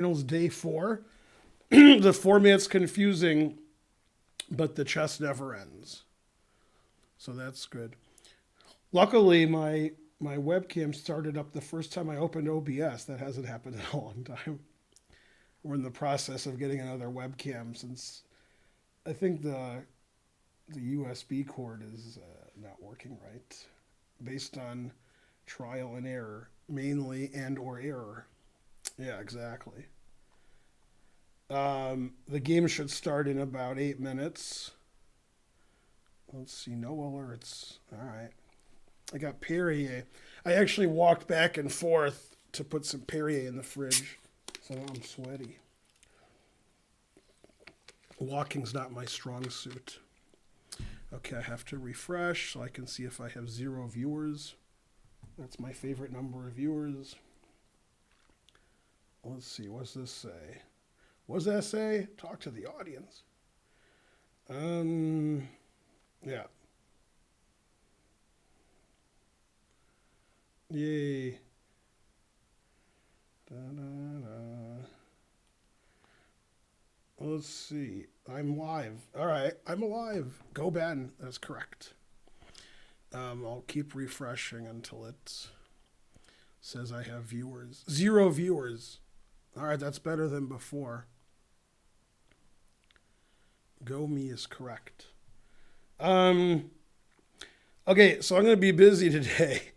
Finals day 4. The format's confusing, but the chess never ends. So that's good. Luckily, my webcam started up the first time I opened OBS. That hasn't happened in a long time. We're in the process of getting another webcam since I think the USB cord is not working right, based on trial and error, mainly and or error. Yeah, exactly. The game should start in about 8 minutes. Let's see, no alerts. All right. I got Perrier. I actually walked back and forth to put some Perrier in the fridge, so now I'm sweaty. Walking's not my strong suit. Okay, I have to refresh so I can see if I have 0 viewers. That's my favorite number of viewers. Let's see, what's this say? What does that say? Talk to the audience. Yeah. Yay. Da, da, da. Let's see. I'm live. All right, I'm alive. Go Ben. That's correct. I'll keep refreshing until it says I have viewers. 0 viewers. All right, that's better than before. Go me is correct. Okay, so I'm going to be busy today,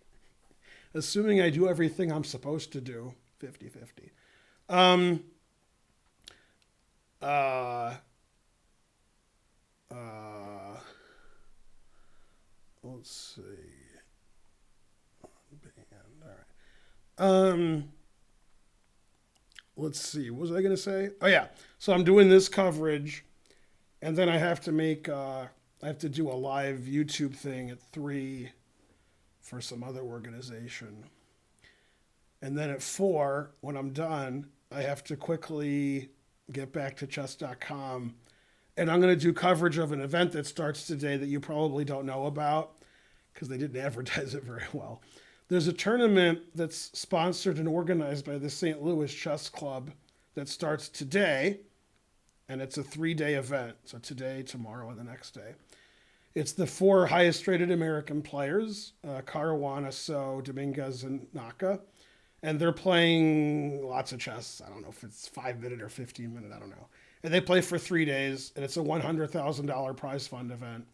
assuming I do everything I'm supposed to do. 50-50. Um, uh, uh, let's see. Band. All right. Let's see. What was I going to say? Oh yeah. So I'm doing this coverage, and then I have to make. I have to do a live YouTube thing at 3 for some other organization. And then at 4, when I'm done, I have to quickly get back to chess.com. And I'm going to do coverage of an event that starts today that you probably don't know about because they didn't advertise it very well. There's a tournament that's sponsored and organized by the St. Louis Chess Club that starts today. And it's a 3-day event. So today, tomorrow, and the next day. It's the 4 highest rated American players, Caruana, So, Dominguez, and Naka. And they're playing lots of chess. I don't know if it's 5-minute or 15-minute, I don't know. And they play for 3 days, and it's a $100,000 prize fund event.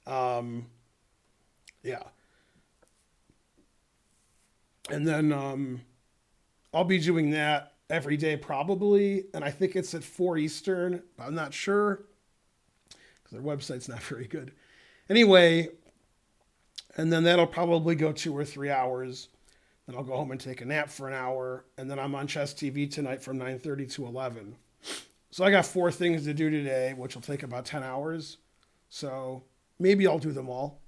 Yeah. And then I'll be doing that every day probably, and I think it's at 4 Eastern, but I'm not sure because their website's not very good. Anyway, and then that'll probably go 2 or 3 hours. Then I'll go home and take a nap for an hour, and then I'm on Chess TV tonight from 9:30 to 11. So I got 4 things to do today, which will take about 10 hours. So maybe I'll do them all.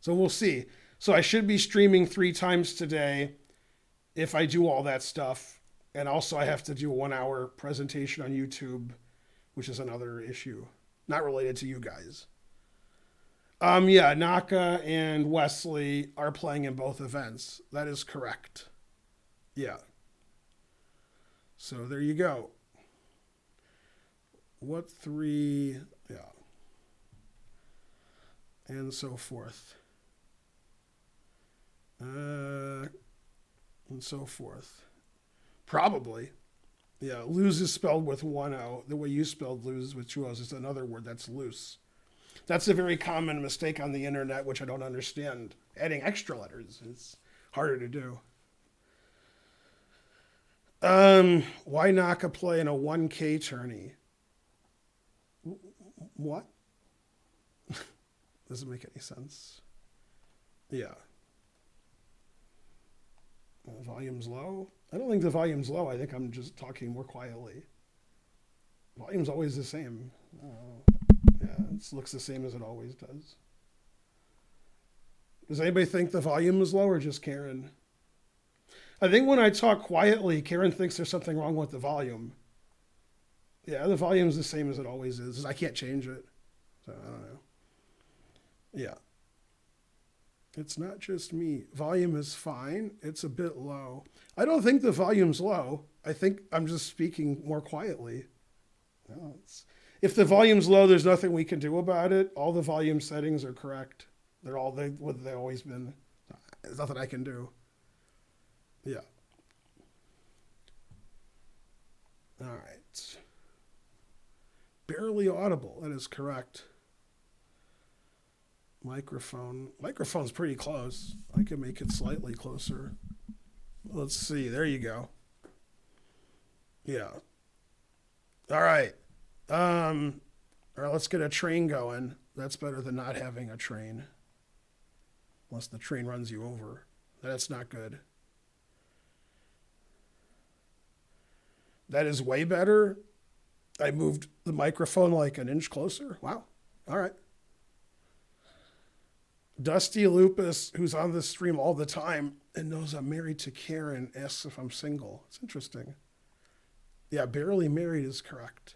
So we'll see. So I should be streaming 3 times today if I do all that stuff. And also I have to do a 1-hour presentation on YouTube, which is another issue, not related to you guys. Yeah, Naka and Wesley are playing in both events. That is correct. Yeah. So there you go. What 3? Yeah. And so forth. And so forth. Probably. Yeah, lose is spelled with 1 O. The way you spelled lose with 2 O's is another word. That's loose. That's a very common mistake on the internet, which I don't understand. Adding extra letters is harder to do. Why Naka play in a 1K tourney? What? Doesn't make any sense. Yeah. Volume's low? I don't think the volume's low. I think I'm just talking more quietly. Volume's always the same. Yeah, it looks the same as it always does. Does anybody think the volume is low or just Karen? I think when I talk quietly, Karen thinks there's something wrong with the volume. Yeah, the volume's the same as it always is. I can't change it. So I don't know. Yeah. It's not just me. Volume is fine. It's a bit low. I don't think the volume's low. I think I'm just speaking more quietly. No, if the volume's low, there's nothing we can do about it. All the volume settings are correct. They're all what they always been. There's nothing I can do. Yeah. All right. Barely audible. That is correct. Microphone. Microphone's pretty close. I can make it slightly closer. Let's see. There you go. Yeah. All right. All right, let's get a train going. That's better than not having a train. Unless the train runs you over. That's not good. That is way better. I moved the microphone like an inch closer. Wow. All right. Dusty Lupus, who's on this stream all the time and knows I'm married to Karen, asks if I'm single. It's interesting. Yeah, barely married is correct.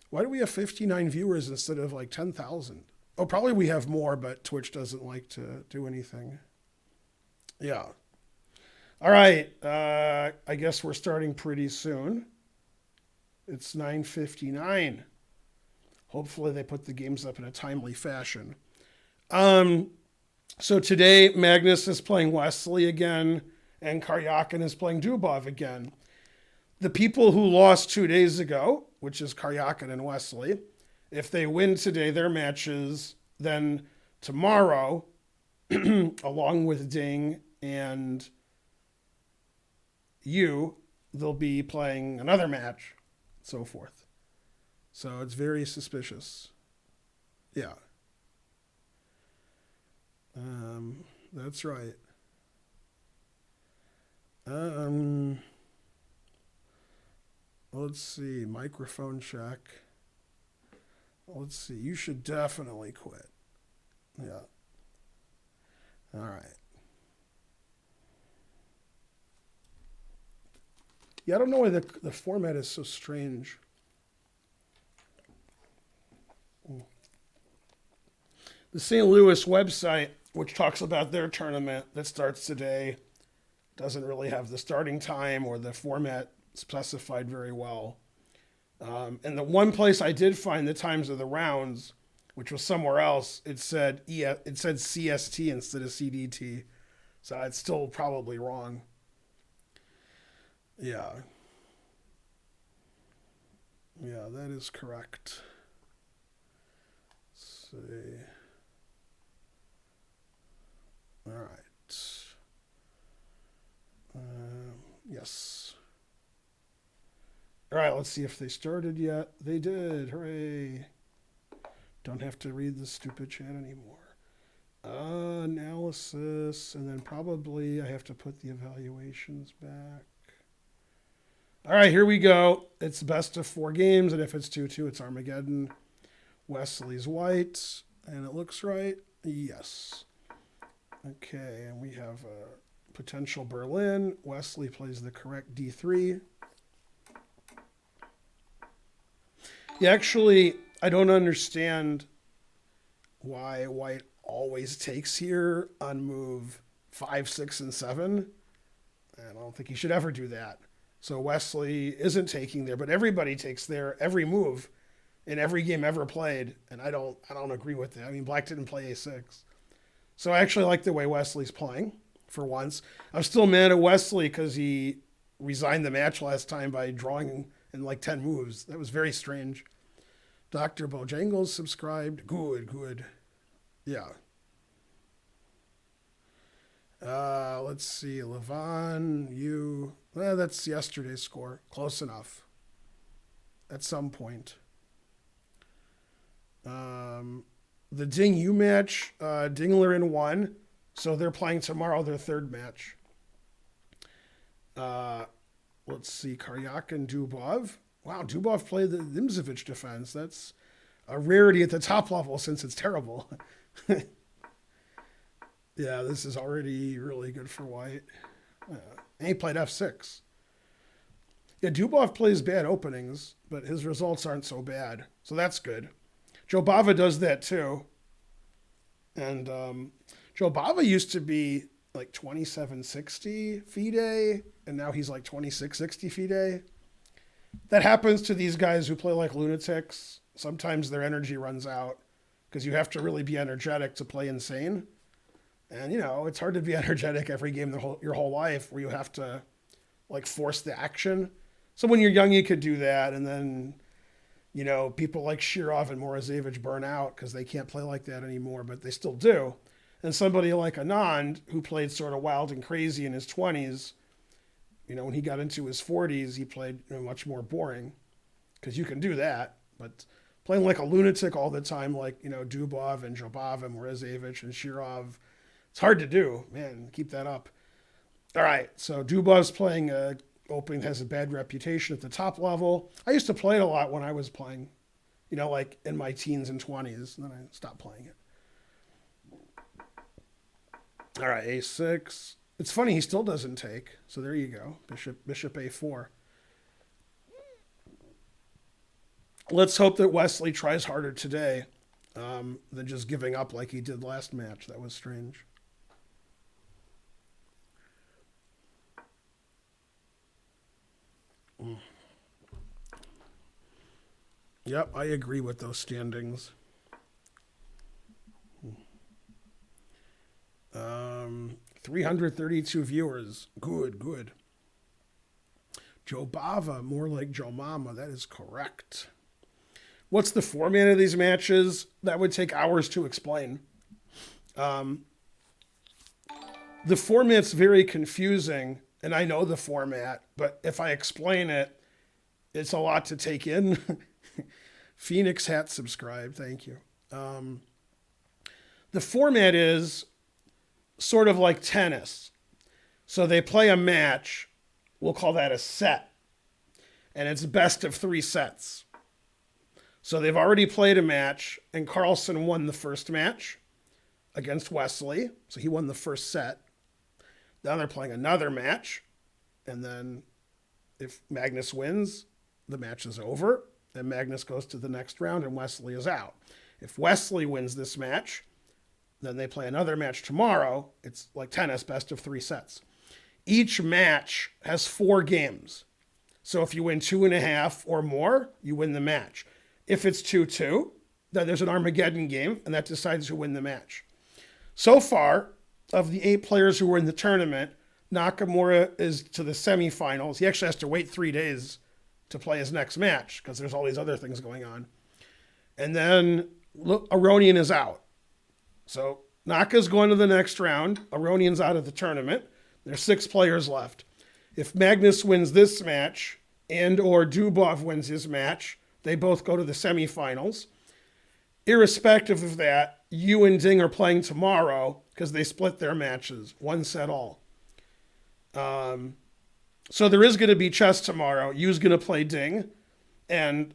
Why do we have 59 viewers instead of like 10,000? Oh, probably we have more, but Twitch doesn't like to do anything. Yeah. All right. I guess we're starting pretty soon. It's 9:59. Hopefully they put the games up in a timely fashion. So today Magnus is playing Wesley again, and Karyakin is playing Dubov again. The people who lost 2 days ago, which is Karyakin and Wesley, if they win today their matches, then tomorrow, along with Ding and you, they'll be playing another match, so forth. So it's very suspicious. Yeah. That's right. Let's see. Microphone check. Let's see. You should definitely quit. Yeah. All right. Yeah, I don't know why the format is so strange. The St. Louis website, which talks about their tournament that starts today, doesn't really have the starting time or the format specified very well. And the one place I did find the times of the rounds, which was somewhere else, it said CST instead of CDT. So it's still probably wrong. Yeah. Yeah, that is correct. Let's see. All right. Yes. All right, let's see if they started yet. They did. Hooray. Don't have to read the stupid chat anymore. Analysis, and then probably I have to put the evaluations back. All right, here we go. It's best of 4 games, and if it's 2-2, it's Armageddon. Wesley's white, and it looks right. Yes. Okay, and we have a potential Berlin. Wesley plays the correct D3. Yeah, actually, I don't understand why white always takes here on move 5, 6, and 7. And I don't think he should ever do that. So Wesley isn't taking there, but everybody takes there every move in every game ever played, and I don't agree with that. I mean, black didn't play A6. So I actually like the way Wesley's playing for once. I'm still mad at Wesley because he resigned the match last time by drawing in like 10 moves. That was very strange. Dr. Bojangles subscribed. Good. Yeah. Let's see. Levon, you. That's yesterday's score. Close enough. At some point. The Ding U match, Dingler won. So they're playing tomorrow their third match. Let's see. Karyakin, Dubov. Wow, Dubov played the Nimzovich defense. That's a rarity at the top level since it's terrible. Yeah, this is already really good for white. And he played F6. Yeah, Dubov plays bad openings, but his results aren't so bad. So that's good. Joe Bava does that too. And Joe Bava used to be like 2760 FIDE and now he's like 26, 60 FIDE. That happens to these guys who play like lunatics. Sometimes their energy runs out because you have to really be energetic to play insane. And, it's hard to be energetic every game your whole life where you have to, like, force the action. So when you're young, you could do that. And then, people like Shirov and Morozevich burn out because they can't play like that anymore, but they still do. And somebody like Anand, who played sort of wild and crazy in his 20s, when he got into his 40s, he played much more boring because you can do that. But playing like a lunatic all the time, like, Dubov and Jobov and Morozevich and Shirov, it's hard to do. Man, keep that up. All right, so Dubov's playing opening has a bad reputation at the top level. I used to play it a lot when I was playing, like in my teens and 20s, and then I stopped playing it. All right, A6. It's funny, he still doesn't take. So there you go. Bishop A4. Let's hope that Wesley tries harder today than just giving up like he did last match. That was strange. Yep, I agree with those standings. 332 viewers. Good. Joe Bava, more like Joe Mama. That is correct. What's the format of these matches? That would take hours to explain. The format's very confusing, and I know the format, but if I explain it, it's a lot to take in. Phoenix Hat subscribe. Thank you. The format is sort of like tennis. So they play a match. We'll call that a set. And it's best of 3 sets. So they've already played a match, and Carlsen won the first match against Wesley. So he won the first set. Now they're playing another match. And then if Magnus wins, the match is over. Then Magnus goes to the next round, and Wesley is out. If Wesley wins this match, then they play another match tomorrow. It's like tennis, best of 3 sets. Each match has 4 games. So if you win 2.5 or more, you win the match. If it's 2-2, then there's an Armageddon game, and that decides who win the match. So far, of the 8 players who were in the tournament, Nakamura is to the semifinals. He actually has to wait 3 days to play his next match because there's all these other things going on. And then Aronian is out. So Naka's going to the next round. Aronian's out of the tournament. There's 6 players left. If Magnus wins this match and or Dubov wins his match, they both go to the semifinals. Irrespective of that, Yu and Ding are playing tomorrow because they split their matches, 1 set all. So there is going to be chess tomorrow. Yu's going to play Ding. And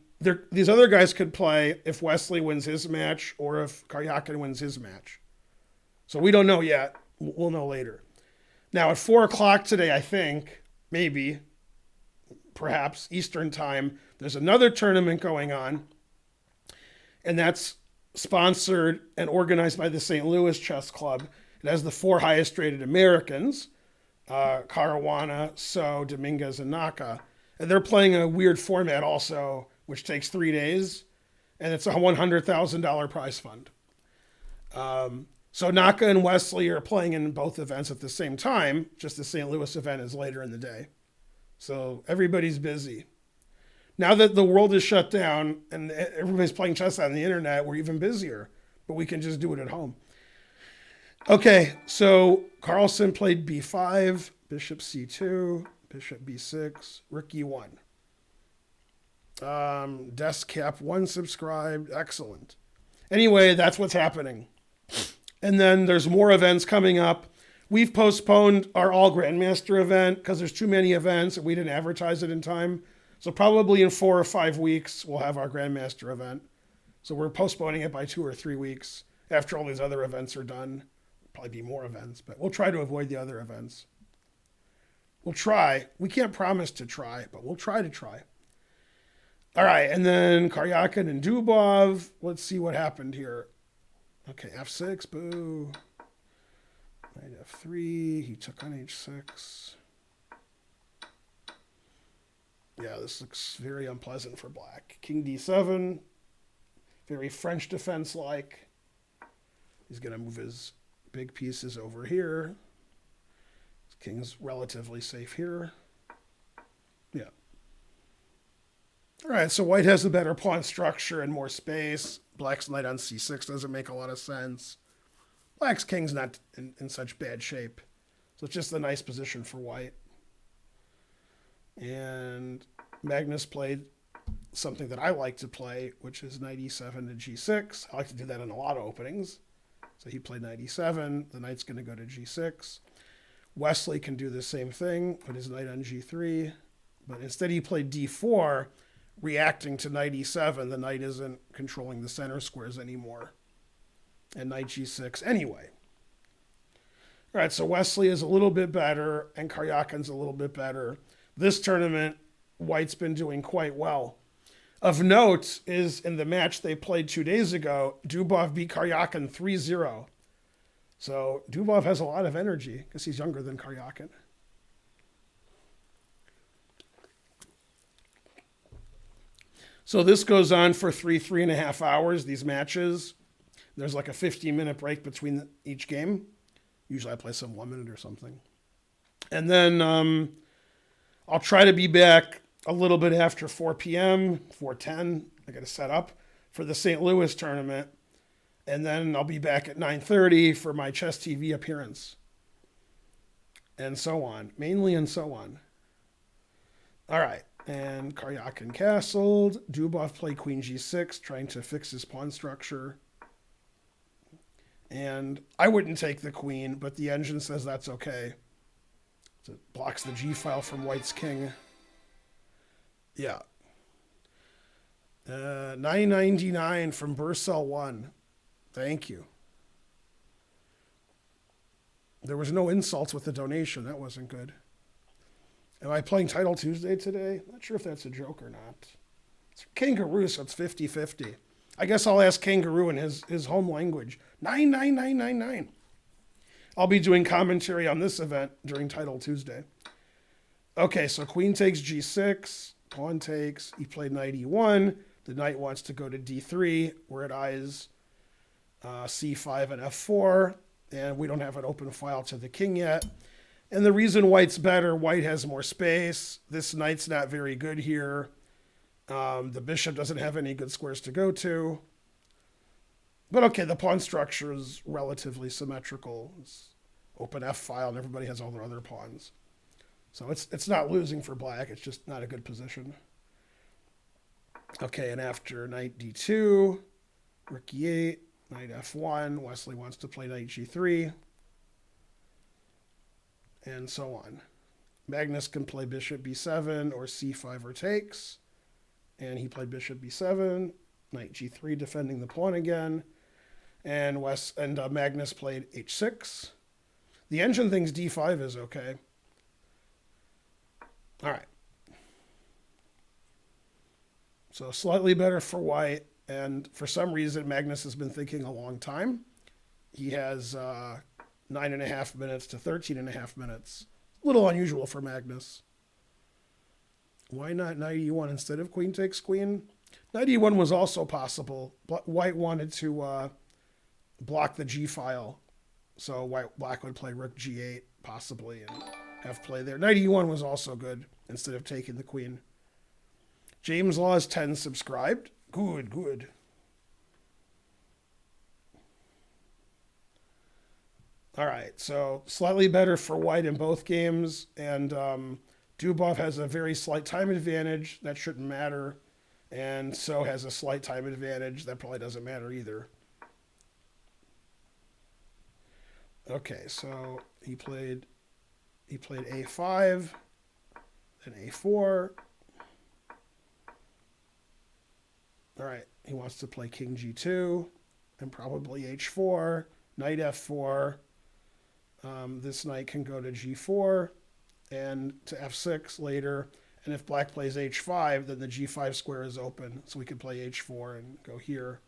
these other guys could play if Wesley wins his match or if Karyakin wins his match. So we don't know yet. We'll know later. Now at 4 o'clock today, I think, maybe, perhaps, Eastern time, there's another tournament going on. And that's sponsored and organized by the St. Louis Chess Club. It has the 4 highest rated Americans, Caruana, So, Dominguez, and Naka. And they're playing a weird format also, which takes 3 days. And it's a $100,000 prize fund. So Naka and Wesley are playing in both events at the same time. Just the St. Louis event is later in the day. So everybody's busy. Now that the world is shut down and everybody's playing chess on the internet, we're even busier. But we can just do it at home. Okay, so Carlsen played b5, bishop c2, bishop b6, rook e1. Deskcap1 subscribed. Excellent. Anyway, that's what's happening. And then there's more events coming up. We've postponed our All Grandmaster event because there's too many events and we didn't advertise it in time. So probably in 4 or 5 weeks, we'll have our Grandmaster event. So we're postponing it by 2 or 3 weeks after all these other events are done. Probably be more events, but we'll try to avoid the other events. We'll try. We can't promise to try, but we'll try to try. All right, and then Karyakin and Dubov. Let's see what happened here. Okay, f6, boo. Knight f3, he took on h6. Yeah, this looks very unpleasant for black. King d7, very French defense-like. He's going to move his big pieces over here. King's relatively safe here. Yeah. All right, so white has a better pawn structure and more space. Black's knight on c6 doesn't make a lot of sense. Black's king's not in such bad shape. So it's just a nice position for white. And Magnus played something that I like to play, which is knight e7 to g6. I like to do that in a lot of openings. So he played knight e7. The knight's going to go to g6. Wesley can do the same thing, put his knight on g3. But instead he played d4, reacting to knight e7. The knight isn't controlling the center squares anymore. And knight g6 anyway. All right, so Wesley is a little bit better, and Karyakin's a little bit better. This tournament, white's been doing quite well. Of note is in the match they played 2 days ago, Dubov beat Karyakin 3-0. So Dubov has a lot of energy because he's younger than Karyakin. So this goes on for 3.5 hours, these matches. There's like a 15-minute break between each game. Usually I play some 1 minute or something. And then I'll try to be back a little bit after 4 p.m., 4:10. I got to set up for the St. Louis tournament. And then I'll be back at 9:30 for my Chess TV appearance. And so on. Mainly and so on. All right. And Karyakin castled. Dubov played queen g6, trying to fix his pawn structure. And I wouldn't take the queen, but the engine says that's okay. So it blocks the g file from white's king. Yeah. 999 from Burcell1. Thank you. There was no insults with the donation. That wasn't good. Am I playing Title Tuesday today? Not sure if that's a joke or not. It's Kangaroo, so it's 50-50. I guess I'll ask Kangaroo in his home language. 99999. I'll be doing commentary on this event during Title Tuesday. Okay, so queen takes g6, pawn takes. He played knight e1. The knight wants to go to d3, where it eyes c5 and f4. And we don't have an open file to the king yet. And the reason white's better, white has more space. This knight's not very good here. The bishop doesn't have any good squares to go to. But okay, the pawn structure is relatively symmetrical. It's open f file, and everybody has all their other pawns. So it's not losing for black. It's just not a good position. Okay, and after knight d2, rook e8, knight f1, Wesley wants to play knight g3, and so on. Magnus can play bishop b7 or c5 or takes, and he played bishop b7, knight g3 defending the pawn again, and Magnus played h6. The engine thinks d5 is okay. All right. So slightly better for white, and for some reason Magnus has been thinking a long time. He has 9.5 minutes to 13.5 minutes. A little unusual for Magnus. Why not knight e1 instead of queen takes queen? Knight e1 was also possible, but white wanted to block the g file. So black would play rook g8 possibly and have play there. Knight e1 was also good instead of taking the queen. James Laws 10 subscribed. Good, good. All right, so slightly better for white in both games, and Dubov has a very slight time advantage. That shouldn't matter, and So has a slight time advantage. That probably doesn't matter either. Okay, so he played a5, then a4. All right, he wants to play king g2 and probably h4, knight f4. This knight can go to g4 and to f6 later. And if black plays h5, then the g5 square is open. So we can play h4 and go here.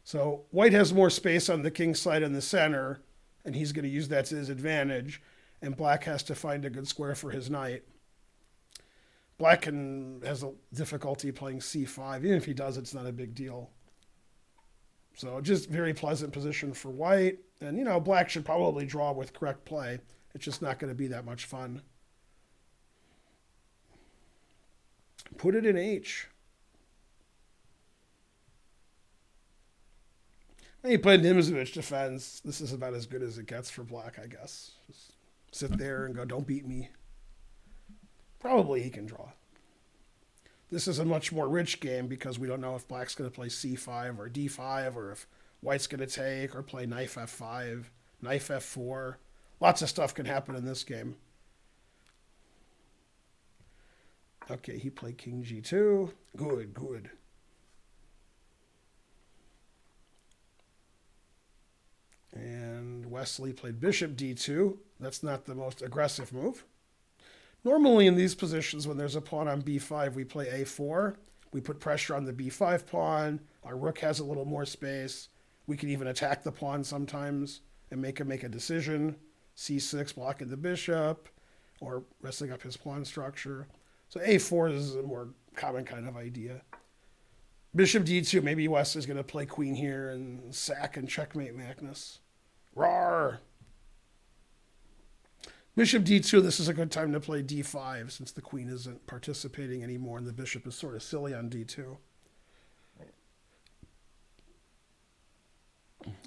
So white has more space on the king side in the center, and he's going to use that to his advantage. And black has to find a good square for his knight. Black has a difficulty playing c5. Even if he does, it's not a big deal. So just very pleasant position for white. And, black should probably draw with correct play. It's just not going to be that much fun. Put it in H. And he played Nimzovich defense. This is about as good as it gets for black, I guess. Just sit there and go, don't beat me. Probably he can draw. This is a much more rich game because we don't know if black's going to play c5 or d5 or if white's going to take or play knife f5, knife f4. Lots of stuff can happen in this game. Okay, he played king g2. Good, good. And Wesley played bishop d2. That's not the most aggressive move. Normally in these positions, when there's a pawn on b5, we play a4. We put pressure on the b5 pawn. Our rook has a little more space. We can even attack the pawn sometimes and make him make a decision. c6, blocking the bishop, or messing up his pawn structure. So a4 is a more common kind of idea. Bishop d2, maybe West is going to play queen here and sack and checkmate Magnus. Rawr! Bishop d2, this is a good time to play d5 since the queen isn't participating anymore and the bishop is sort of silly on d2.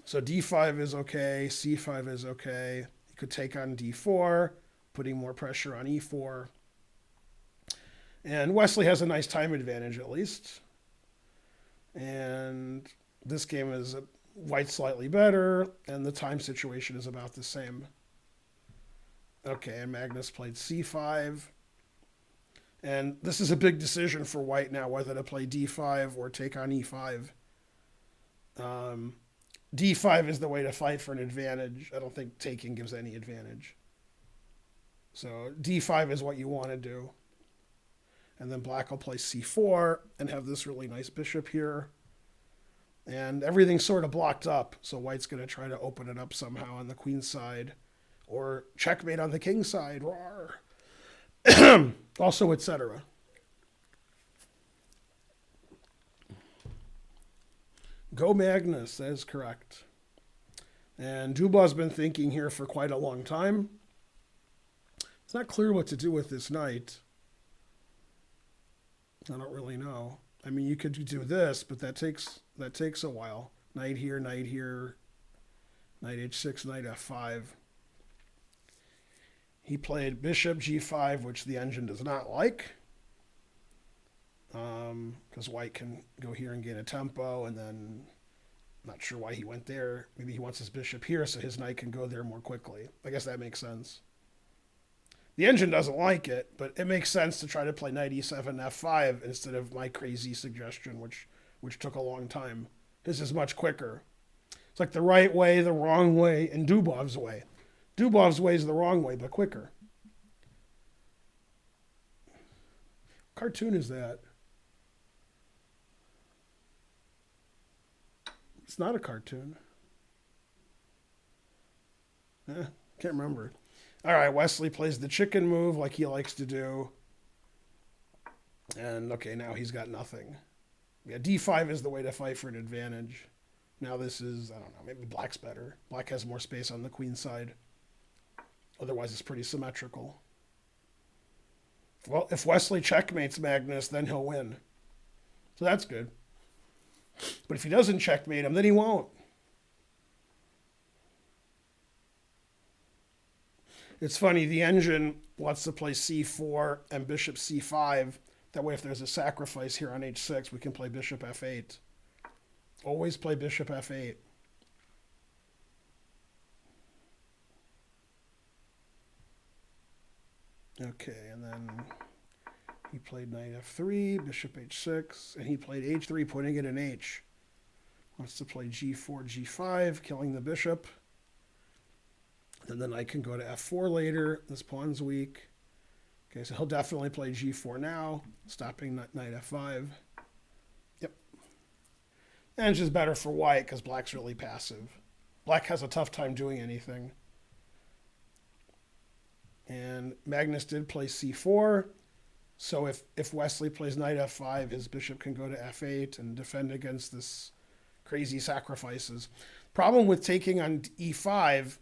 So d5 is okay, c5 is okay. You could take on d4, putting more pressure on e4. And Wesley has a nice time advantage at least. And this game is white slightly better, and the time situation is about the same. Okay, and Magnus played c5. And this is a big decision for white now, whether to play d5 or take on e5. D5 is the way to fight for an advantage. I don't think taking gives any advantage. So d5 is what you want to do. And then black will play c4 and have this really nice bishop here. And everything's sort of blocked up, so white's going to try to open it up somehow on the queen's side. Or checkmate on the king's side. Roar. Also, etc. Go Magnus, that is correct. And Dubov's been thinking here for quite a long time. It's not clear what to do with this knight. I don't really know. I mean, you could do this, but that takes a while. Knight here, knight h6, knight f5. He played bishop g5, which the engine does not like. Because white can go here and gain a tempo, and then not sure why he went there. Maybe he wants his bishop here so his knight can go there more quickly. I guess that makes sense. The engine doesn't like it, but it makes sense to try to play knight e7, f5 instead of my crazy suggestion, which took a long time. This is much quicker. It's like the right way, the wrong way, and Dubov's way. Dubov's way is the wrong way, but quicker. What cartoon is that? It's not a cartoon. Can't remember. All right, Wesley plays the chicken move like he likes to do. And, okay, now he's got nothing. Yeah, d5 is the way to fight for an advantage. Now this is, I don't know, maybe black's better. Black has more space on the queen side. Otherwise, it's pretty symmetrical. Well, if Wesley checkmates Magnus, then he'll win. So that's good. But if he doesn't checkmate him, then he won't. It's funny, the engine wants to play c4 and bishop c5. That way, if there's a sacrifice here on h6, we can play bishop f8. Always play bishop f8. Okay, and then he played knight f3, bishop h6, and he played h3, putting it in h. Wants to play g4, g5, killing the bishop. Then the knight can go to f4 later. This pawn's weak. Okay, so he'll definitely play g4 now, stopping knight f5. Yep. And it's just better for white because black's really passive. Black has a tough time doing anything. And Magnus did play c4. So if Wesley plays knight f5, his bishop can go to f8 and defend against this crazy sacrifices. Problem with taking on e5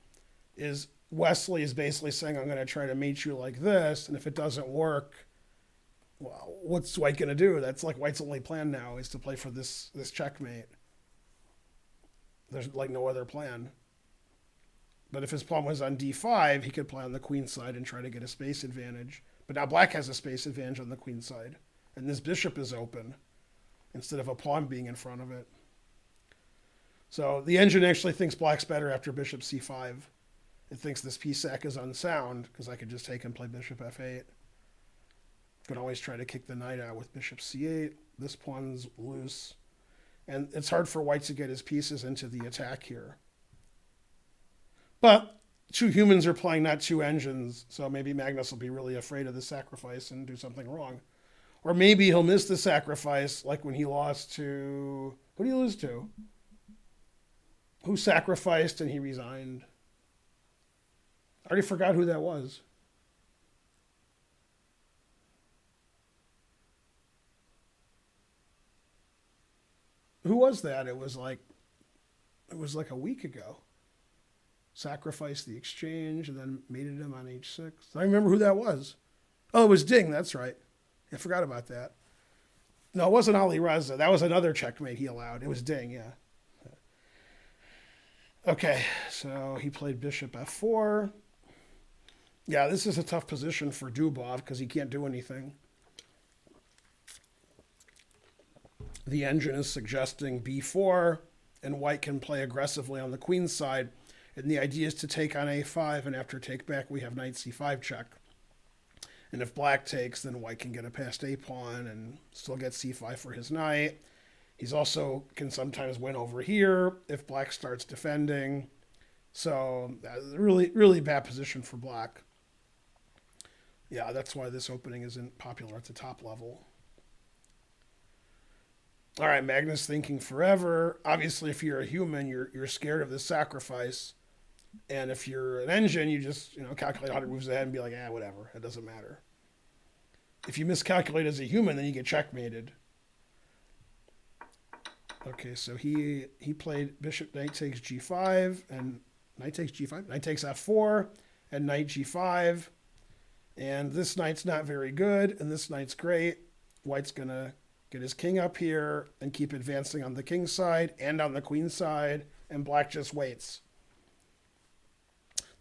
is Wesley is basically saying, I'm going to try to mate you like this, and if it doesn't work, well, what's White going to do? That's like White's only plan now is to play for this checkmate. There's like no other plan. But if his pawn was on d5, he could play on the queen side and try to get a space advantage. But now black has a space advantage on the queen side. And this bishop is open instead of a pawn being in front of it. So the engine actually thinks black's better after bishop c5. It thinks this piece sack is unsound because I could just take and play bishop f8. Could always try to kick the knight out with bishop c8. This pawn's loose. And it's hard for White to get his pieces into the attack here. But two humans are playing, not two engines, so maybe Magnus will be really afraid of the sacrifice and do something wrong. Or maybe he'll miss the sacrifice, like when he lost to... Who did he lose to? Who sacrificed and he resigned? I already forgot who that was. Who was that? It was like a week ago. Sacrificed the exchange and then mated him on h6. I remember who that was. Oh, it was Ding. That's right. I forgot about that. No, it wasn't Ali Reza. That was another checkmate he allowed. It was Ding, yeah. Okay, so he played bishop f4. Yeah, this is a tough position for Dubov because he can't do anything. The engine is suggesting b4, and White can play aggressively on the queen's side. And the idea is to take on a5, and after take back, we have knight c5 check. And if black takes, then White can get a passed a pawn and still get c5 for his knight. He's also can sometimes win over here if black starts defending. So really, really bad position for black. Yeah, that's why this opening isn't popular at the top level. All right, Magnus thinking forever. Obviously, if you're a human, you're scared of this sacrifice. And if you're an engine, you just calculate 100 moves ahead and be like, whatever, it doesn't matter. If you miscalculate as a human, then you get checkmated. Okay, so he played bishop knight takes g5 and knight takes g5, knight takes f4 and knight g5. And this knight's not very good, and this knight's great. White's gonna get his king up here and keep advancing on the king's side and on the queen's side, and black just waits.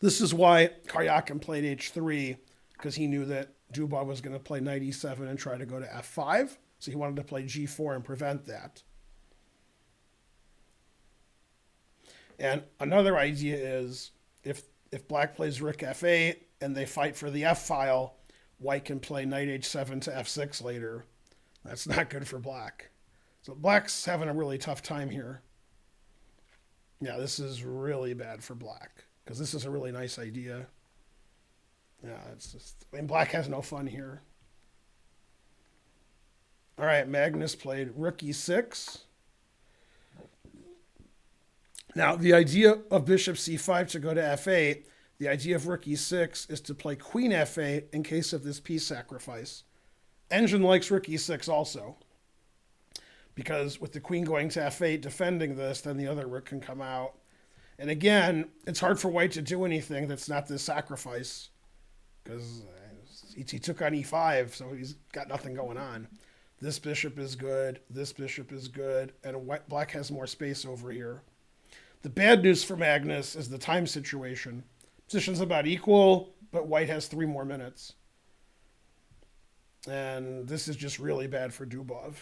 This is why Karyakin played h3, because he knew that Dubov was going to play knight e7 and try to go to f5. So he wanted to play g4 and prevent that. And another idea is if black plays rook f8 and they fight for the f file, White can play knight h7 to f6 later. That's not good for black. So black's having a really tough time here. Yeah, this is really bad for black, because this is a really nice idea. Yeah, it's just... black has no fun here. All right, Magnus played rook e6. Now, the idea of bishop c5 to go to f8, the idea of rook e6 is to play queen f8 in case of this piece sacrifice. Engine likes rook e6 also, because with the queen going to f8 defending this, then the other rook can come out. And again, it's hard for White to do anything that's not this sacrifice, because he took on e5, so he's got nothing going on. This bishop is good, this bishop is good, and black has more space over here. The bad news for Magnus is the time situation. Position's about equal, but White has 3 more minutes. And this is just really bad for Dubov.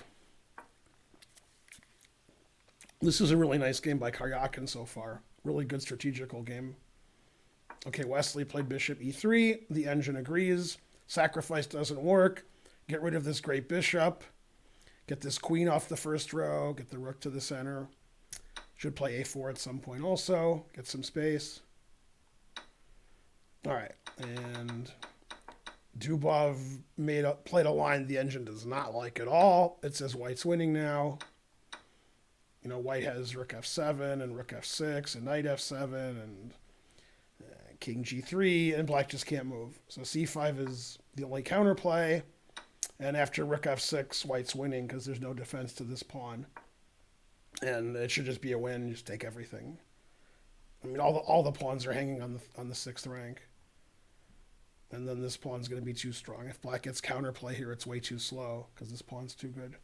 This is a really nice game by Karyakin so far. Really good strategical game. Okay, Wesley played bishop e3. The engine agrees. Sacrifice doesn't work. Get rid of this great bishop. Get this queen off the first row. Get the rook to the center. Should play a4 at some point also. Get some space. All right, and Dubov played a line the engine does not like at all. It says White's winning now. White has rook f7 and rook f6 and knight f7 and king g3, and black just can't move. So c5 is the only counterplay. And after rook f6, white's winning because there's no defense to this pawn. And it should just be a win. Just take everything. I mean, all the pawns are hanging on the sixth rank. And then this pawn's going to be too strong. If black gets counterplay here, it's way too slow because this pawn's too good.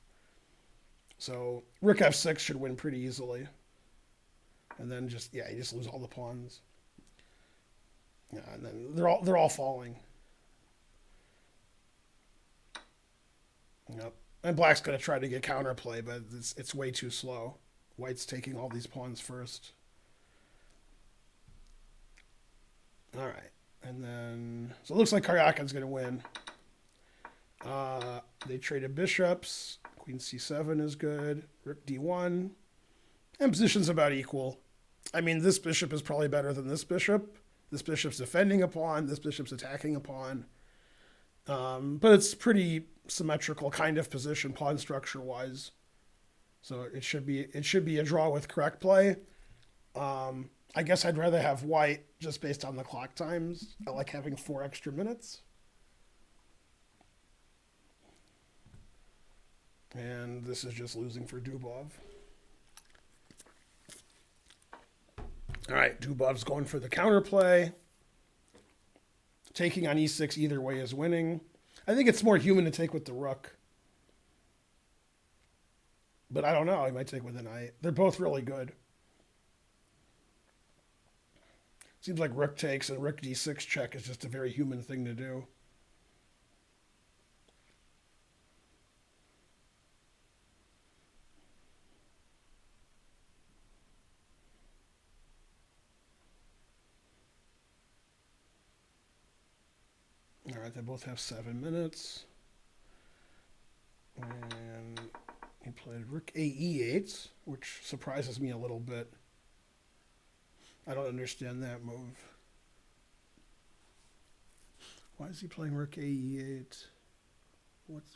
So rook f6 should win pretty easily. And then you just lose all the pawns. Yeah, and then they're all falling. Yep. And black's going to try to get counterplay, but it's way too slow. White's taking all these pawns first. All right. And then, so it looks like Karyakin's going to win. They traded bishops. Queen c7 is good. Rook d1. And position's about equal. I mean, this bishop is probably better than this bishop. This bishop's defending a pawn. This bishop's attacking a pawn. But it's pretty symmetrical kind of position, pawn structure-wise. So it should be a draw with correct play. I guess I'd rather have white just based on the clock times. I like having 4 extra minutes. And this is just losing for Dubov. All right, Dubov's going for the counterplay. Taking on e6 either way is winning. I think it's more human to take with the rook. But I don't know. He might take with the knight. They're both really good. Seems like rook takes and rook d6 check is just a very human thing to do. All right, they both have 7 minutes. And he played rook e8, which surprises me a little bit. I don't understand that move. Why is he playing rook e8?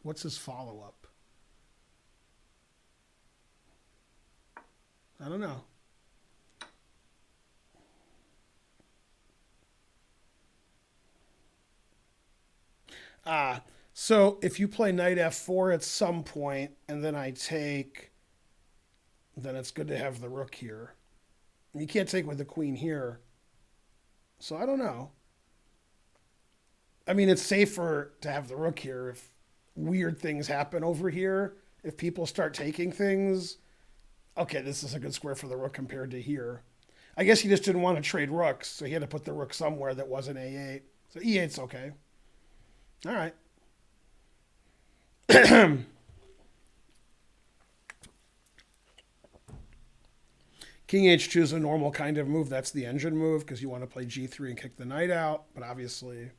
What's his follow-up? I don't know. So if you play knight f4 at some point, and then I take, then it's good to have the rook here. You can't take with the queen here. So I don't know. I mean, it's safer to have the rook here if weird things happen over here. If people start taking things, okay, this is a good square for the rook compared to here. I guess he just didn't want to trade rooks, so he had to put the rook somewhere that wasn't a8. So e8's okay. All right. King h2 is a normal kind of move. That's the engine move because you want to play g3 and kick the knight out. But obviously,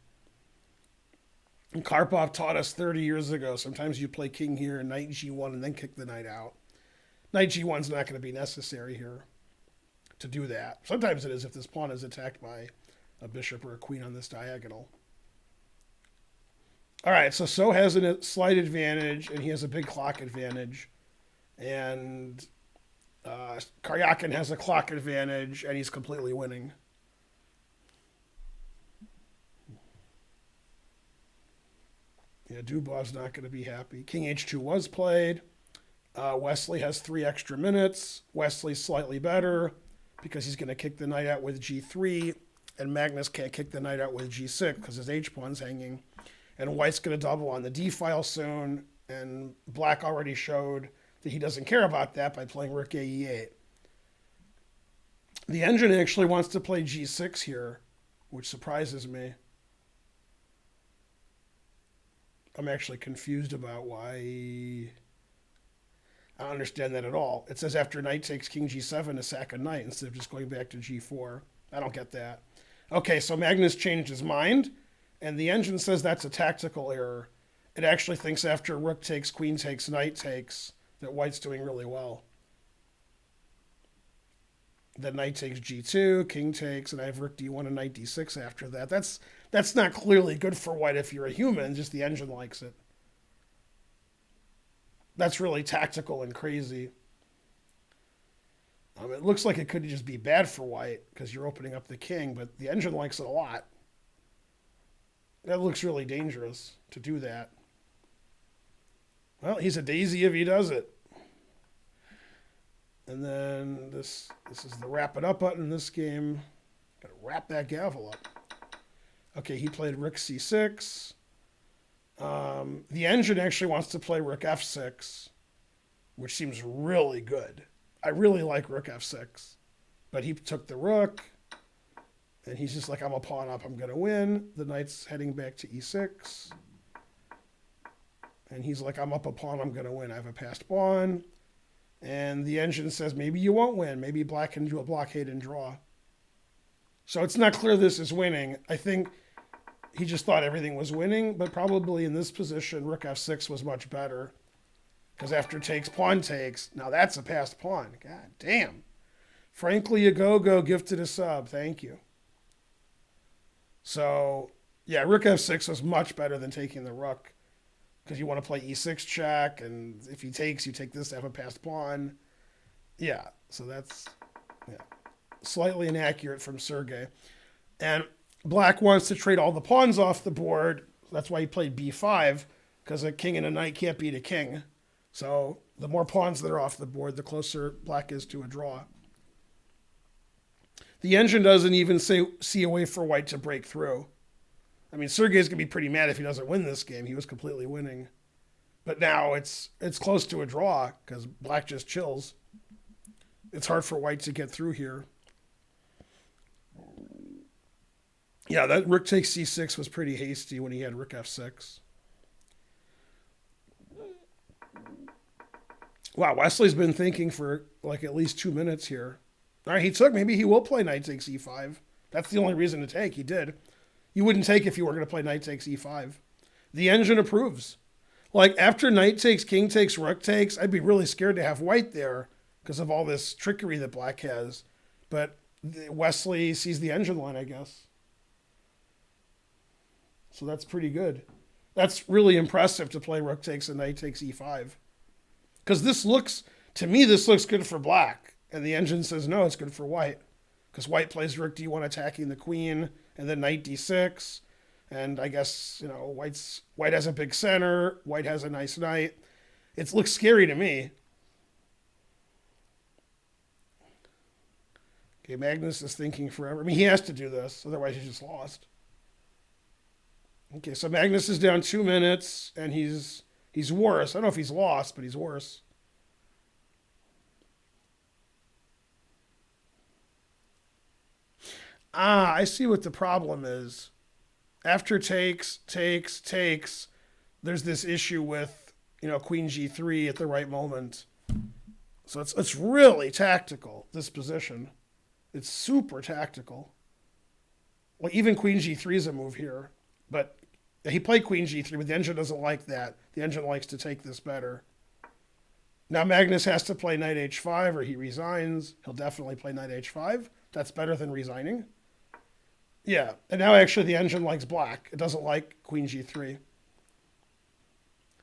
Karpov taught us 30 years ago, sometimes you play king here, knight g1, and then kick the knight out. Knight g1's not going to be necessary here to do that. Sometimes it is if this pawn is attacked by a bishop or a queen on this diagonal. All right, so has a slight advantage, and he has a big clock advantage. And Karyakin has a clock advantage, and he's completely winning. Yeah, Dubov's not going to be happy. King h2 was played. Wesley has 3 extra minutes. Wesley's slightly better because he's going to kick the knight out with g3, and Magnus can't kick the knight out with g6 because his h-pawn's hanging. And white's going to double on the d-file soon, and black already showed that he doesn't care about that by playing rook e8. The engine actually wants to play g6 here, which surprises me. I'm actually confused about why. I don't understand that at all. It says after knight takes king g7 to sack a knight instead of just going back to g4. I don't get that. Okay, so Magnus changed his mind, and the engine says that's a tactical error. It actually thinks after rook takes, queen takes, knight takes, that white's doing really well. Then knight takes g2, king takes, and I have rook d1 and knight d6 after that. That's not clearly good for white if you're a human, just the engine likes it. That's really tactical and crazy. It looks like it could just be bad for white because you're opening up the king, but the engine likes it a lot. That looks really dangerous to do that. Well, he's a daisy if he does it. And then this is the wrap it up button in this game. Gotta wrap that gavel up. Okay, he played rook c6. The engine actually wants to play rook f6, which seems really good. I really like rook f6. But he took the rook, and he's just like, I'm a pawn up, I'm going to win. The knight's heading back to e6. And he's like, I'm up a pawn, I'm going to win. I have a passed pawn. And the engine says, maybe you won't win. Maybe black can do a blockade and draw. So it's not clear this is winning. I think he just thought everything was winning, but probably in this position, rook f6 was much better. Because after takes, pawn takes. Now that's a passed pawn. God damn. Frankly, a go-go gifted a sub. Thank you. So, yeah, rook f6 was much better than taking the rook. Because you want to play e6 check, and if he takes, you take this to have a passed pawn. Yeah, so that's slightly inaccurate from Sergey. And black wants to trade all the pawns off the board. That's why he played b5, because a king and a knight can't beat a king. So the more pawns that are off the board, the closer black is to a draw. The engine doesn't even see a way for white to break through. I mean, Sergey's going to be pretty mad if he doesn't win this game. He was completely winning. But now it's close to a draw because black just chills. It's hard for white to get through here. Yeah, that rook takes c6 was pretty hasty when he had rook f6. Wow, Wesley's been thinking for like at least 2 minutes here. All right, he took. Maybe he will play knight takes e5. That's the only reason to take. He did. You wouldn't take if you were going to play knight takes e5. The engine approves. Like after knight takes, king takes, rook takes, I'd be really scared to have white there because of all this trickery that black has. But Wesley sees the engine line, I guess. So that's pretty good. That's really impressive to play rook takes and knight takes e5. Because to me, this looks good for black. And the engine says, no, it's good for white. Because white plays rook d1 attacking the queen, and then knight d6. And I guess, white has a big center. White has a nice knight. It looks scary to me. Okay, Magnus is thinking forever. I mean, he has to do this. Otherwise, he's just lost. Okay, so Magnus is down 2 minutes, and he's worse. I don't know if he's lost, but he's worse. I see what the problem is. After takes, there's this issue with, queen g3 at the right moment. So it's really tactical, this position. It's super tactical. Well, even queen g3 is a move here. But he played queen g3, but the engine doesn't like that. The engine likes to take this better. Now Magnus has to play knight h5 or he resigns. He'll definitely play knight h5. That's better than resigning. Yeah, and now actually the engine likes black. It doesn't like queen g3.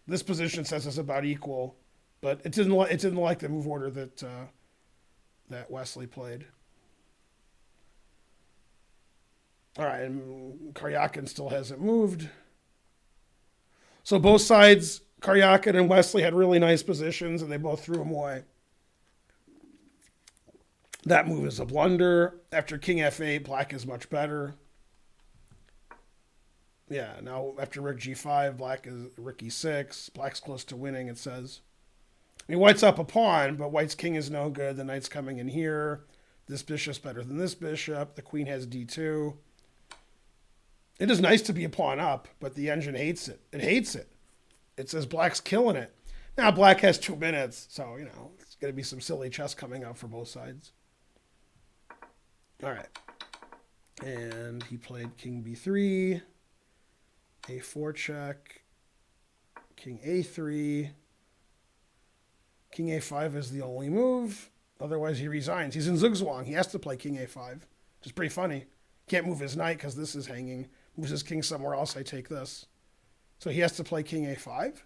This position says it's about equal, but it didn't like the move order that Wesley played. All right, and Karyakin still hasn't moved. So both sides, Karyakin and Wesley, had really nice positions, and they both threw them away. That move is a blunder. After king f8, black is much better. Yeah, now after rook g5, black is rook e6. Black's close to winning, it says. I mean, white's up a pawn, but white's king is no good. The knight's coming in here. This bishop's better than this bishop. The queen has d2. It is nice to be a pawn up, but the engine hates it. It hates it. It says black's killing it. Now black has 2 minutes, so, it's going to be some silly chess coming up for both sides. All right. And he played king b3, a4 check, king a3. King a5 is the only move. Otherwise, he resigns. He's in Zugzwang. He has to play king a5, which is pretty funny. Can't move his knight because this is hanging. Moves his king somewhere else, I take this. So he has to play king a5.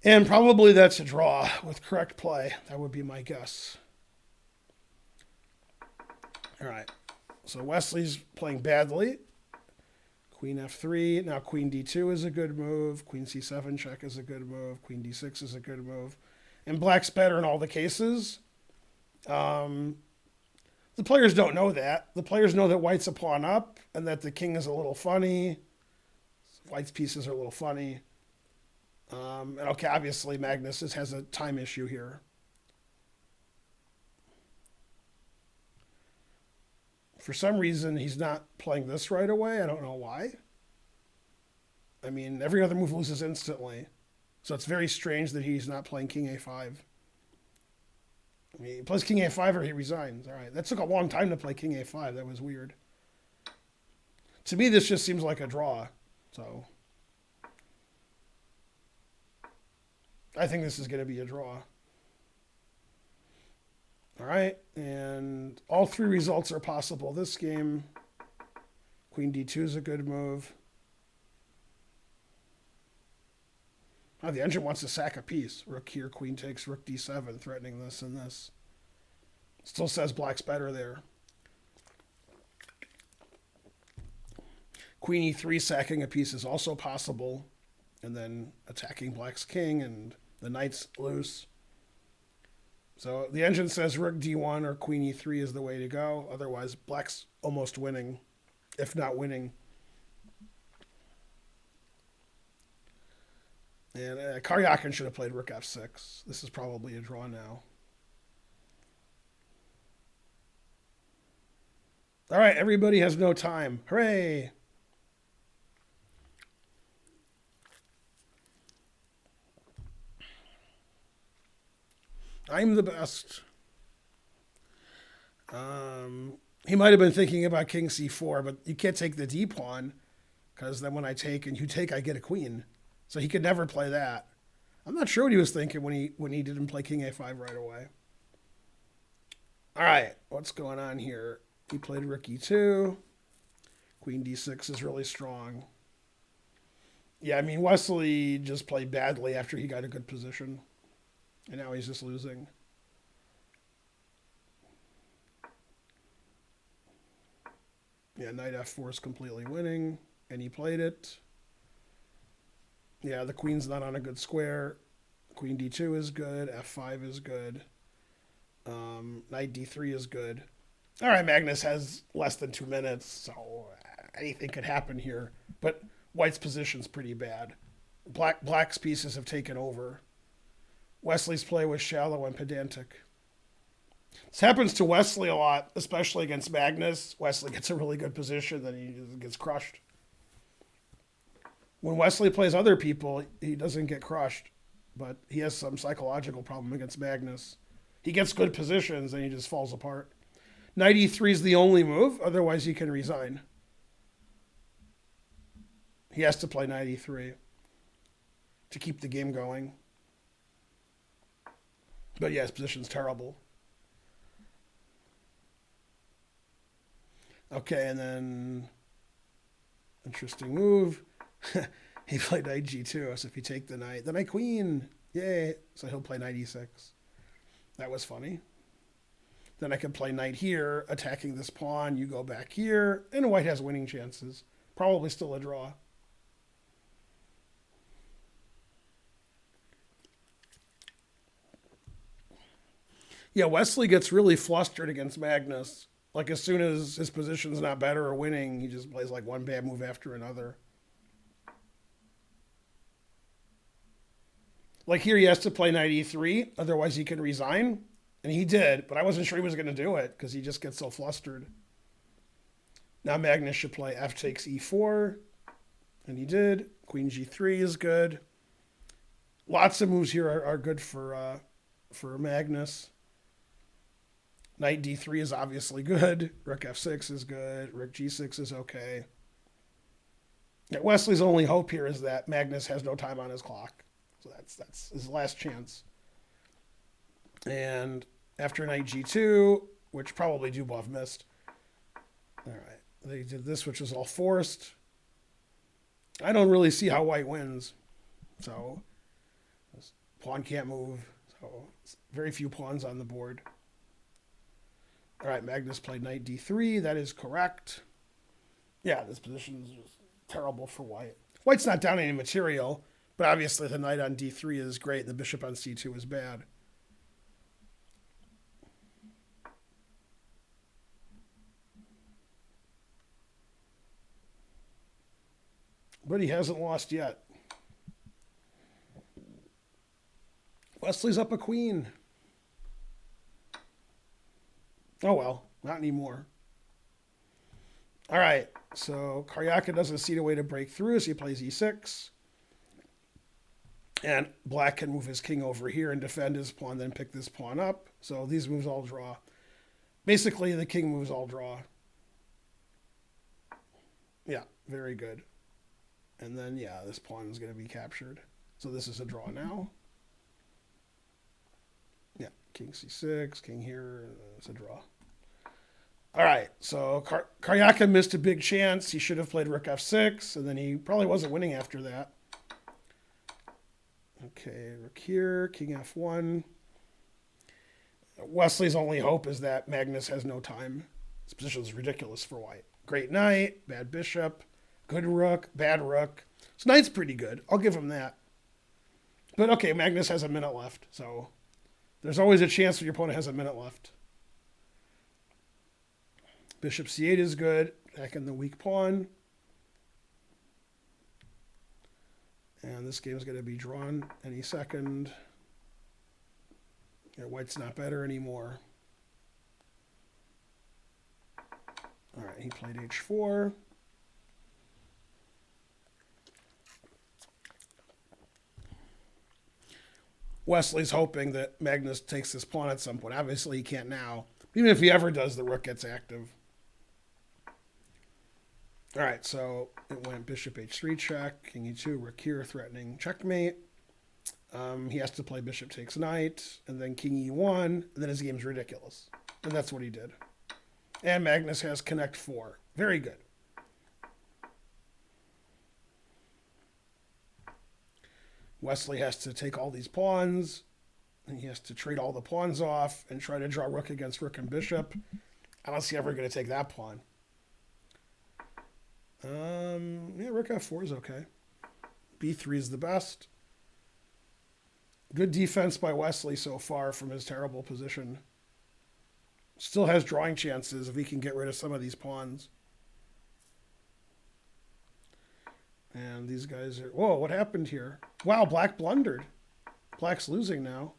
And probably that's a draw with correct play. That would be my guess. All right. So Wesley's playing badly. Queen f3. Now queen d2 is a good move. Queen c7 check is a good move. Queen d6 is a good move. And black's better in all the cases. The players don't know that. The players know that white's a pawn up and that the king is a little funny. White's pieces are a little funny. And okay, obviously Magnus has a time issue here. For some reason, he's not playing this right away. I don't know why. I mean, every other move loses instantly. So it's very strange that he's not playing king a5. I mean, he plays king a5 or he resigns. All right, that took a long time to play king a5. That was weird. To me, this just seems like a draw. So I think this is going to be a draw. All right, and all three results are possible this game. Queen d2 is a good move. Oh, the engine wants to sack a piece. Rook here, queen takes, rook d7, threatening this and this. Still says black's better there. Queen e3 sacking a piece is also possible. And then attacking black's king and the knight's loose. So the engine says rook d1 or queen e3 is the way to go. Otherwise, black's almost winning, if not winning. And Karyakin should have played rook f6. This is probably a draw now. All right, everybody has no time. Hooray! I'm the best. He might have been thinking about king c4, but you can't take the d pawn because then when I take and you take, I get a queen. So he could never play that. I'm not sure what he was thinking when he didn't play king a5 right away. All right, what's going on here? He played rook e2. Queen d6 is really strong. Yeah, I mean, Wesley just played badly after he got a good position. And now he's just losing. Yeah, knight f4 is completely winning. And he played it. Yeah, the queen's not on a good square. Queen d2 is good. f5 is good. Knight d3 is good. All right, Magnus has less than 2 minutes, so anything could happen here. But white's position's pretty bad. Black's pieces have taken over. Wesley's play was shallow and pedantic. This happens to Wesley a lot, especially against Magnus. Wesley gets a really good position, then he gets crushed. When Wesley plays other people, he doesn't get crushed, but he has some psychological problem against Magnus. He gets good positions, and he just falls apart. Knight e3 is the only move, otherwise he can resign. He has to play knight e3 to keep the game going. But yeah, his position's terrible. Okay, and then interesting move. He played knight g2, so if you take the knight, then I queen. Yay. So he'll play knight e6. That was funny. Then I can play knight here, attacking this pawn. You go back here, and white has winning chances. Probably still a draw. Yeah, Wesley gets really flustered against Magnus. Like, as soon as his position's not better or winning, he just plays like one bad move after another. Like here, he has to play knight e3, otherwise he can resign. And he did, but I wasn't sure he was going to do it because he just gets so flustered. Now Magnus should play f takes e4, and he did. Queen g3 is good. Lots of moves here are good for Magnus. Knight d3 is obviously good. Rook f6 is good. Rook g6 is okay. Yeah, Wesley's only hope here is that Magnus has no time on his clock. So that's his last chance. And after knight g2, which probably Dubov missed. All right. They did this, which was all forced. I don't really see how white wins. So this pawn can't move. So very few pawns on the board. All right, Magnus played knight d3. That is correct. Yeah, this position is just Terrible for white. White's not down any material, but obviously the knight on d3 is great and the bishop on c2 is bad. But he hasn't lost yet. Wesley's up a queen. Oh well, not anymore. All right, so Karyaka doesn't see a way to break through, so he plays e6. And black can move his king over here and defend his pawn, then pick this pawn up. So these moves all draw. Basically, the king moves all draw. Yeah, very good. And then, yeah, this pawn is going to be captured. So this is a draw now. Yeah, king c6, king here, it's a draw. All right, so Karyaka missed a big chance. He should have played rook f6, and then he probably wasn't winning after that. Okay, rook here, king f1. Wesley's only hope is that Magnus has no time. This position is ridiculous for white. Great knight, bad bishop, good rook, bad rook. This knight's pretty good. I'll give him that. But okay, Magnus has a minute left, so there's always a chance that your opponent has a minute left. Bishop c8 is good. Back in the weak pawn. And this game is going to be drawn any second. Yeah, white's not better anymore. All right, he played h4. Wesley's hoping that Magnus takes this pawn at some point. Obviously, he can't now. Even if he ever does, the rook gets active. All right, so it went bishop h3 check, king e2, rook here, threatening checkmate. He has to play bishop takes knight, and then king e1, and then his game's ridiculous. And that's what he did. And Magnus has connect 4. Very good. Wesley has to take all these pawns, and he has to trade all the pawns off and try to draw rook against rook and bishop. I don't see ever going to take that pawn. Yeah, rook f4 is okay. b3 is the best. Good defense by Wesley so far from his terrible position. Still has drawing chances if he can get rid of some of these pawns. And these guys are... Whoa, what happened here? Wow, black blundered. Black's losing now.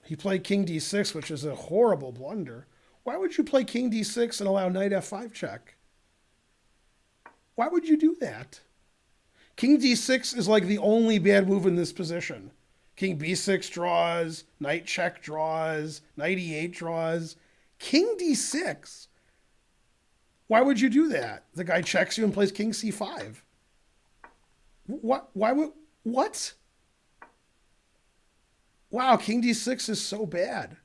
He played king d6, which is a horrible blunder. Why would you play king d6 and allow knight f5 check? Why would you do that? King d6 is like the only bad move in this position. King b6 draws, knight check draws, knight e8 draws. King d6? Why would you do that? The guy checks you and plays king c5. What? Why would... What? Wow, king d6 is so bad.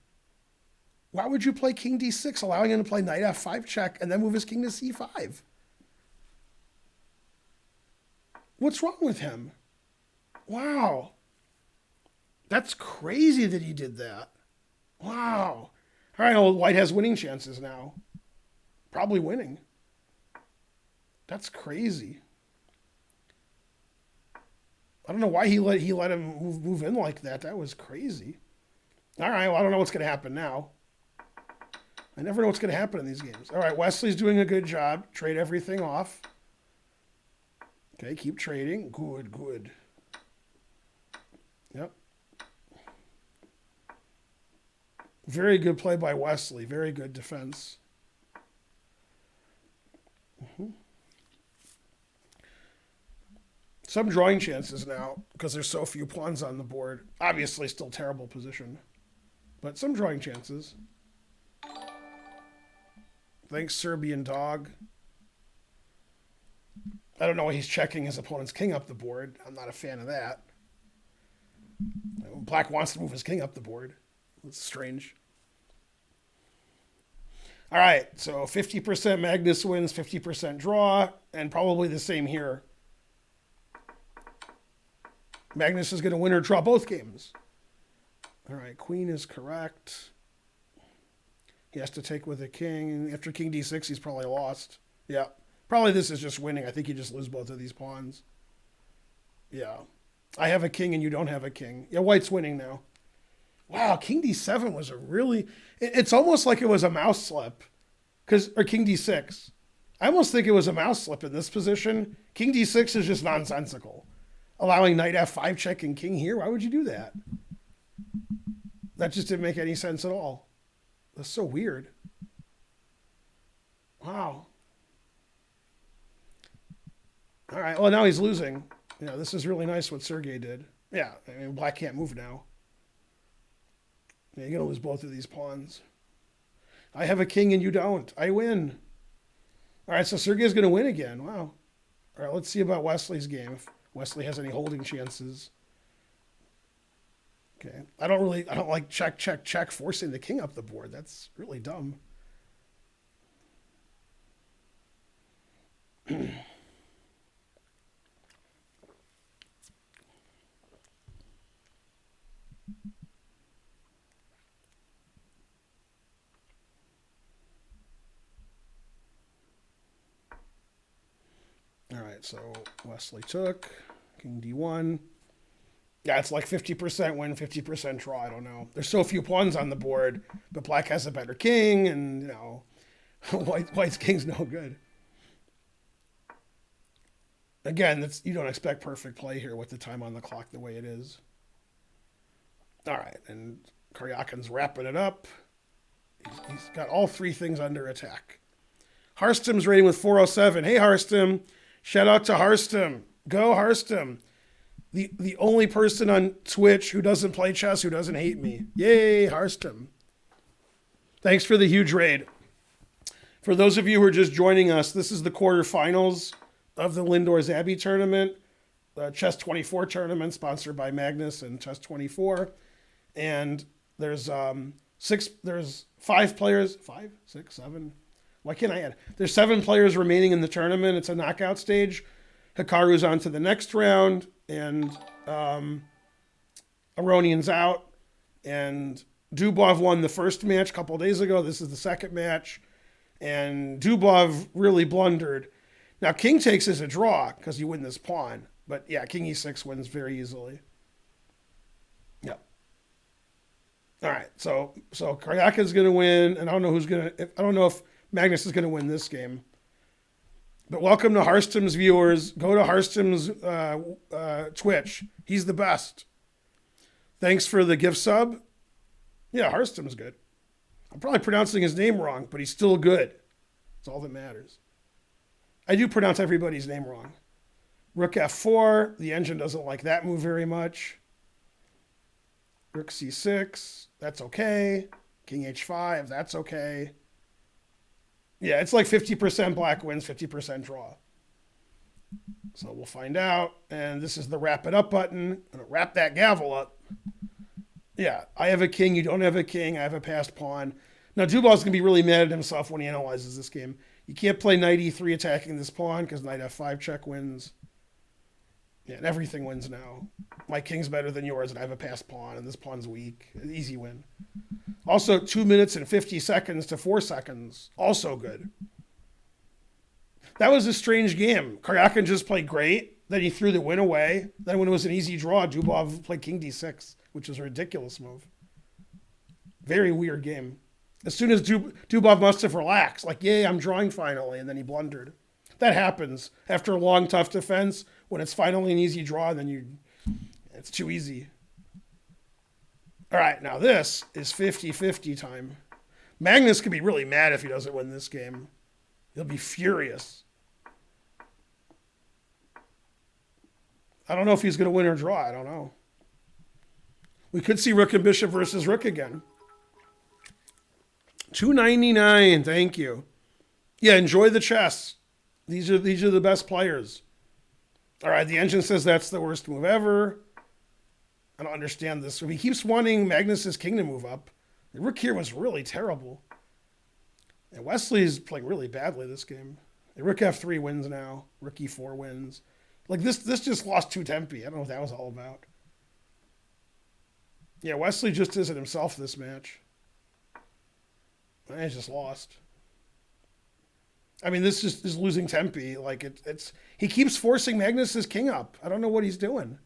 Why would you play king d6, allowing him to play knight f5 check and then move his king to c5? What's wrong with him? Wow. That's crazy that he did that. Wow. All right, well, white has winning chances now. Probably winning. That's crazy. I don't know why he let him move in like that. That was crazy. All right, well, I don't know what's going to happen now. I never know what's going to happen in these games. All right, Wesley's doing a good job. Trade everything off. Okay, keep trading. Good, good. Yep. Very good play by Wesley. Very good defense. Some drawing chances now because there's so few pawns on the board. Obviously, still terrible position. But some drawing chances. Thanks, Serbian Dog. I don't know why he's checking his opponent's king up the board. I'm not a fan of that. Black wants to move his king up the board. It's strange. All right, so 50% Magnus wins, 50% draw, and probably the same here. Magnus is going to win or draw both games. All right, queen is correct. He has to take with a king. After king d6, he's probably lost. Yeah, Probably this is just winning. I think you just lose both of these pawns. Yeah. I have a king and you don't have a king. Yeah, white's winning now. Wow, king d7 was a really... It's almost like it was a mouse slip. Or king d6. I almost think it was a mouse slip in this position. King d6 is just nonsensical. Allowing knight f5 check and king here. Why would you do that? That just didn't make any sense at all. That's so weird. Wow. All right. Well, now he's losing. Yeah, this is really nice what Sergey did. Yeah, I mean, black can't move now. Yeah, you're going to lose both of these pawns. I have a king and you don't. I win. All right, so Sergey's going to win again. Wow. All right, let's see about Wesley's game. If Wesley has any holding chances. Okay. I don't like check, check, check, forcing the king up the board. That's really dumb. All right, so Wesley took king d1. Yeah, it's like 50% win, 50% draw. I don't know. There's so few pawns on the board, but black has a better king, and, you know, white's king's no good. Again, you don't expect perfect play here with the time on the clock the way it is. All right, and Karyakin's wrapping it up. He's got all three things under attack. Harstem's rating with 407. Hey, Harstem. Shout out to Harstem. Go, Harstem. The only person on Twitch who doesn't play chess, who doesn't hate me. Yay, Harstem. Thanks for the huge raid. For those of you who are just joining us, this is the quarterfinals of the Lindores Abbey tournament, the Chess 24 tournament sponsored by Magnus and Chess 24. And there's five players, 5, 6, 7. Why can't I add? There's 7 players remaining in the tournament. It's a knockout stage. Hikaru's on to the next round, and Aronian's out. And Dubov won the first match a couple of days ago. This is the second match. And Dubov really blundered. Now, king takes is a draw because you win this pawn. But yeah, king e6 wins very easily. Yep. All right, so Karyakin's going to win, and I don't know if Magnus is going to win this game. But welcome to Harstem's viewers. Go to Harstem's Twitch. He's the best. Thanks for the gift sub. Yeah, Harstem's good. I'm probably pronouncing his name wrong, but he's still good. That's all that matters. I do pronounce everybody's name wrong. Rook f4. The engine doesn't like that move very much. Rook c6. That's okay. King h5. That's okay. Yeah, it's like 50% black wins, 50% draw. So we'll find out. And this is the wrap it up button. I'm going to wrap that gavel up. Yeah, I have a king. You don't have a king. I have a passed pawn. Now, Dubov's going to be really mad at himself when he analyzes this game. You can't play knight e3 attacking this pawn because knight f5 check wins. Yeah, and everything wins now. My king's better than yours, and I have a passed pawn, and this pawn's weak. Easy win. Also, 2 minutes and 50 seconds to 4 seconds. Also good. That was a strange game. Karyakin just played great. Then he threw the win away. Then when it was an easy draw, Dubov played king d6, which was a ridiculous move. Very weird game. As soon as Dubov must have relaxed, like, yay, I'm drawing finally, and then he blundered. That happens after a long, tough defense. When it's finally an easy draw, then it's too easy. All right, now this is 50-50 time. Magnus could be really mad if he doesn't win this game. He'll be furious. I don't know if he's going to win or draw. I don't know. We could see rook and bishop versus rook again. $2.99. Thank you. Yeah, enjoy the chess. These are the best players. All right, the engine says that's the worst move ever. I don't understand this. So he keeps wanting Magnus's king to move up. The rook here was really terrible. And Wesley's playing really badly this game. The rook f3 wins now. Rook e4 wins. Like this just lost 2 tempi. I don't know what that was all about. Yeah, Wesley just isn't himself this match. And he's just lost. I mean, this just is losing tempi. Like it's he keeps forcing Magnus's king up. I don't know what he's doing.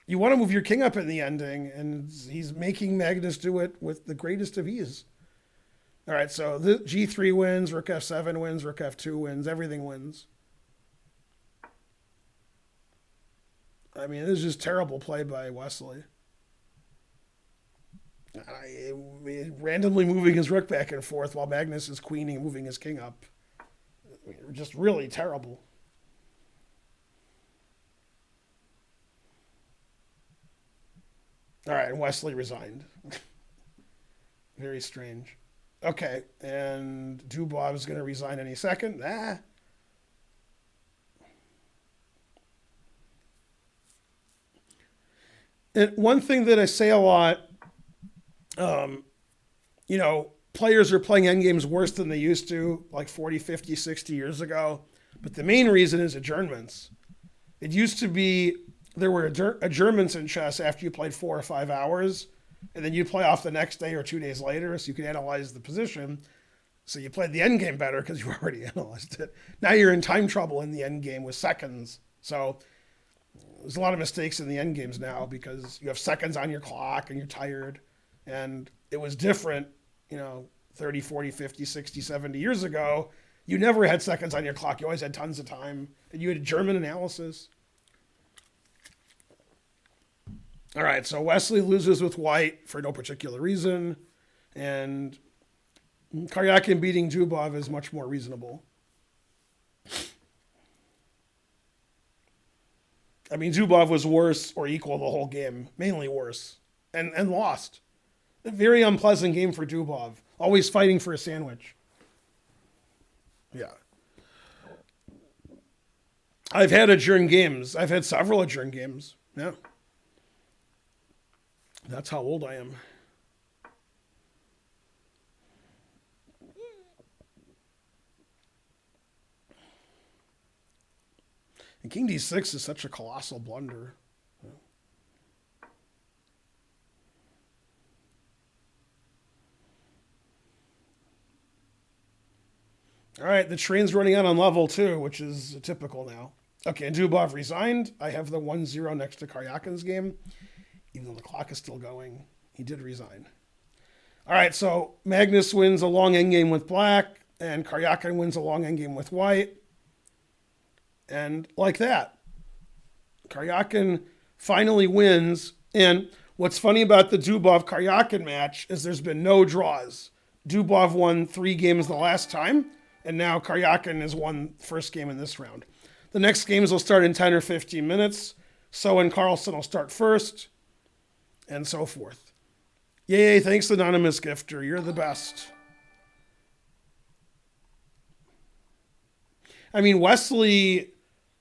You want to move your king up in the ending, and he's making Magnus do it with the greatest of ease. All right, so the G3 wins, Rook F7 wins, Rook F2 wins, everything wins. I mean, this is just terrible play by Wesley. Randomly moving his rook back and forth while Magnus is queening and moving his king up. I mean, just really terrible. All right, and Wesley resigned. Very strange. Okay, and Dubov is going to resign any second. And one thing that I say a lot, players are playing endgames worse than they used to, like 40, 50, 60 years ago. But the main reason is adjournments. It used to be there were adjournments in chess after you played 4 or 5 hours, and then you'd play off the next day or 2 days later so you could analyze the position. So you played the endgame better because you already analyzed it. Now you're in time trouble in the endgame with seconds. So there's a lot of mistakes in the endgames now because you have seconds on your clock and you're tired. And it was different, 30, 40, 50, 60, 70 years ago. You never had seconds on your clock. You always had tons of time. And you had German analysis. All right, so Wesley loses with white for no particular reason. And Karyakin beating Dubov is much more reasonable. I mean, Zubov was worse or equal the whole game, mainly worse, and lost. A very unpleasant game for Dubov, always fighting for a sandwich. Yeah. I've had adjourned games. I've had several adjourned games. Yeah. That's how old I am. And King D6 is such a colossal blunder. All right, the train's running out on level 2, which is typical now. Okay, and Dubov resigned. I have the 1-0 next to Karyakin's game. Even though the clock is still going, he did resign. All right, so Magnus wins a long endgame with black, and Karyakin wins a long endgame with white. And like that, Karyakin finally wins. And what's funny about the Dubov-Karyakin match is there's been no draws. Dubov won 3 games the last time, and now Karyakin has won first game in this round. The next games will start in 10 or 15 minutes. So and Carlson will start first, and so forth. Yay, thanks, Anonymous Gifter. You're the best. I mean, Wesley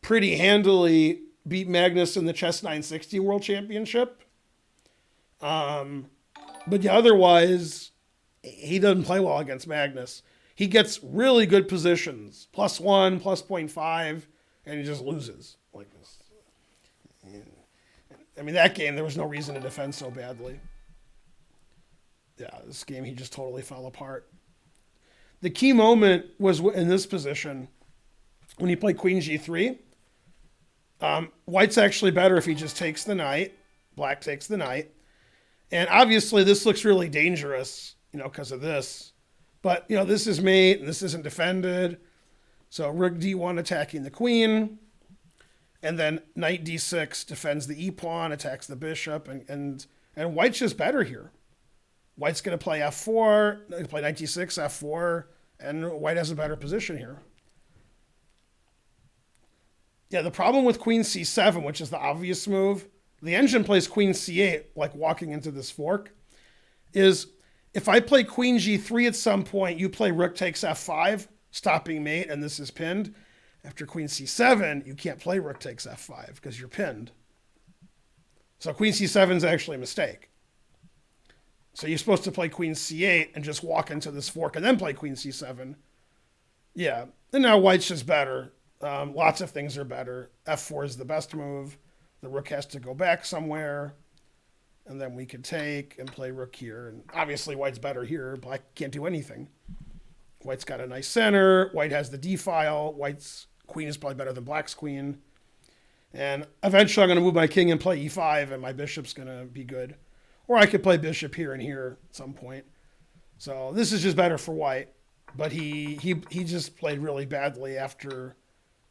pretty handily beat Magnus in the Chess 960 World Championship. But yeah, otherwise, he doesn't play well against Magnus. He gets really good positions, +1, +0.5, and he just loses like this. I mean, that game, there was no reason to defend so badly. Yeah, this game, he just totally fell apart. The key moment was in this position when he played Queen G3. White's actually better if he just takes the knight. Black takes the knight. And obviously, this looks really dangerous, because of this. But, this is mate, and this isn't defended. So Rook D1 attacking the queen. And then Knight D6 defends the E-pawn, attacks the bishop. And White's just better here. White's going to play F4, play Knight D6, F4, and White has a better position here. Yeah, the problem with Queen C7, which is the obvious move, the engine plays Queen C8, like walking into this fork, is if I play Queen G3 at some point, you play Rook takes F5, stopping mate, and this is pinned. After Queen C7, you can't play Rook takes F5 because you're pinned. So Queen C7 is actually a mistake. So you're supposed to play Queen C8 and just walk into this fork and then play Queen C7. Yeah, and now White's just better. Lots of things are better. F4 is the best move. The Rook has to go back somewhere. And then we could take and play Rook here. And obviously White's better here. Black can't do anything. White's got a nice center. White has the d-file. White's queen is probably better than black's queen. And eventually I'm going to move my king and play e5, and my bishop's going to be good. Or I could play bishop here and here at some point. So this is just better for white. But he just played really badly after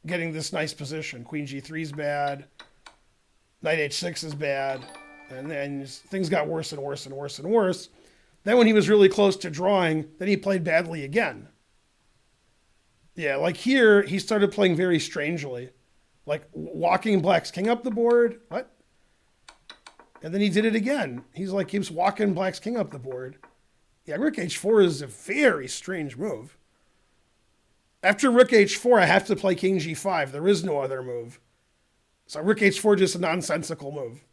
getting this nice position. Queen g3 is bad. Knight h6 is bad. And then things got worse and worse and worse and worse. Then when he was really close to drawing, then he played badly again. Yeah, like here, he started playing very strangely. Like walking black's king up the board. What? And then he did it again. He's like, keeps walking black's king up the board. Yeah, rook h4 is a very strange move. After rook h4, I have to play king g5. There is no other move. So rook h4 is just a nonsensical move.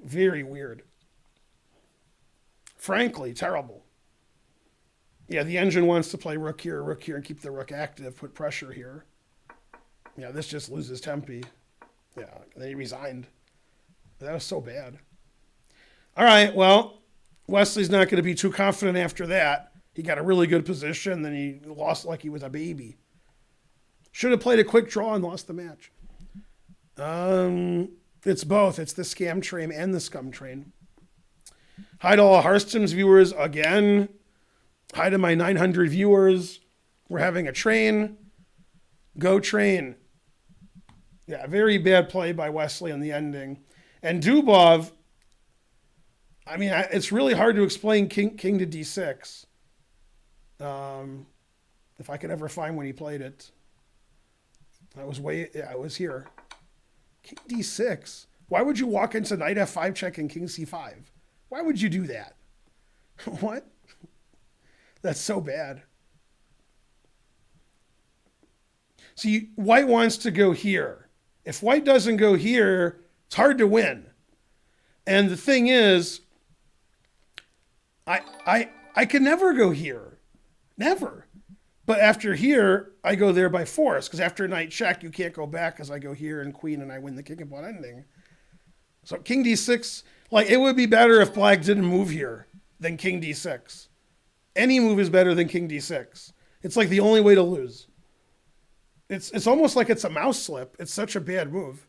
Very weird. Frankly, terrible. Yeah, the engine wants to play rook here, and keep the rook active, put pressure here. Yeah, this just loses tempi. Yeah, then he resigned. That was so bad. All right, well, Wesley's not going to be too confident after that. He got a really good position, then he lost like he was a baby. Should have played a quick draw and lost the match. It's both. It's the scam train and the scum train. Hi to all Harstom's viewers again. Hi to my 900 viewers. We're having a train. Go train. Yeah, very bad play by Wesley on the ending. And Dubov, I mean, it's really hard to explain king to d6. If I could ever find when he played it. I was here. King d6. Why would you walk into knight f5 check and king c5? Why would you do that? What? That's so bad. See, white wants to go here. If white doesn't go here, it's hard to win. And the thing is, I can never go here. Never. But after here, I go there by force. Because after knight check, you can't go back because I go here and queen and I win the king and pawn ending. So king d6, like it would be better if black didn't move here than king d6. Any move is better than king d6. It's like the only way to lose. It's almost like it's a mouse slip. It's such a bad move.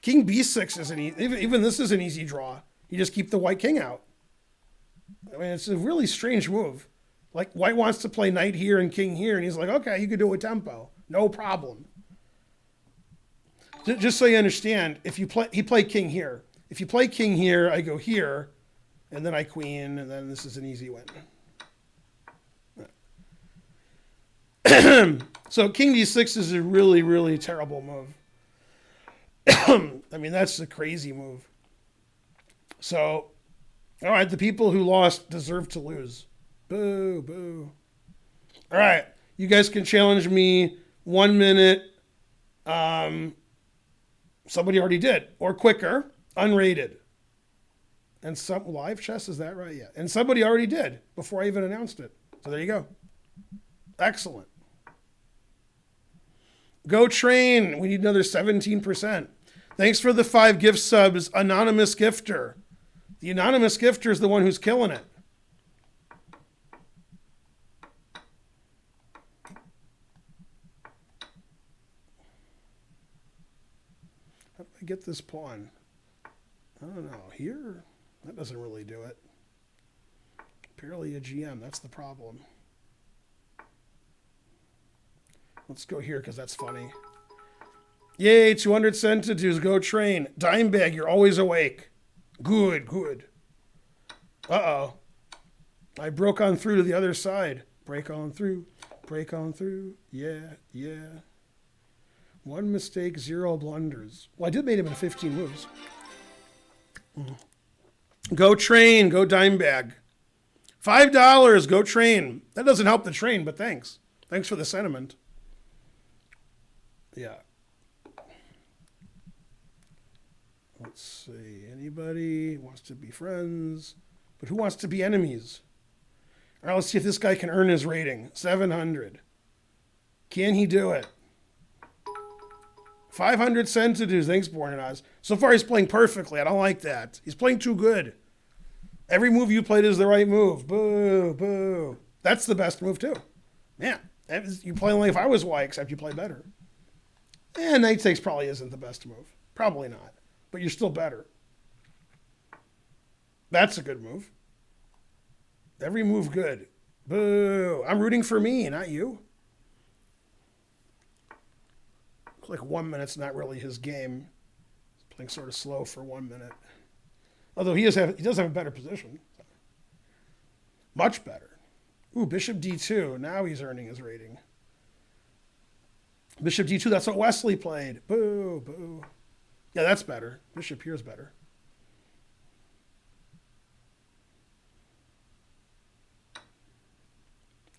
King b6 isn't even this is an easy draw. You just keep the white king out. I mean, it's a really strange move. Like white wants to play knight here and king here, and he's like, okay, you could do it with tempo, no problem. Just so you understand, if you play, he played king here. If you play king here, I go here, and then I queen, and then this is an easy win. So king d6 is a really, really terrible move. I mean, that's a crazy move. So, all right, the people who lost deserve to lose. Boo, boo. All right, you guys can challenge me 1 minute. Somebody already did, or quicker, unrated. And some live chess, is that right? Yeah. And somebody already did before I even announced it. So there you go. Excellent. Go train. We need another 17%. Thanks for the 5 gift subs, anonymous gifter. The anonymous gifter is the one who's killing it. How do I get this pawn? I don't know. Here? That doesn't really do it. Purely a GM. That's the problem. Let's go here because that's funny. Yay, 200 centitus. Go train. Dimebag, you're always awake. Good, good. Uh-oh. I broke on through to the other side. Break on through. Break on through. Yeah, yeah. 1 mistake, 0 blunders. Well, I did make him in 15 moves. Go train. Go Dimebag. $5. Go train. That doesn't help the train, but thanks. Thanks for the sentiment. Yeah. Let's see. Anybody wants to be friends? But who wants to be enemies? All right, let's see if this guy can earn his rating. 700. Can he do it? 500 centitus. Thanks, Born in Oz. So far, he's playing perfectly. I don't like that. He's playing too good. Every move you played is the right move. Boo, boo. That's the best move too. Man, you play only if I was white, except you play better. And knight takes probably isn't the best move. Probably not. But you're still better. That's a good move. Every move good. Boo. I'm rooting for me, not you. Looks like 1 minute's not really his game. He's playing sort of slow for 1 minute. Although he does have a better position. Much better. Ooh, bishop d2. Now he's earning his rating. Bishop d2, that's what Wesley played. Boo, boo. Yeah, that's better. Bishop here's better.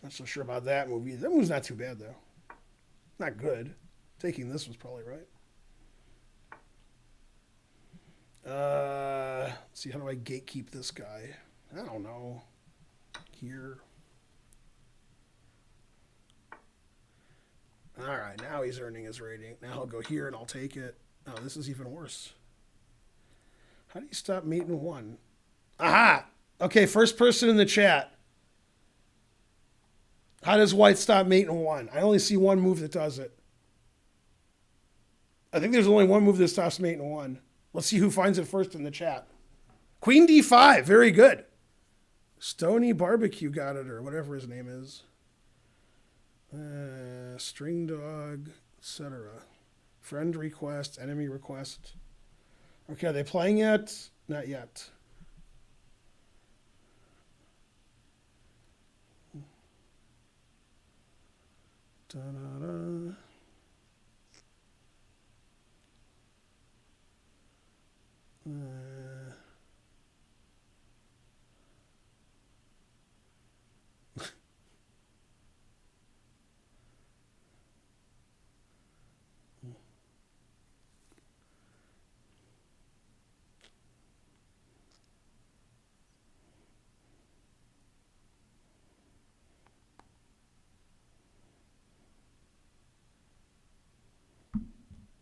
Not so sure about that move either. That move's not too bad, though. Not good. Taking this was probably right. Let's see, how do I gatekeep this guy? I don't know. Here. All right, now he's earning his rating. Now he'll go here and I'll take it. Oh, this is even worse. How do you stop mate in one? Aha! Okay, first person in the chat. How does white stop mate in one? I only see one move that does it. I think there's only one move that stops mate in one. Let's see who finds it first in the chat. Queen d5, very good. Stony Barbecue got it, or whatever his name is. String dog, etc. Friend request, enemy request. Okay, are they playing yet? Not yet. Da-da-da.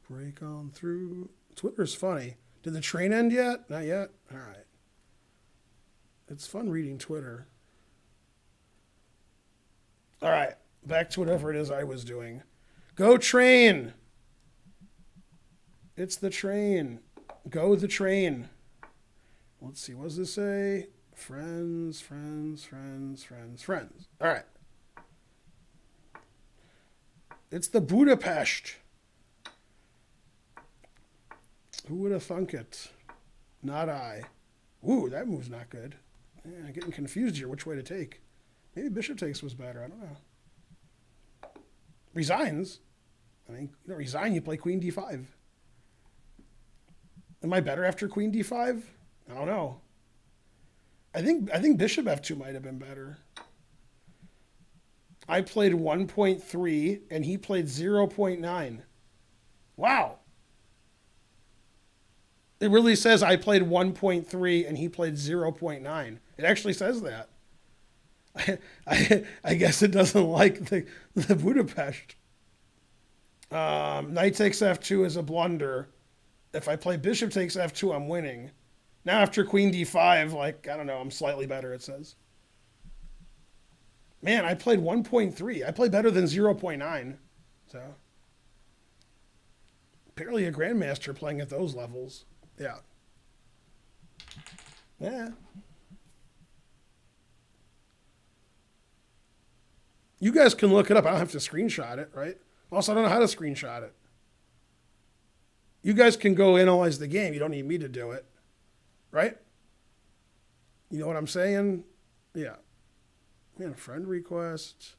Break on through. Twitter's funny. Did the train end yet? Not yet? All right. It's fun reading Twitter. All right. Back to whatever it is I was doing. Go train. It's the train. Go the train. Let's see. What does this say? Friends, friends, friends, friends, friends. All right. It's the Budapest. Who would have thunk it? Not I. Ooh, that move's not good. Yeah, I'm getting confused here which way to take. Maybe bishop takes was better. I don't know. Resigns. I mean, you don't resign, you play queen d5. Am I better after queen d5? I don't know. I think bishop f2 might have been better. I played 1.3 and he played 0.9. Wow. It really says I played 1.3 and he played 0.9. It actually says that. I guess it doesn't like the Budapest. Knight takes f2 is a blunder. If I play bishop takes f2, I'm winning. Now after queen d5, like, I don't know, I'm slightly better, it says. Man, I played 1.3. I played better than 0.9. So, apparently a grandmaster playing at those levels. Yeah. Yeah. You guys can look it up. I don't have to screenshot it, right? Also, I don't know how to screenshot it. You guys can go analyze the game. You don't need me to do it, right? You know what I'm saying? Yeah. Man, friend request.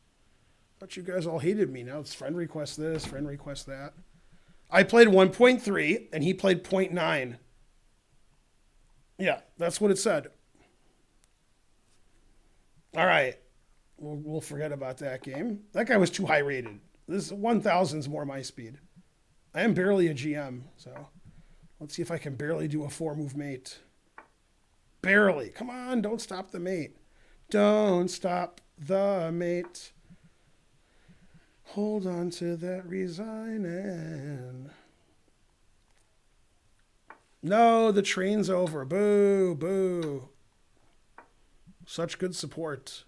Thought you guys all hated me. Now it's friend request this, friend request that. I played 1.3 and he played 0.9. Yeah, that's what it said. All right. We'll forget about that game. That guy was too high rated. This 1,000 is more my speed. I am barely a GM, so let's see if I can barely do a 4-move mate. Barely. Come on, don't stop the mate. Don't stop the mate. Hold on to that resigning. No, the train's over. Boo, boo. Such good support.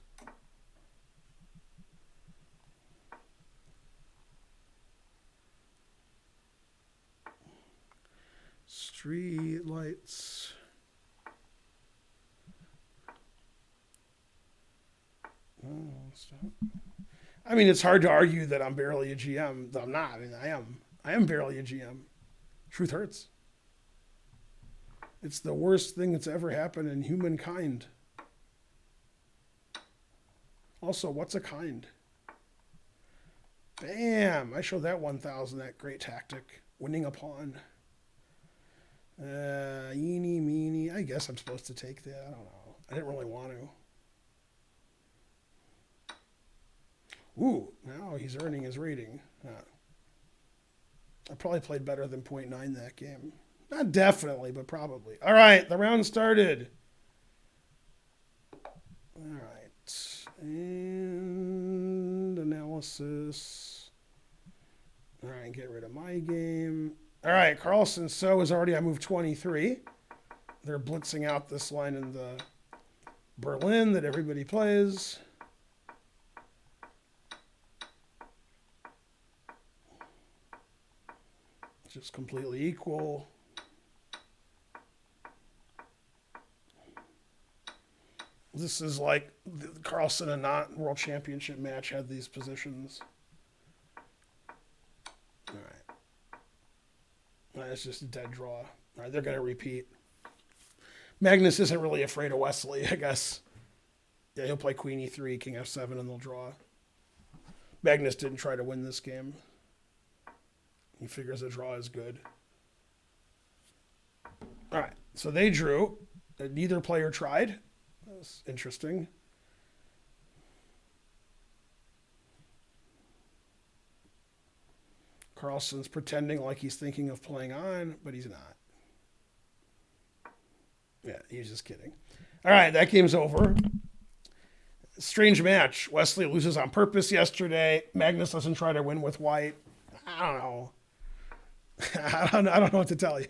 Street lights. Oh, stop. I mean, it's hard to argue that I'm barely a GM. I'm not. I mean, I am. I am barely a GM. Truth hurts. It's the worst thing that's ever happened in humankind. Also, what's a kind? Bam! I showed that 1,000, that great tactic. Winning a pawn. Eeny, meeny. I guess I'm supposed to take that. I don't know. I didn't really want to. Ooh, now he's earning his rating. I probably played better than .9 that game. Not definitely, but probably. All right, the round started. All right. And analysis. All right, get rid of my game. All right, Carlson So is already on move 23. They're blitzing out this line in the Berlin that everybody plays. Just completely equal. This is like the Carlson and Knott World Championship match had these positions. All right. It's just a dead draw. All right, they're going to repeat. Magnus isn't really afraid of Wesley, I guess. Yeah, he'll play Queen E3, King F7, and they'll draw. Magnus didn't try to win this game. He figures a draw is good. All right, so they drew. Neither player tried. That's interesting. Carlson's pretending like he's thinking of playing on, but he's not. Yeah, he's just kidding. All right, that game's over. Strange match. Wesley loses on purpose yesterday. Magnus doesn't try to win with white. I don't know. I don't know what to tell you.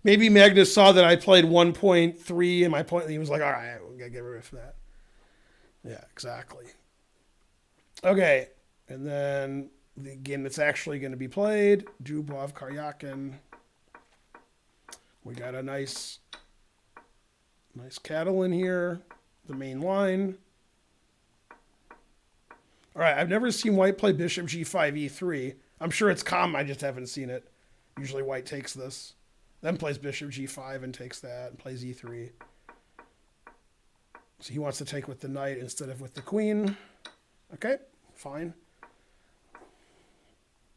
Maybe Magnus saw that I played 1.3 and my point. He was like, all right, we're going to get rid of that. Yeah, exactly. Okay. And then the game that's actually going to be played, Dubov, Karyakin. We got a nice cattle in here. The main line. All right. I've never seen white play bishop G5, E3. I'm sure it's common. I just haven't seen it. Usually white takes this. Then plays bishop G5 and takes that and plays E3. So he wants to take with the knight instead of with the queen. Okay, fine.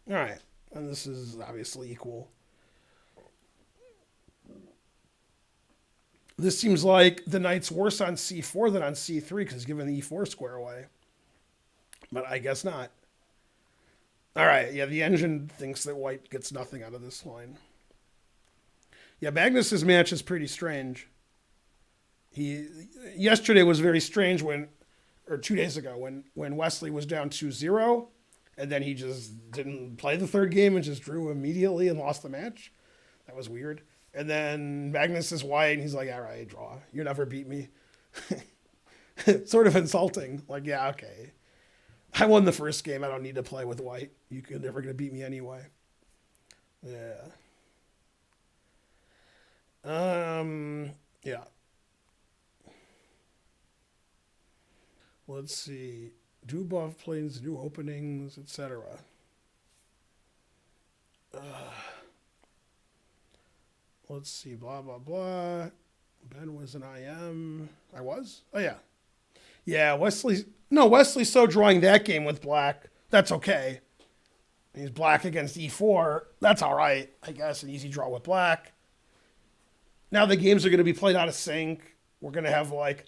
All right. And this is obviously equal. This seems like the knight's worse on C4 than on C3 because he's given the E4 square away. But I guess not. All right, yeah, the engine thinks that white gets nothing out of this line. Yeah, Magnus's match is pretty strange. Yesterday was very strange or 2 days ago, when Wesley was down 2-0, and then he just didn't play the third game and just drew immediately and lost the match. That was weird. And then Magnus is white, and he's like, all right, draw. You never beat me. Sort of insulting. Like, yeah, okay. I won the first game. I don't need to play with white. You're never going to beat me anyway. Yeah. Yeah. Let's see. Dubov plays new openings, etc. Let's see. Blah, blah, blah. Ben was an IM. I was? Oh, yeah. Yeah, Wesley's so drawing that game with black. That's okay. He's black against E4. That's all right, I guess. An easy draw with black. Now the games are going to be played out of sync. We're going to have like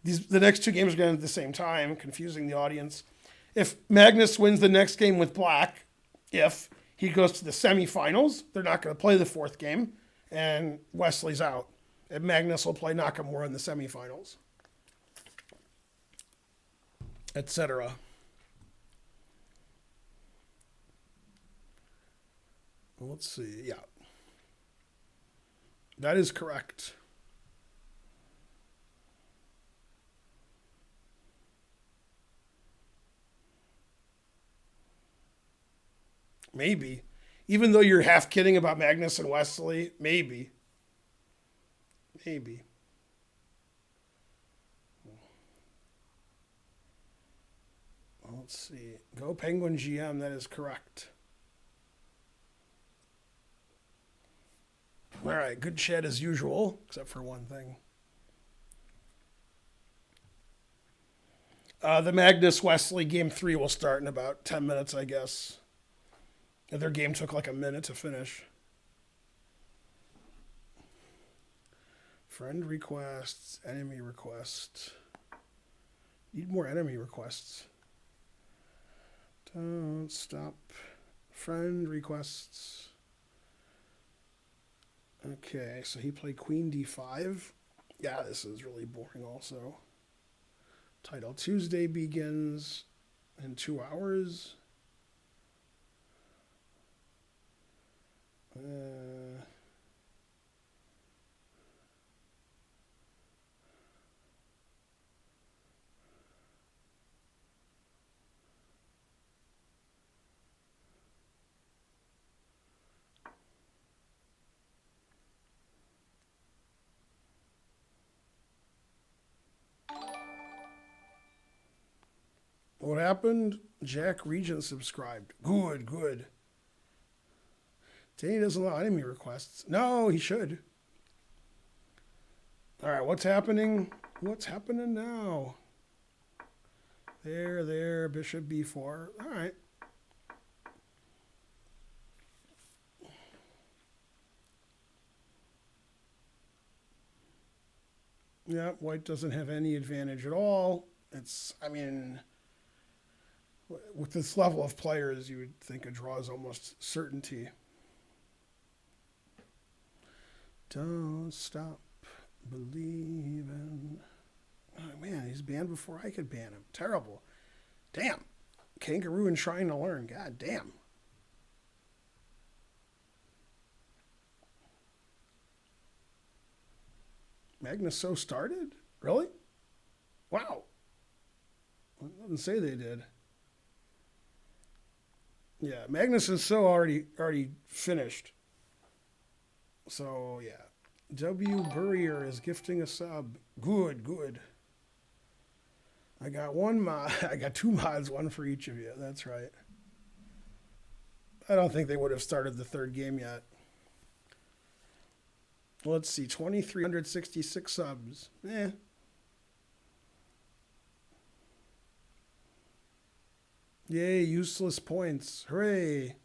the next two games are going to at the same time, confusing the audience. If Magnus wins the next game with black, if he goes to the semifinals, they're not going to play the fourth game, and Wesley's out. And Magnus will play Nakamura in the semifinals, etc. Let's see. Yeah. That is correct. Maybe. Even though you're half kidding about Magnus and Wesley, maybe. Maybe. Well, let's see. Go Penguin GM, that is correct. All right, good chat as usual, except for one thing. The Magnus Wesley game 3 will start in about 10 minutes, I guess. Their game took like a minute to finish. Friend requests, enemy requests. Need more enemy requests. Don't stop. Friend requests. Okay, so he played Queen D5. Yeah, this is really boring also. Title Tuesday begins in 2 hours. What happened? Jack Regent subscribed. Good, good. Danny doesn't allow enemy requests. No, he should. All right, what's happening? What's happening now? There, bishop b4. All right. Yeah, white doesn't have any advantage at all. I mean, with this level of players, you would think a draw is almost certainty. Don't stop believing. Oh, man, he's banned before I could ban him. Terrible. Damn. Kangaroo and trying to learn. God damn. Magnus so started? Really? Wow. It doesn't say they did. Yeah, Magnus is so already finished. So, yeah. W. Burrier is gifting a sub. Good, good. I got one mod. I got 2 mods, one for each of you. That's right. I don't think they would have started the 3rd game yet. Let's see, 2,366 subs. Yay, useless points. Hooray.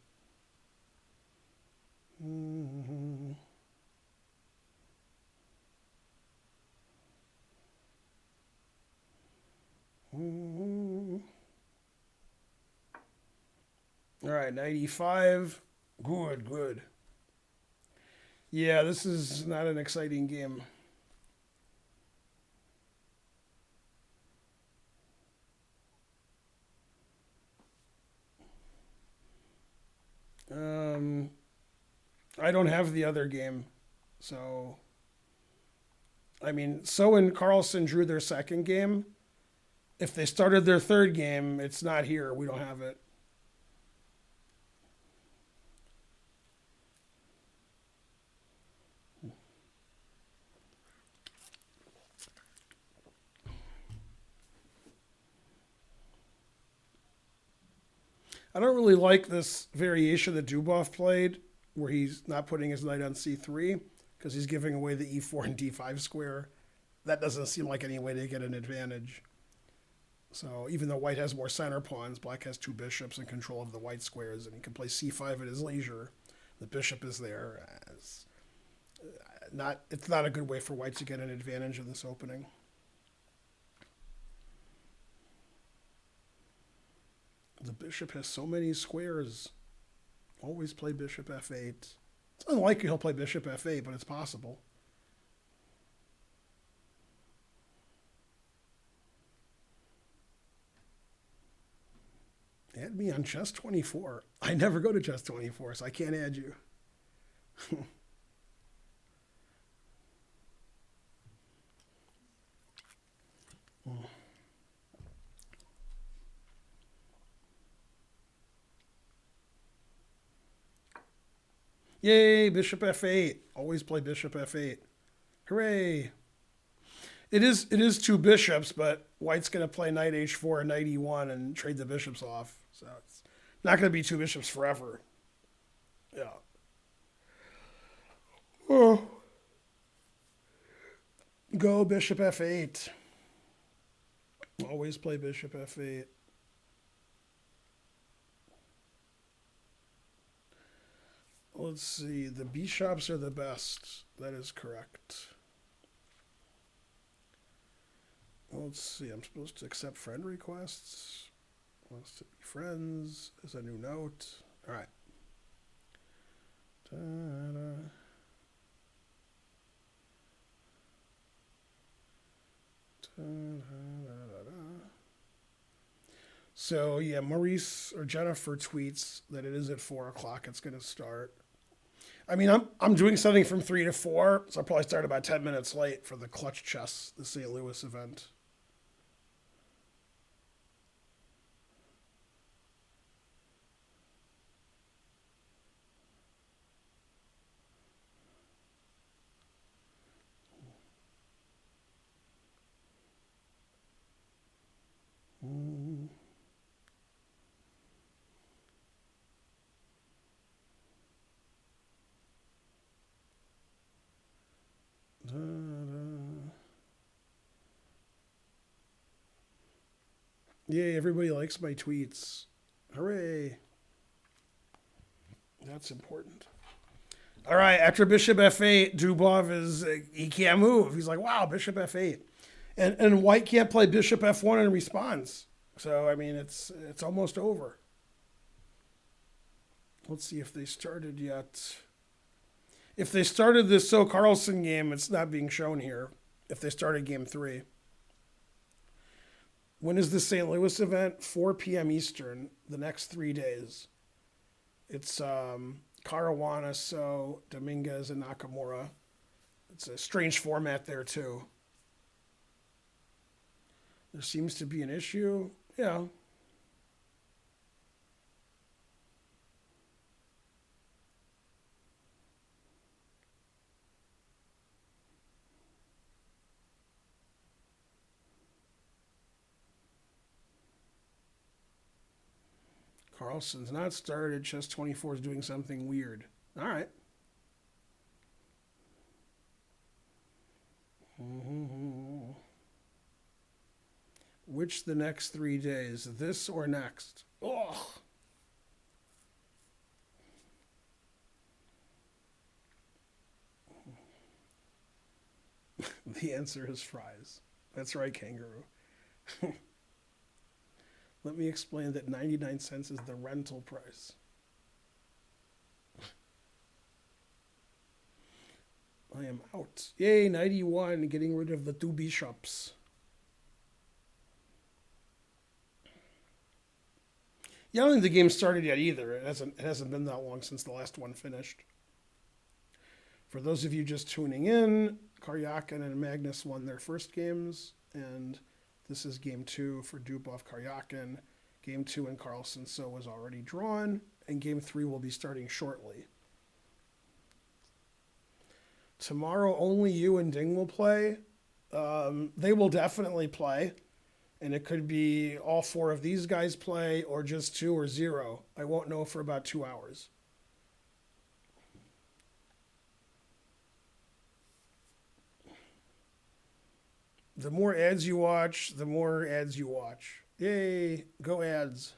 Mm-hmm. Mm-hmm. All right, 95. Good, good. Yeah, this is not an exciting game. I don't have the other game, so I mean, So and Carlson drew their 2nd game. If they started their 3rd game, it's not here. We don't have it. I don't really like this variation that Dubov played, where he's not putting his knight on c3 because he's giving away the e4 and d5 square. That doesn't seem like any way to get an advantage. So even though white has more center pawns, black has 2 bishops in control of the white squares, and he can play c5 at his leisure. The bishop is there. It's not a good way for white to get an advantage in this opening. The bishop has so many squares. Always play bishop f8. It's unlikely he'll play bishop f8, but it's possible. Add me on chess 24. I never go to chess 24, so I can't add you. Yay, bishop f8. Always play bishop f8. Hooray. It is two bishops, but white's going to play knight h4 and knight e1 and trade the bishops off. So it's not going to be two bishops forever. Yeah. Oh. Go bishop f8. Always play bishop f8. Let's see. The bishops are the best. That is correct. Let's see. I'm supposed to accept friend requests. Wants to be friends. Is a new note. All right. Ta-da. So yeah, Maurice or Jennifer tweets that it is at 4 o'clock. It's going to start. I mean, I'm doing something from 3 to 4, so I'll probably start about 10 minutes late for the clutch chess, the St. Louis event. Yay, everybody likes my tweets. Hooray. That's important. All right, after bishop f8, Dubov he can't move. He's like, wow, bishop f8. And white can't play bishop f1 in response. So, I mean, it's almost over. Let's see if they started yet. If they started this So Carlson game, it's not being shown here. If they started game 3. When is the St. Louis event? 4 p.m. Eastern, the next 3 days. It's Caruana, So, Dominguez, and Nakamura. It's a strange format there, too. There seems to be an issue. Yeah. Carlson's not started. Chess 24 is doing something weird. All right. Which the next 3 days? This or next? Oh. The answer is fries. That's right, kangaroo. Let me explain that 99 cents is the rental price. I am out. Yay, 91, getting rid of the 2 bishops. Yeah, I don't think the game started yet either. It hasn't been that long since the last one finished. For those of you just tuning in, Karyakin and Magnus won their first games, and this is game 2 for Dubov Karyakin. Game 2 in Carlson So was already drawn, and game 3 will be starting shortly. Tomorrow, only you and Ding will play. They will definitely play, and it could be all 4 of these guys play, or just 2 or 0. I won't know for about 2 hours. The more ads you watch, the more ads you watch. Yay, go ads.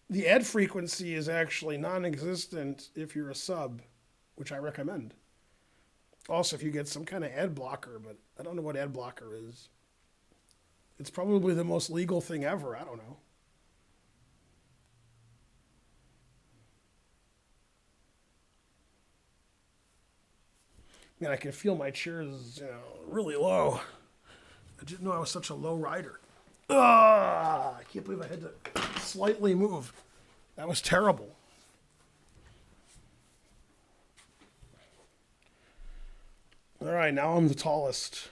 The ad frequency is actually non-existent if you're a sub, which I recommend. Also, if you get some kind of ad blocker, but I don't know what ad blocker is. It's probably the most legal thing ever. I don't know. Man, I can feel my chairs, really low. I didn't know I was such a low rider. I can't believe I had to slightly move. That was terrible. All right, now I'm the tallest.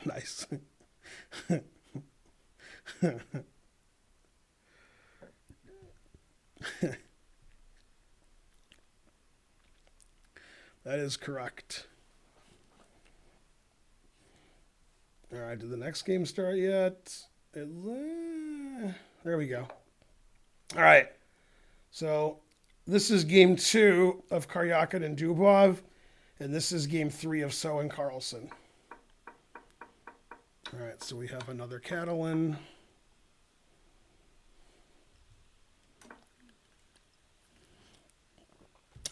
Nice. That is correct. All right, did the next game start yet? There we go. All right, so this is game 2 of Karyakin and Dubov, and this is game 3 of So and Carlson. All right, so we have another Catalan.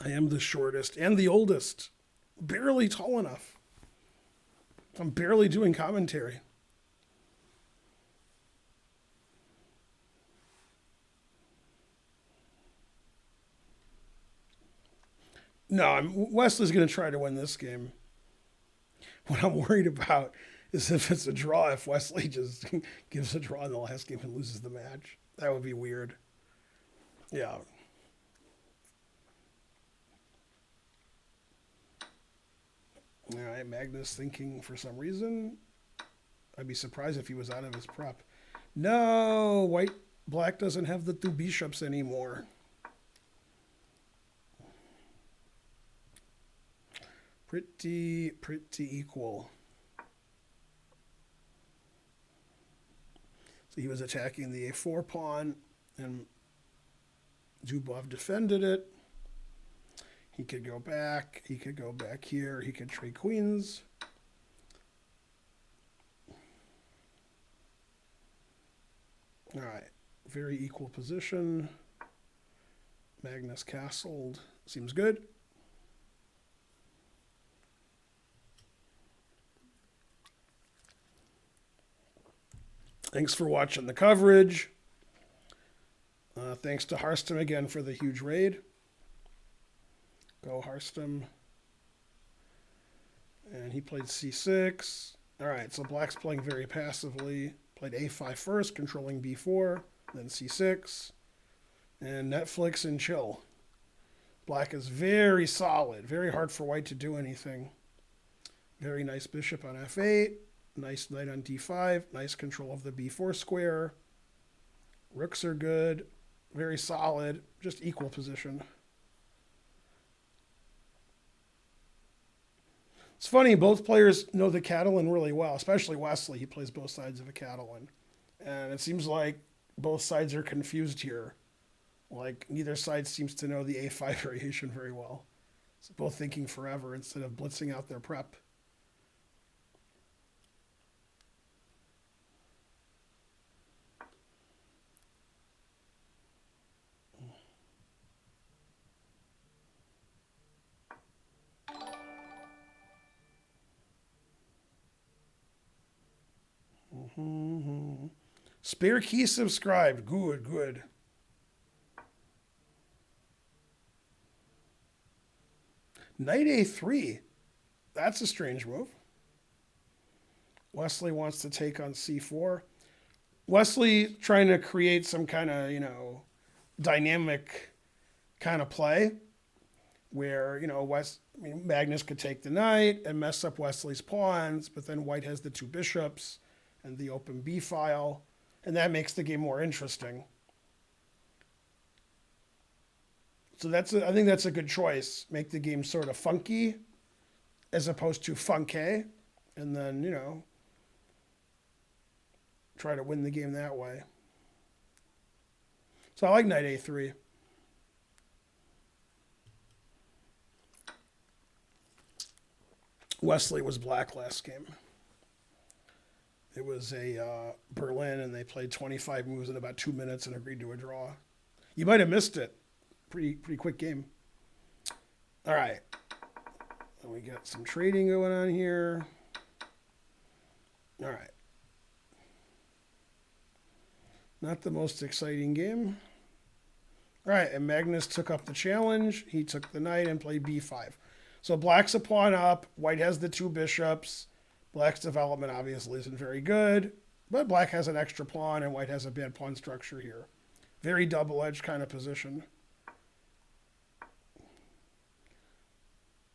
I am the shortest and the oldest. Barely tall enough. I'm barely doing commentary. No, Wesley's going to try to win this game. What I'm worried about is if it's a draw, if Wesley just gives a draw in the last game and loses the match. That would be weird. Yeah. All right, Magnus thinking for some reason. I'd be surprised if he was out of his prep. No, black doesn't have the 2 bishops anymore. Pretty equal. So he was attacking the a4 pawn, and Zubov defended it. He could go back. He could go back here. He could trade queens. All right. Very equal position. Magnus castled. Seems good. Thanks for watching the coverage. Thanks to Harstem again for the huge raid. Go Harstem. And he played c6. All right, so black's playing very passively. Played a5 first, controlling b4, then c6. And Netflix and chill. Black is very solid. Very hard for white to do anything. Very nice bishop on f8. Nice knight on d5. Nice control of the b4 square. Rooks are good. Very solid. Just equal position. It's funny, both players know the Catalan really well, especially Wesley. He plays both sides of a Catalan. And it seems like both sides are confused here. Like, neither side seems to know the a5 variation very well. So both thinking forever instead of blitzing out their prep. Mm-hmm. Spare key subscribed. Good. Knight a3. That's a strange move. Wesley wants to take on c4. Wesley trying to create some kind of, dynamic kind of play where, Magnus could take the knight and mess up Wesley's pawns, but then white has the 2 bishops and the open b file, and that makes the game more interesting. So I think that's a good choice. Make the game sort of funky as opposed to funky, and then, try to win the game that way. So I like knight a3. Wesley was black last game. It was a Berlin, and they played 25 moves in about 2 minutes and agreed to a draw. You might have missed it. Pretty quick game. All right. And we got some trading going on here. All right. Not the most exciting game. All right, and Magnus took up the challenge. He took the knight and played b5. So black's a pawn up. White has the 2 bishops. Black's development obviously isn't very good, but black has an extra pawn and white has a bad pawn structure here. Very double-edged kind of position.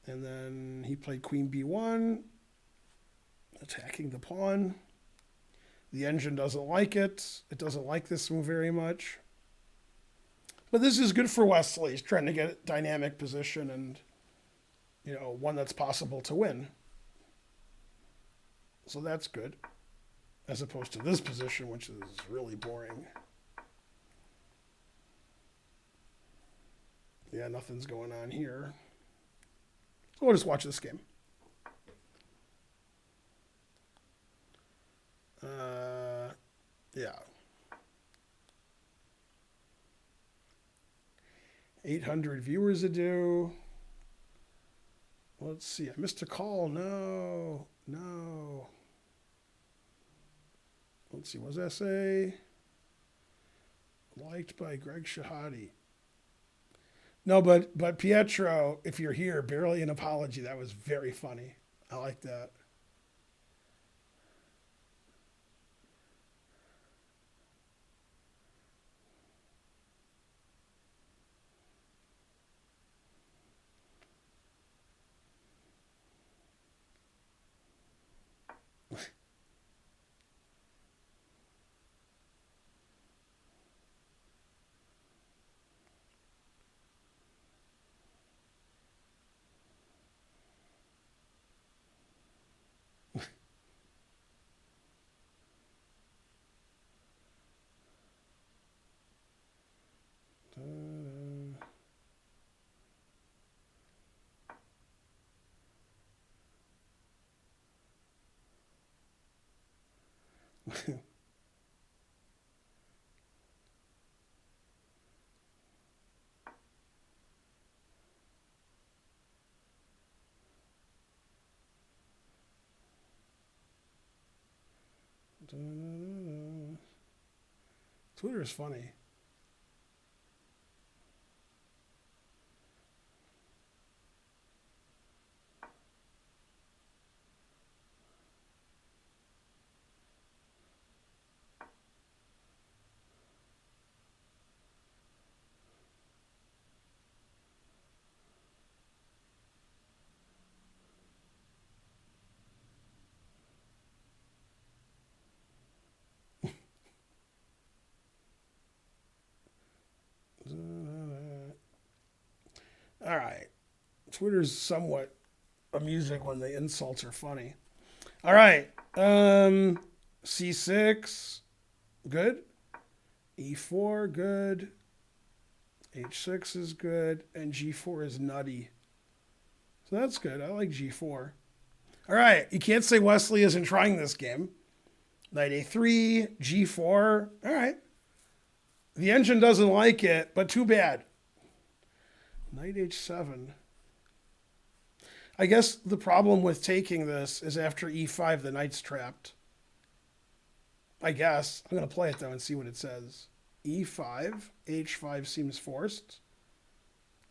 And then he played queen b1, attacking the pawn. The engine doesn't like it. It doesn't like this move very much. But this is good for Wesley. He's trying to get a dynamic position and, one that's possible to win. So that's good. As opposed to this position, which is really boring. Yeah, nothing's going on here. So we'll just watch this game. Yeah. 800 viewers a do. Let's see. I missed a call. No. Let's see. What does that say? Liked by Greg Shahadi. No, but Pietro, if you're here, barely an apology. That was very funny. I like that. Twitter is funny. All right. Twitter's somewhat amusing when the insults are funny. All right. C6, good. E4, good. H6 is good. And G4 is nutty. So that's good. I like G4. All right. You can't say Wesley isn't trying this game. Knight A3, G4. All right. The engine doesn't like it, but too bad. Knight H7. I guess the problem with taking this is after E5, the knight's trapped. I guess. I'm going to play it, though, and see what it says. E5. H5 seems forced.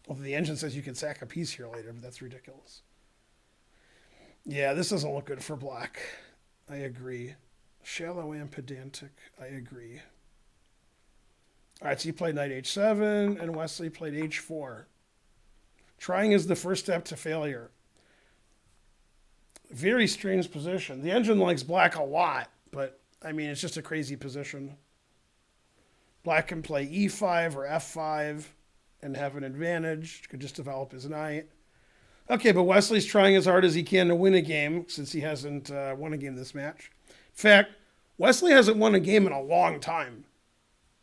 Well, the engine says you can sack a piece here later, but that's ridiculous. Yeah, this doesn't look good for black. I agree. Shallow and pedantic. I agree. All right, so you played knight H7, and Wesley played H4. Trying is the first step to failure. Very strange position. The engine likes black a lot, but, it's just a crazy position. Black can play E5 or F5 and have an advantage. Could just develop his knight. Okay, but Wesley's trying as hard as he can to win a game since he hasn't won a game this match. In fact, Wesley hasn't won a game in a long time.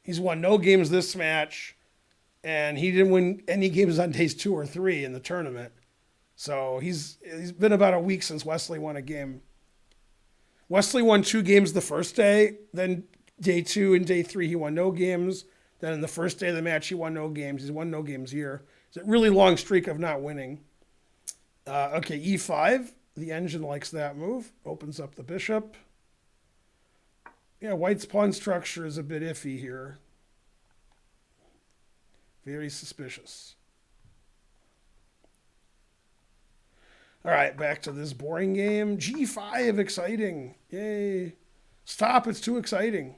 He's won no games this match, and he didn't win any games on days 2 or 3 in the tournament. So he's been about a week since Wesley won a game. Wesley won 2 games the first day, then day 2 and day 3 he won no games. Then in the first day of the match he won no games. He's won no games here. It's a really long streak of not winning. Okay, E5. The engine likes that move. Opens up the bishop. Yeah, white's pawn structure is a bit iffy here. Very suspicious. All right, back to this boring game. G5, exciting. Yay. Stop, it's too exciting.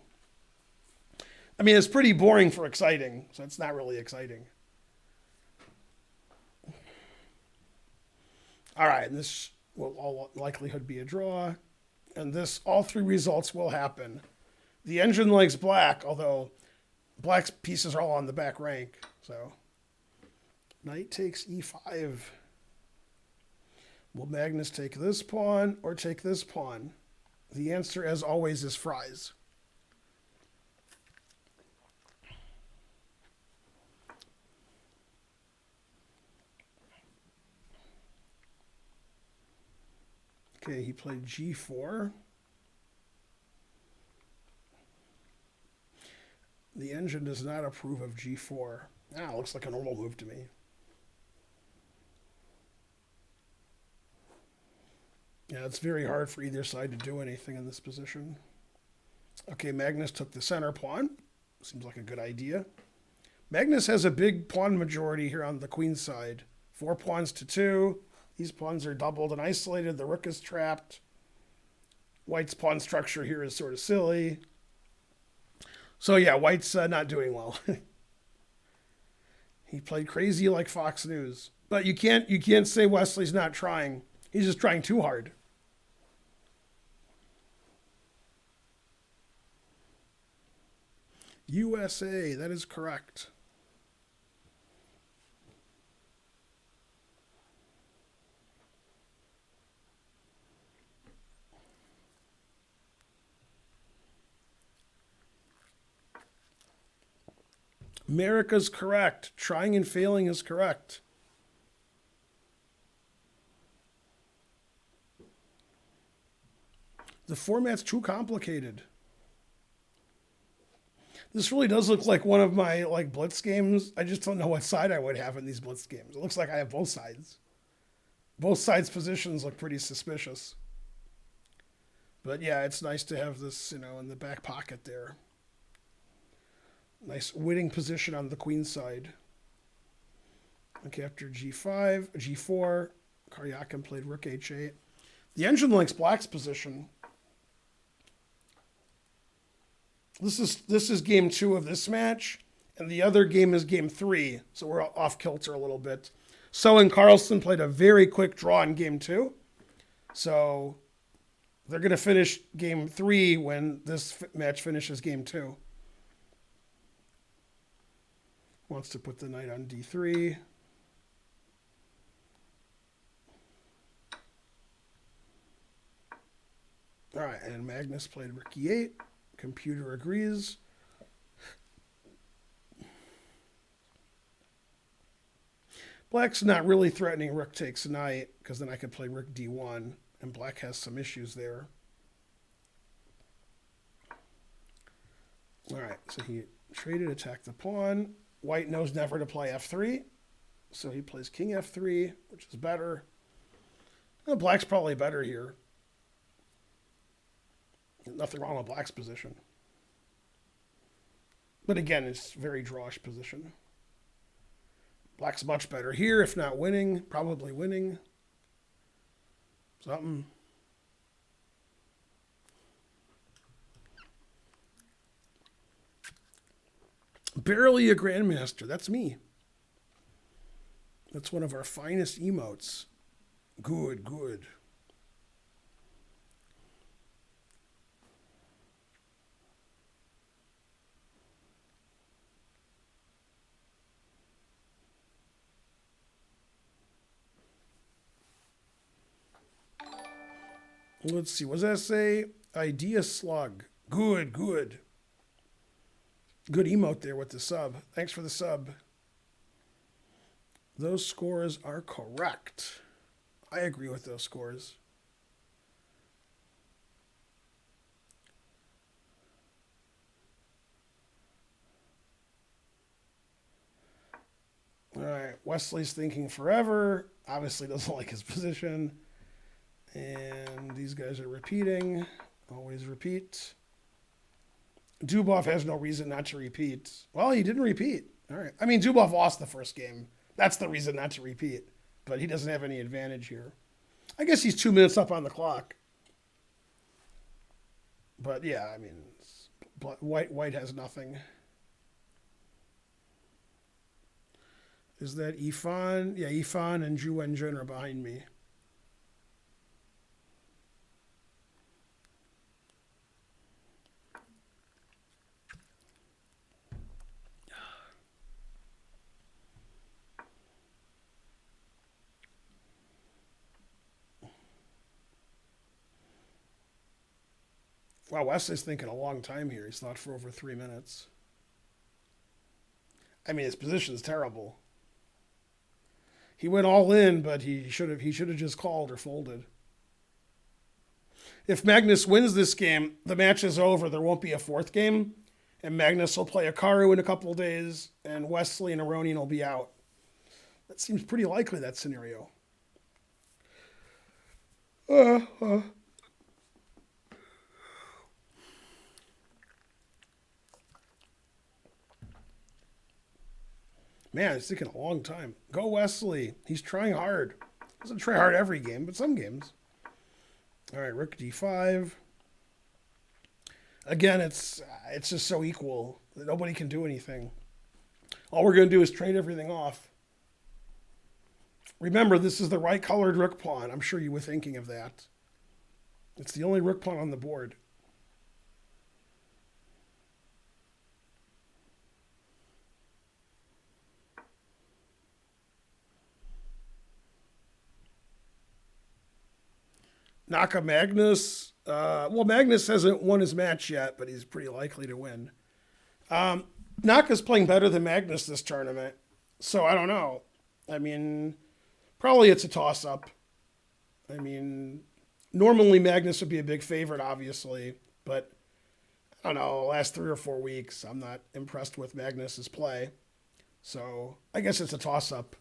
It's pretty boring for exciting, so it's not really exciting. All right, and this will all likelihood be a draw. And this, all three results will happen. The engine likes black, although black's pieces are all on the back rank. So knight takes e5. Will Magnus take this pawn or take this pawn? The answer, as always, is fries. Okay, he played g4. The engine does not approve of g4. Ah, looks like a normal move to me. Yeah, it's very hard for either side to do anything in this position. Okay, Magnus took the center pawn. Seems like a good idea. Magnus has a big pawn majority here on the queen side. 4 pawns to 2. These pawns are doubled and isolated. The rook is trapped. White's pawn structure here is sort of silly. So yeah, White's not doing well. He played crazy like Fox News. But you can't say Wesley's not trying. He's just trying too hard. USA, that is correct. America's correct. Trying and failing is correct. The format's too complicated. This really does look like one of my blitz games. I just don't know what side I would have in these blitz games. It looks like I have both sides. Both sides' positions look pretty suspicious. But yeah, it's nice to have this, in the back pocket there. Nice winning position on the queen side. Okay, after g5, g4, Karyakin played rook h8. The engine likes black's position. This is game 2 of this match, and the other game is game 3, so we're off kilter a little bit. So and Carlson played a very quick draw in game 2, so they're going to finish game 3 when this match finishes game 2. Wants to put the knight on d3. All right, and Magnus played rook e8. Computer agrees. Black's not really threatening rook takes knight, because then I could play rook d1, and black has some issues there. All right, so he traded, attacked the pawn. White knows never to play f3, so he plays king f3, which is better. Well, black's probably better here. Nothing wrong with black's position. But again, it's very drawish position. Black's much better here, if not winning, probably winning. Something. Barely a grandmaster. That's me. That's one of our finest emotes. Good, good. Let's see. What does that say? Idea slug. Good, good. Good emote there with the sub. Thanks for the sub. Those scores are correct. I agree with those scores. All right. Wesley's thinking forever. Obviously doesn't like his position. And these guys are repeating. Always repeat. Dubov has no reason not to repeat. Well, he didn't repeat. All right. I mean, Dubov lost the first game. That's the reason not to repeat. But he doesn't have any advantage here. I guess he's 2 minutes up on the clock. But yeah, I mean, White has nothing. Is that Ifan? Yeah, Ifan and Zhu Wenjun are behind me. Wow, Wesley's thinking a long time here. He's thought for over 3 minutes. I mean, his position's terrible. He went all in, but he should have just called or folded. If Magnus wins this game, the match is over. There won't be a fourth game, and Magnus will play Akaru in a couple of days, and Wesley and Aronian will be out. That seems pretty likely, that scenario. Uh, uh. Man, it's taking a long time. Go Wesley. He's trying hard. Doesn't try hard every game, but some games. All right, Rook D5. Again, it's just so equal that nobody can do anything. All we're going to do is trade everything off. Remember, this is the right colored rook pawn. I'm sure you were thinking of that. It's the only rook pawn on the board. Naka Magnus. Well, Magnus hasn't won his match yet, but he's pretty likely to win. Naka's playing better than Magnus this tournament, so I don't know. I mean, probably it's a toss-up. I mean, normally Magnus would be a big favorite, obviously, but I don't know, last 3 or 4 weeks, I'm not impressed with Magnus's play. So I guess it's a toss-up.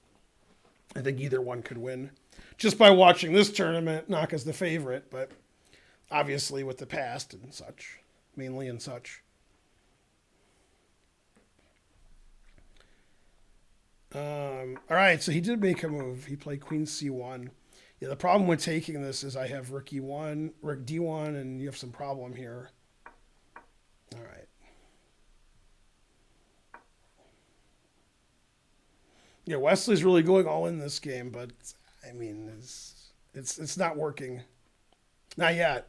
I think either one could win. Just by watching this tournament, Naka's the favorite, but obviously with the past and such, mainly and such. All right, so he did make a move. He played Queen C1. Yeah, the problem with taking this is I have Rook E1, Rook D1, and you have some problem here. All right. Yeah, Wesley's really going all in this game, but I mean, it's not working. Not yet.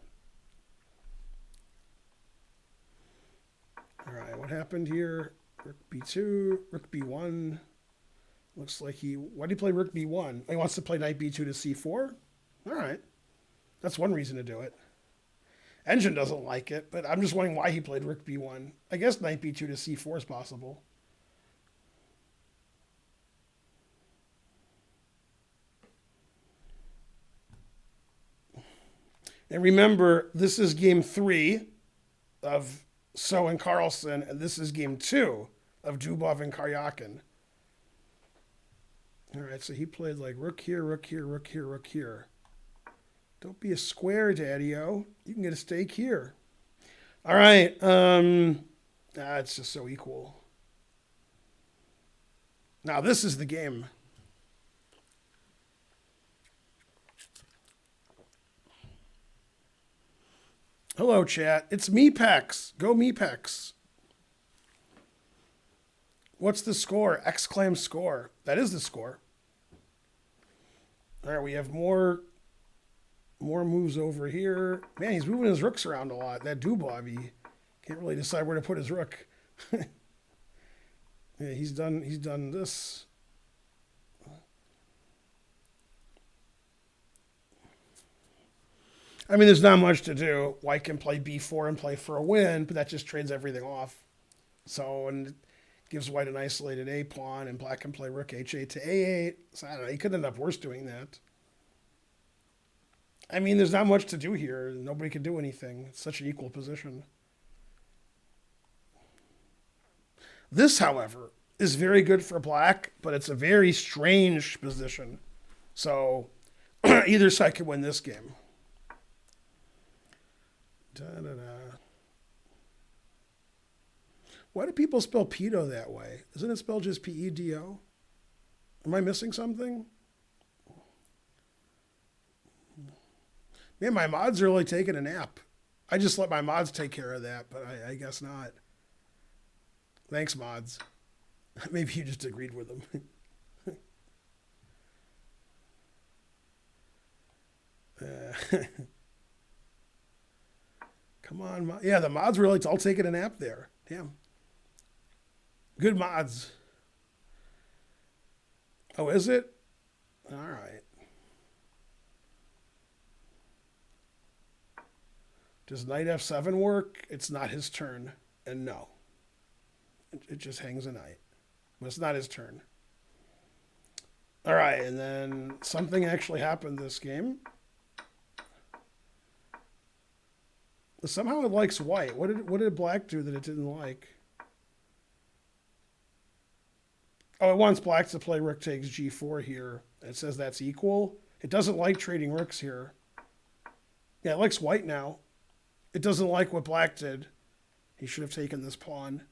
All right, what happened here? Rook B2, Rook B1. Looks like why did he play Rook B1? He wants to play Knight B2 to C4? All right. That's one reason to do it. Engine doesn't like it, but I'm just wondering why he played Rook B1. I guess Knight B2 to C4 is possible. And remember, this is game 3 of So and Carlson, and this is game 2 of Dubov and Karyakin. All right, so he played like rook here, rook here, rook here, rook here. Don't be a square, Daddy-O. You can get a stake here. All right. It's just so equal. Now, this is the game. Hello, chat. It's Mepex. Go Mepex. What's the score? Exclaim score. That is the score. All right, we have more moves over here. Man, he's moving his rooks around a lot. That Dubov, he can't really decide where to put his rook. Yeah, he's done this. I mean, there's not much to do. White can play B4 and play for a win, but that just trades everything off. So, and gives white an isolated A pawn, and black can play rook H8 to A8. So I don't know. He could end up worse doing that. I mean, there's not much to do here. Nobody can do anything. It's such an equal position. This, however, is very good for black, but it's a very strange position. So either side could win this game. Da-da-da. Why do people spell pedo that way? Isn't it spelled just P-E-D-O? Am I missing something? Man, my mods are really taking a nap. I just let my mods take care of that, but I guess not. Thanks, mods. Maybe you just agreed with them. Come on. Yeah, the mods were like all taking a nap there. Damn. Good mods. Oh, is it? All right. Does knight f7 work? It's not his turn. And no. It just hangs a knight. But it's not his turn. All right, and then something actually happened this game. Somehow it likes white. What did black do that it didn't like? Oh, it wants black to play rook takes g4 here. It says that's equal. It doesn't like trading rooks here. Yeah, it likes white now. It doesn't like what black did. He should have taken this pawn.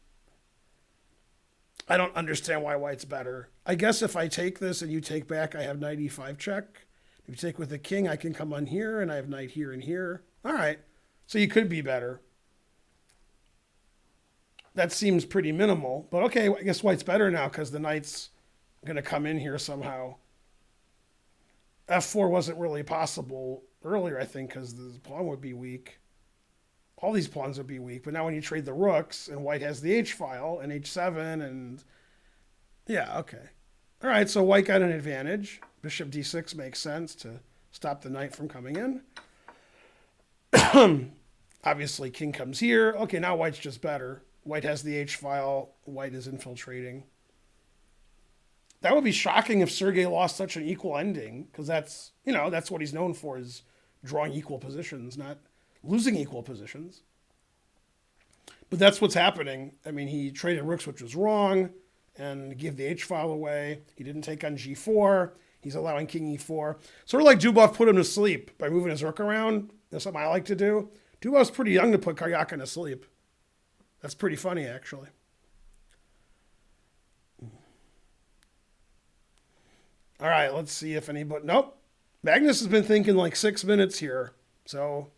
I don't understand why white's better. I guess if I take this and you take back, I have knight e5 check. If you take with the king, I can come on here, and I have knight here and here. All right. So you could be better. That seems pretty minimal. But okay, I guess white's better now because the knight's going to come in here somehow. f4 wasn't really possible earlier, I think, because the pawn would be weak. All these pawns would be weak. But now when you trade the rooks, and white has the h-file, and h7, and... Yeah, okay. All right, so white got an advantage. Bishop d6 makes sense to stop the knight from coming in. Obviously, king comes here. Okay, now white's just better. White has the h-file. White is infiltrating. That would be shocking if Sergei lost such an equal ending, because that's what he's known for, is drawing equal positions, not losing equal positions. But that's what's happening. I mean, he traded rooks, which was wrong, and gave the h-file away. He didn't take on g4. He's allowing king e4. Sort of like Dubov put him to sleep by moving his rook around. That's something I like to do. Dubov's pretty young to put Karyakin to sleep. That's pretty funny, actually. All right, let's see if anybody... Nope. Magnus has been thinking like 6 minutes here. So,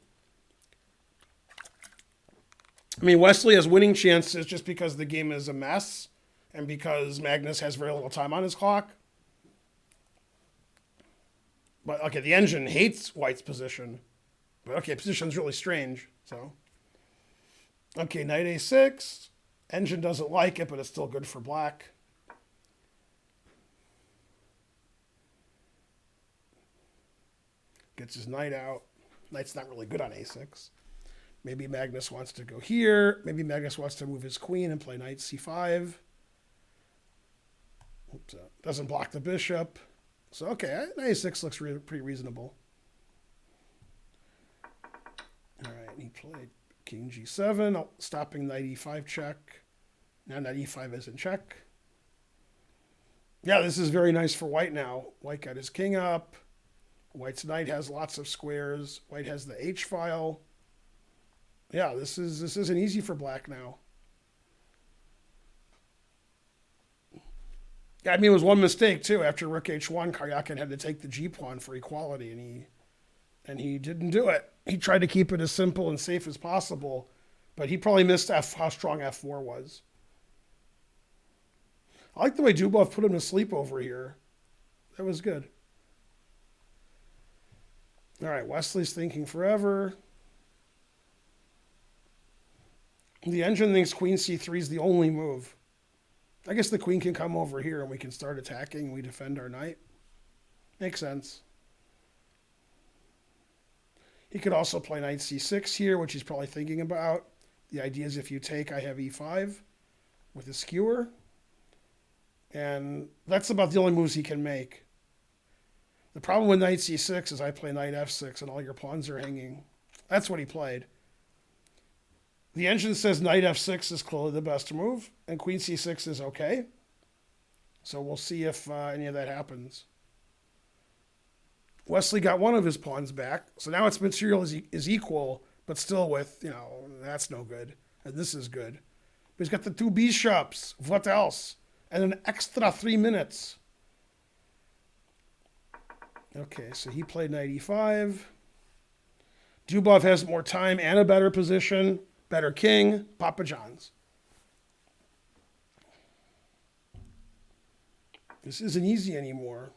I mean, Wesley has winning chances just because the game is a mess and because Magnus has very little time on his clock. But, okay, the engine hates white's position. But, okay, position's really strange, so... Okay, knight a6. Engine doesn't like it, but it's still good for black. Gets his knight out. Knight's not really good on a6. Maybe Magnus wants to go here. Maybe Magnus wants to move his queen and play knight c5. Oops, doesn't block the bishop. So, okay, knight a6 looks pretty reasonable. All right, he played king g7, stopping knight e5 check. Now knight e5 is in check. Yeah, this is very nice for white now. White got his king up. White's knight has lots of squares. White has the h-file. Yeah, this isn't easy for black now. Yeah, I mean, it was one mistake, too. After rook h1, Karyakin had to take the g-pawn for equality, and he didn't do it. He tried to keep it as simple and safe as possible, but he probably missed how strong f4 was. I like the way Dubov put him to sleep over here. That was good. All right, Wesley's thinking forever. The engine thinks queen c3 is the only move. I guess the queen can come over here and we can start attacking and we defend our knight. Makes sense. He could also play knight c6 here, which he's probably thinking about. The idea is if you take, I have e5 with a skewer. And that's about the only moves he can make. The problem with knight c6 is I play knight f6 and all your pawns are hanging. That's what he played. The engine says knight f6 is clearly the best move, and queen c6 is okay. So we'll see if any of that happens. Wesley got one of his pawns back, so now its material is equal, but still with, that's no good. And this is good. But he's got the two bishops. What else? And an extra 3 minutes. Okay, so he played knight e5. Dubov has more time and a better position. Better king. Papa John's. This isn't easy anymore.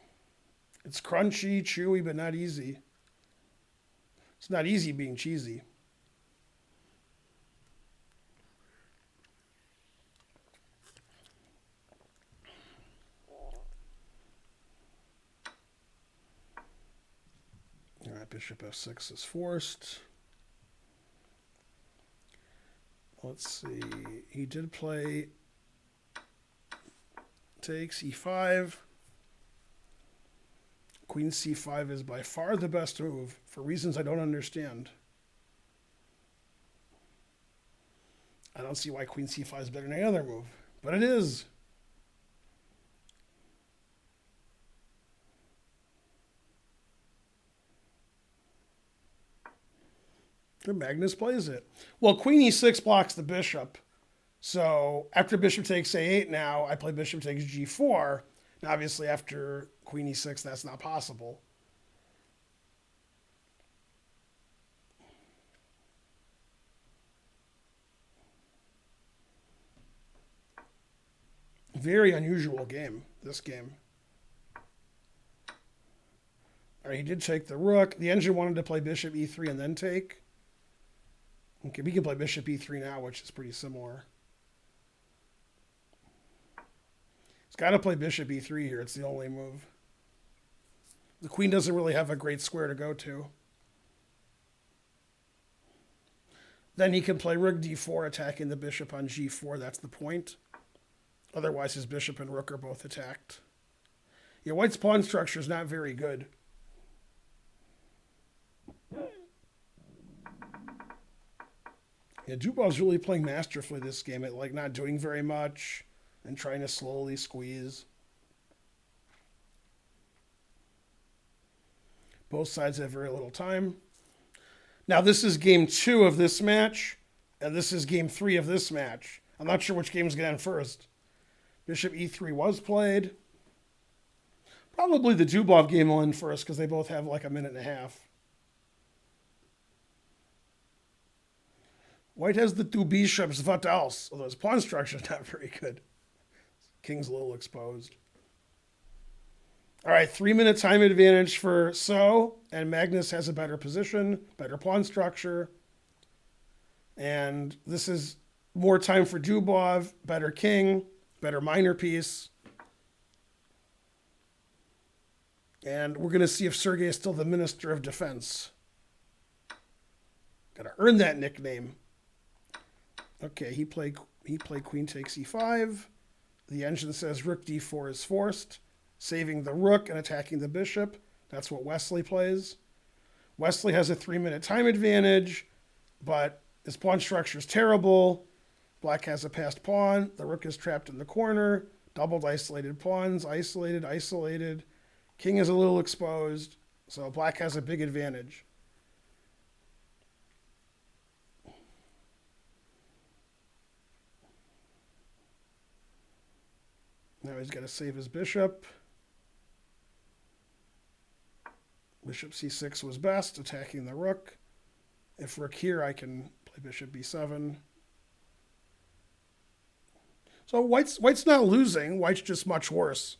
It's crunchy, chewy, but not easy. It's not easy being cheesy. All right, bishop f6 is forced. let's see. He did play takes e5. Queen c5 is by far the best move for reasons I don't understand. I don't see why queen c5 is better than any other move, but it is. And Magnus plays it. Well, queen e6 blocks the bishop. So after bishop takes a8 now, I play bishop takes g4. And obviously after queen e6, that's not possible. Very unusual game, this game. All right, he did take the rook. The engine wanted to play bishop e3 and then take. Okay, we can play bishop e3 now, which is pretty similar. He's got to play bishop e3 here. It's the only move. The queen doesn't really have a great square to go to. Then he can play rook d4, attacking the bishop on g4. That's the point. Otherwise, his bishop and rook are both attacked. Yeah, white's pawn structure is not very good. Yeah, Dubov's really playing masterfully this game at like not doing very much and trying to slowly squeeze. Both sides have very little time. Now this is game 2 of this match, and this is game 3 of this match. I'm not sure which game's going to end first. Bishop e3 was played. Probably the Dubov game will end first because they both have like a minute and a half. White has the 2 bishops, what else? Although his pawn structure is not very good. King's a little exposed. All right, 3-minute time advantage for So, and Magnus has a better position, better pawn structure. And this is more time for Dubov, better king, better minor piece. And we're going to see if Sergei is still the Minister of Defense. Got to earn that nickname. Okay, he played queen takes e5. The engine says rook d4 is forced, saving the rook and attacking the bishop. That's what Wesley plays. Wesley has a 3-minute time advantage, but his pawn structure is terrible. Black has a passed pawn. The rook is trapped in the corner. Doubled isolated pawns. Isolated, isolated. King is a little exposed. So black has a big advantage. Now he's got to save his bishop. Bishop c6 was best, attacking the rook. If rook here, I can play bishop b7. So white's not losing. White's just much worse.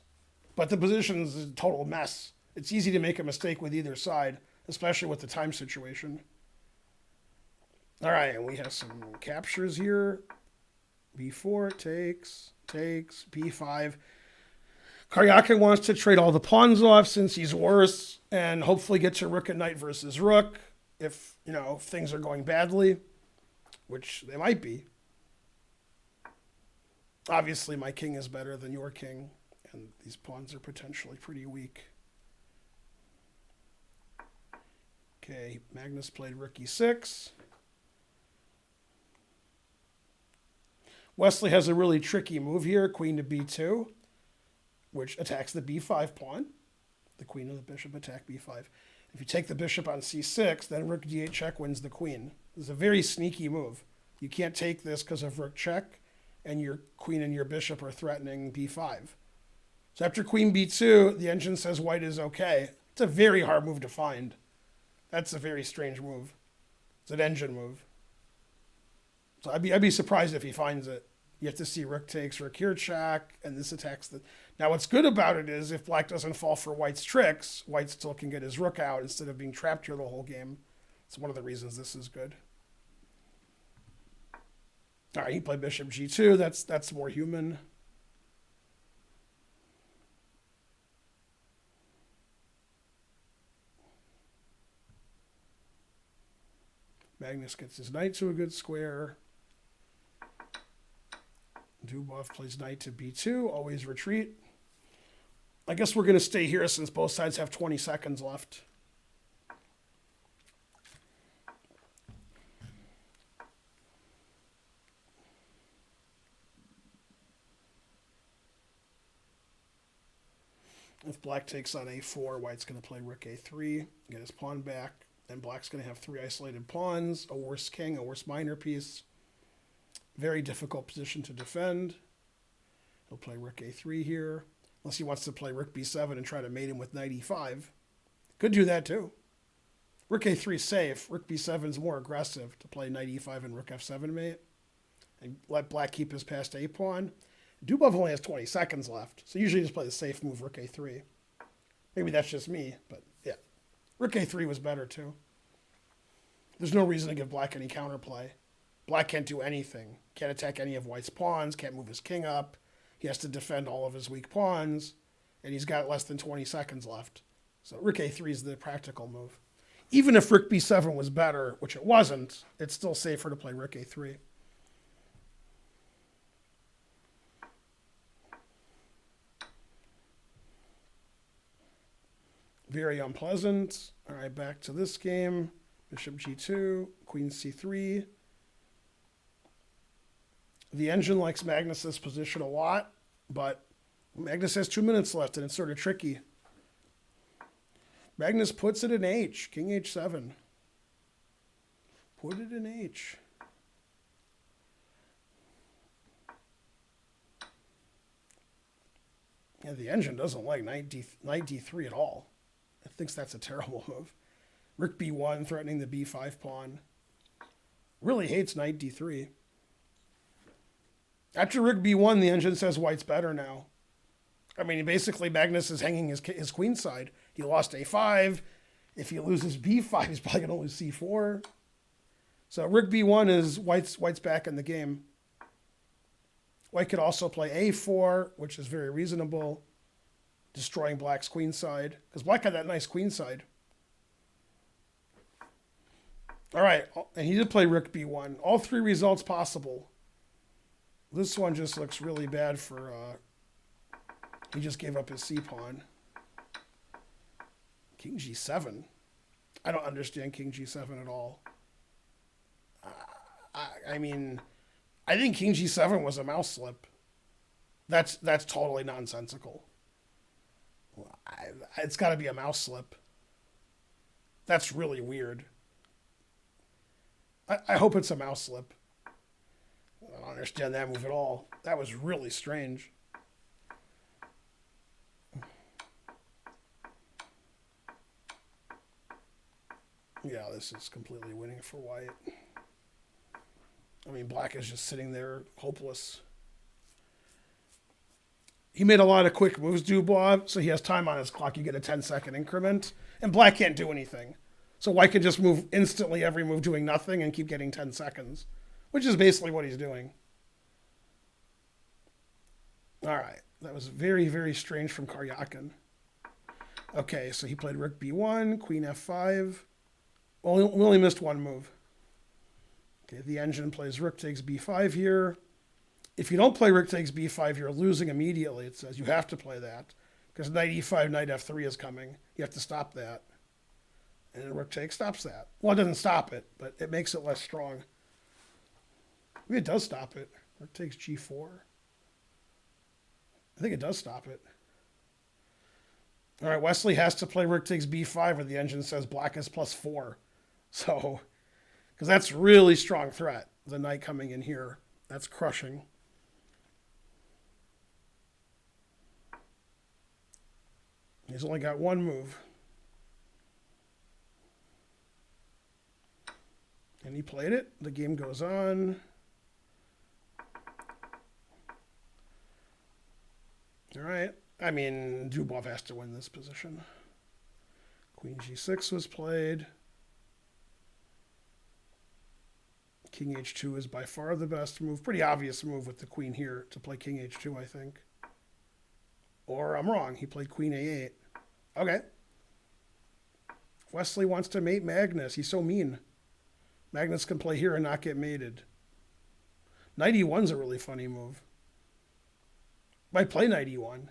But the position is a total mess. It's easy to make a mistake with either side, especially with the time situation. All right, and we have some captures here. b4 takes, b5. Karyakin wants to trade all the pawns off since he's worse and hopefully get to rook and knight versus rook if, things are going badly, which they might be. Obviously, my king is better than your king, and these pawns are potentially pretty weak. Okay, Magnus played rook e6. Wesley has a really tricky move here, queen to b2, which attacks the b5 pawn. The queen and the bishop attack b5. If you take the bishop on c6, then rook d8 check wins the queen. This is a very sneaky move. You can't take this because of rook check, and your queen and your bishop are threatening b5. So after queen b2, the engine says white is okay. It's a very hard move to find. That's a very strange move. It's an engine move. So I'd be surprised if he finds it. You have to see rook takes, rook here check, and this attacks the... Now what's good about it is if black doesn't fall for white's tricks, white still can get his rook out instead of being trapped here the whole game. It's one of the reasons this is good. All right, he played bishop g2. That's more human. Magnus gets his knight to a good square. Dubov plays knight to b2, always retreat. I guess we're going to stay here since both sides have 20 seconds left. If black takes on a4, white's going to play rook a3, get his pawn back. Then black's going to have 3 isolated pawns, a worse king, a worse minor piece. Very difficult position to defend. He'll play rook a3 here, unless he wants to play rook b7 and try to mate him with knight e5. Could do that too. Rook a3 is safe. Rook b7 is more aggressive to play knight e5 and rook f7 mate. And let black keep his passed a pawn. Dubov only has 20 seconds left, so usually just play the safe move, rook a3. Maybe that's just me, but yeah. Rook a3 was better too. There's no reason to give black any counterplay. Black can't do anything. Can't attack any of white's pawns, can't move his king up. He has to defend all of his weak pawns, and he's got less than 20 seconds left. So rook a3 is the practical move. Even if rook b7 was better, which it wasn't, it's still safer to play rook a3. Very unpleasant. All right, back to this game. Bishop g2, queen c3. The engine likes Magnus's position a lot, but Magnus has 2 minutes left, and it's sort of tricky. Magnus puts it in H, king h7. Put it in H. Yeah, the engine doesn't like knight d3 at all. It thinks that's a terrible move. Rook b1, threatening the b5 pawn. Really hates knight d3. After rook b1, the engine says white's better now. I mean, basically, Magnus is hanging his queen side. He lost a5. If he loses b5, he's probably going to lose c4. So rook b1 is white's back in the game. White could also play a4, which is very reasonable, destroying black's queen side, because black had that nice queen side. All right, and he did play rook b1. All 3 results possible. This one just looks really bad for, he just gave up his c-pawn. King g7. I don't understand king g7 at all. I mean, I think king g7 was a mouse slip. That's totally nonsensical. It's got to be a mouse slip. That's really weird. I hope it's a mouse slip. I don't understand that move at all. That was really strange. Yeah, this is completely winning for white. I mean, black is just sitting there hopeless. He made a lot of quick moves, Dubois, so he has time on his clock. You get a 10-second increment, and black can't do anything. So white can just move instantly every move doing nothing and keep getting 10 seconds, which is basically what he's doing. All right, that was very, very strange from Karyakin. Okay, so he played rook b1, queen f5. Well, we only missed one move. Okay, the engine plays rook takes b5 here. If you don't play rook takes b5, you're losing immediately. It says you have to play that because knight e5, knight f3 is coming. You have to stop that. And rook takes stops that. Well, it doesn't stop it, but it makes it less strong. Maybe it does stop it. Rook takes g4. I think it does stop it. All right, Wesley has to play rook takes b5 or the engine says black is +4. So, because that's really strong threat. The knight coming in here, that's crushing. He's only got one move. And he played it. The game goes on. All right. I mean, Dubov has to win this position. Queen g6 was played. King h2 is by far the best move. Pretty obvious move with the queen here to play king h2, I think. Or I'm wrong. He played queen a8. Okay. Wesley wants to mate Magnus. He's so mean. Magnus can play here and not get mated. Knight e1's a really funny move. I play knight e1.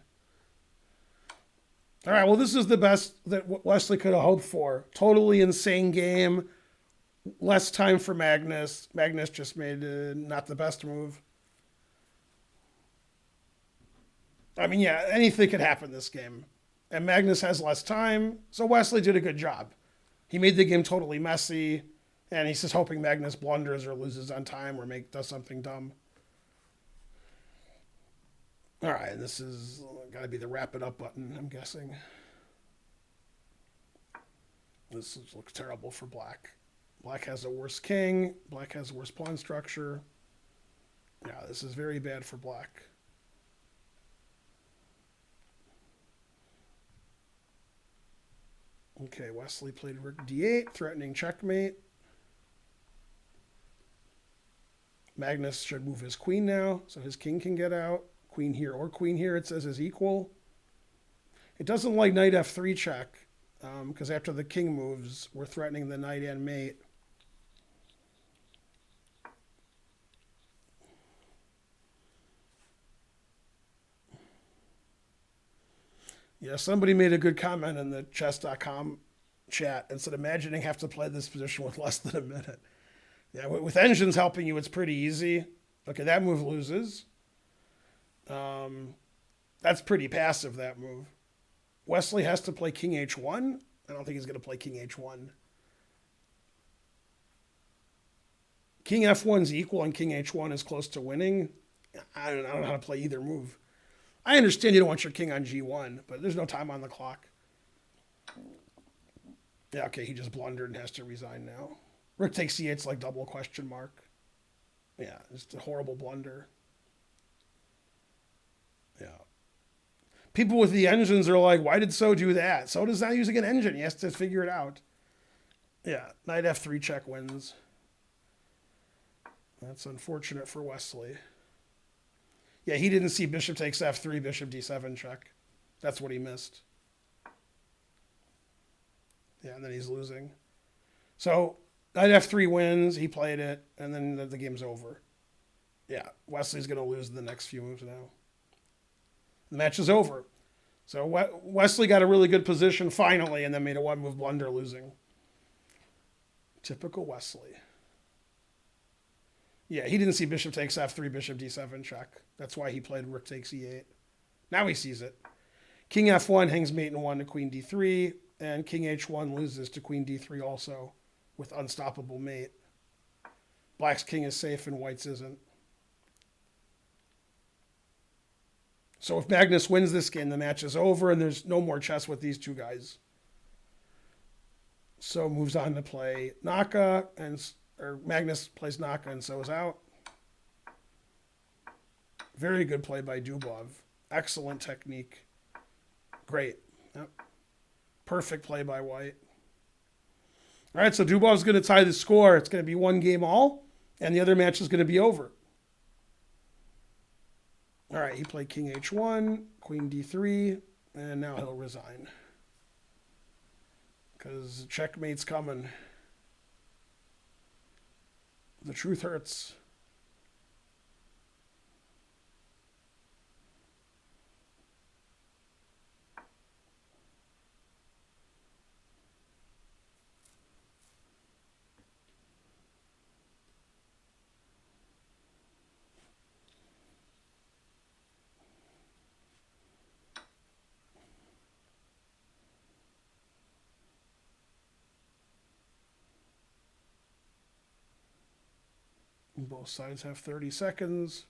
All right, well, this is the best that Wesley could have hoped for. Totally insane game. Less time for Magnus. Magnus just made not the best move. I mean, yeah, anything could happen this game. And Magnus has less time, so Wesley did a good job. He made the game totally messy, and he's just hoping Magnus blunders or loses on time or does something dumb. All right, this is got to be the wrap it up button, I'm guessing. This looks terrible for black. Black has a worse king. Black has a worse pawn structure. Yeah, this is very bad for black. Okay, Wesley played rook d8, threatening checkmate. Magnus should move his queen now, so his king can get out. Queen here or queen here, it says, is equal. It doesn't like knight f3 check, because after the king moves, we're threatening the knight and mate. Yeah, somebody made a good comment in the chess.com chat and said, imagining have to play this position with less than a minute. Yeah, with engines helping you, it's pretty easy. Okay, that move loses. That's pretty passive, that move. Wesley has to play king h1. I don't think he's going to play king h1. King f1's equal and king h1 is close to winning. I don't know how to play either move. I understand you don't want your king on g1, but there's no time on the clock. Yeah, okay, he just blundered and has to resign now. Rook takes c8's like double question mark. Yeah, just a horrible blunder. Yeah. People with the engines are like, why did So do that? So does not using an engine. He has to figure it out. Yeah, knight f3 check wins. That's unfortunate for Wesley. Yeah, he didn't see bishop takes f3, bishop d7 check. That's what he missed. Yeah, and then he's losing. So knight f3 wins, he played it, and then the game's over. Yeah, Wesley's going to lose the next few moves now. The match is over. So Wesley got a really good position finally, and then made a one-move blunder losing. Typical Wesley. Yeah, he didn't see bishop takes f3, bishop d7 check. That's why he played rook takes e8. Now he sees it. King f1 hangs mate in 1 to queen d3, and king h1 loses to queen d3 also with unstoppable mate. Black's king is safe and white's isn't. So if Magnus wins this game, the match is over and there's no more chess with these two guys. So moves on to play Naka, or Magnus plays Naka and So is out. Very good play by Dubov. Excellent technique. Great. Yep. Perfect play by White. All right, so Dubov's going to tie the score. It's going to be 1 game all, and the other match is going to be over. All right, he played king h1, queen d3, and now he'll resign. Because checkmate's coming. The truth hurts. Both sides have 30 seconds.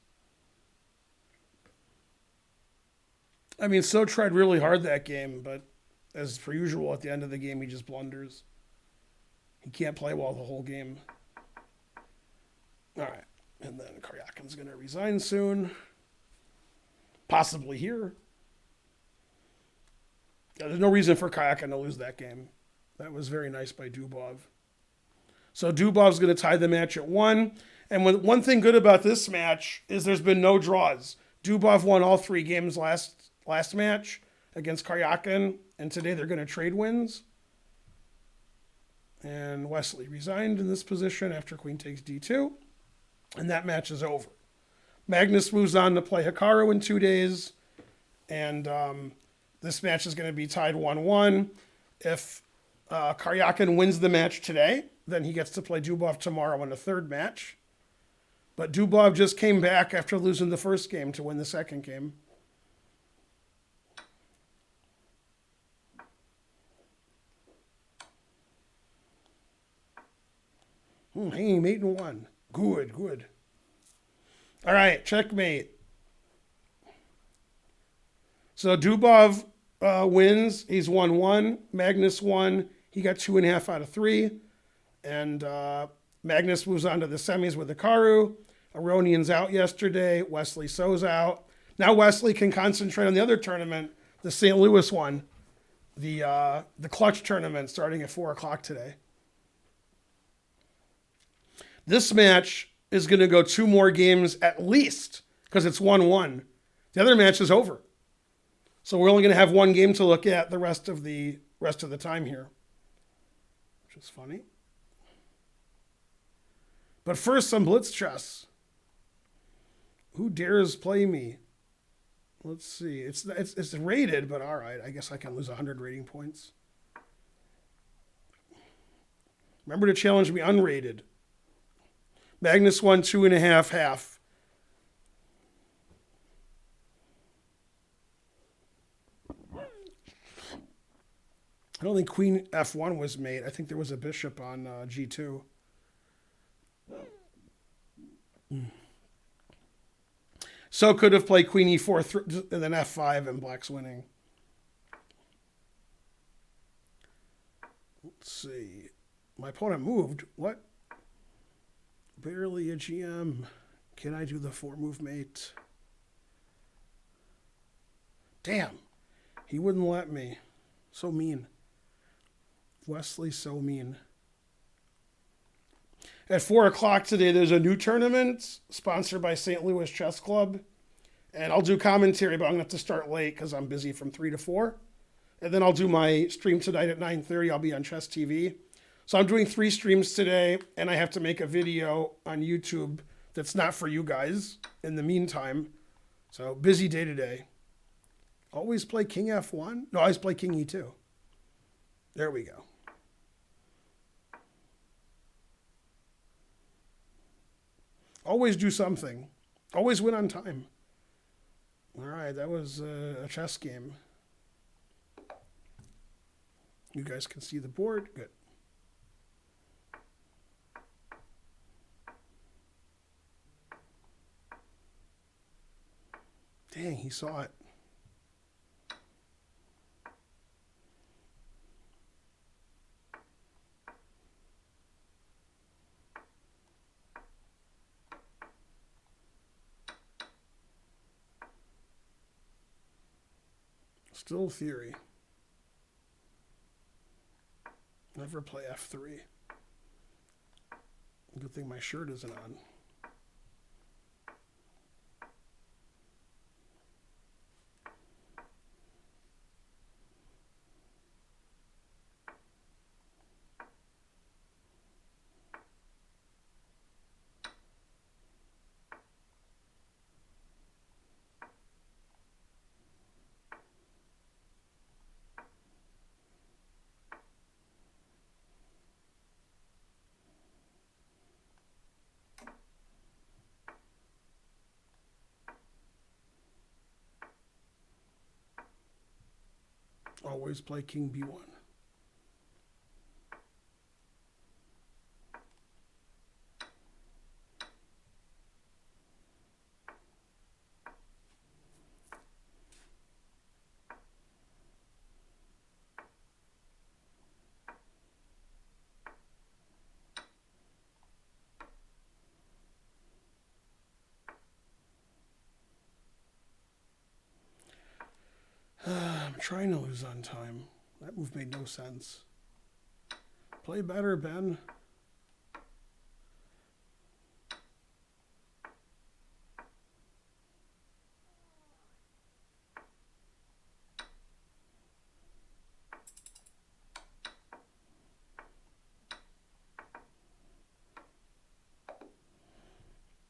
I mean, So tried really hard that game, but as per usual, at the end of the game, he just blunders. He can't play well the whole game. All right. And then Karyakin's going to resign soon. Possibly here. Yeah, there's no reason for Karyakin to lose that game. That was very nice by Dubov. So Dubov's going to tie the match at 1. And one thing good about this match is there's been no draws. Dubov won all 3 games last match against Karyakin, and today they're going to trade wins. And Wesley resigned in this position after queen takes d2, and that match is over. Magnus moves on to play Hikaru in 2 days, And this match is going to be tied 1-1. If Karyakin wins the match today, then he gets to play Dubov tomorrow in the third match. But Dubov just came back after losing the first game to win the second game. Hanging mate in 1. Good, good. All right, checkmate. So Dubov wins. He's 1-1. Magnus won. He got 2.5 out of 3. And Magnus moves on to the semis with Hikaru. Aronian's out yesterday. Wesley So's out. Now Wesley can concentrate on the other tournament, the St. Louis one, the clutch tournament starting at 4 o'clock today. This match is going to go 2 more games at least because it's 1-1. The other match is over. So we're only going to have 1 game to look at the rest of the time here, which is funny. But first, some blitz chess. Who dares play me? Let's see. It's rated, but all right. I guess I can lose 100 rating points. Remember to challenge me unrated. Magnus won 2.5 half. I don't think Queen F1 was made. I think there was a bishop on G2. So could have played Queen E4 and then F5 and Black's winning. Let's see. My opponent moved. What? Barely a GM. Can I do the 4-move mate? Damn. He wouldn't let me. So mean. Wesley's so mean. At 4 o'clock today, there's a new tournament sponsored by St. Louis Chess Club. And I'll do commentary, but I'm going to have to start late because I'm busy from 3 to 4. And then I'll do my stream tonight at 9:30. I'll be on Chess TV. So I'm doing 3 streams today, and I have to make a video on YouTube that's not for you guys in the meantime. So busy day today. Always play King F1? No, I always play King E2. There we go. Always do something. Always win on time. All right, that was a chess game. You guys can see the board. Good. Dang, he saw it. Still theory. Never play F3. Good thing my shirt isn't on. Always play King B1. I'm trying to lose on time. That move made no sense. Play better, Ben.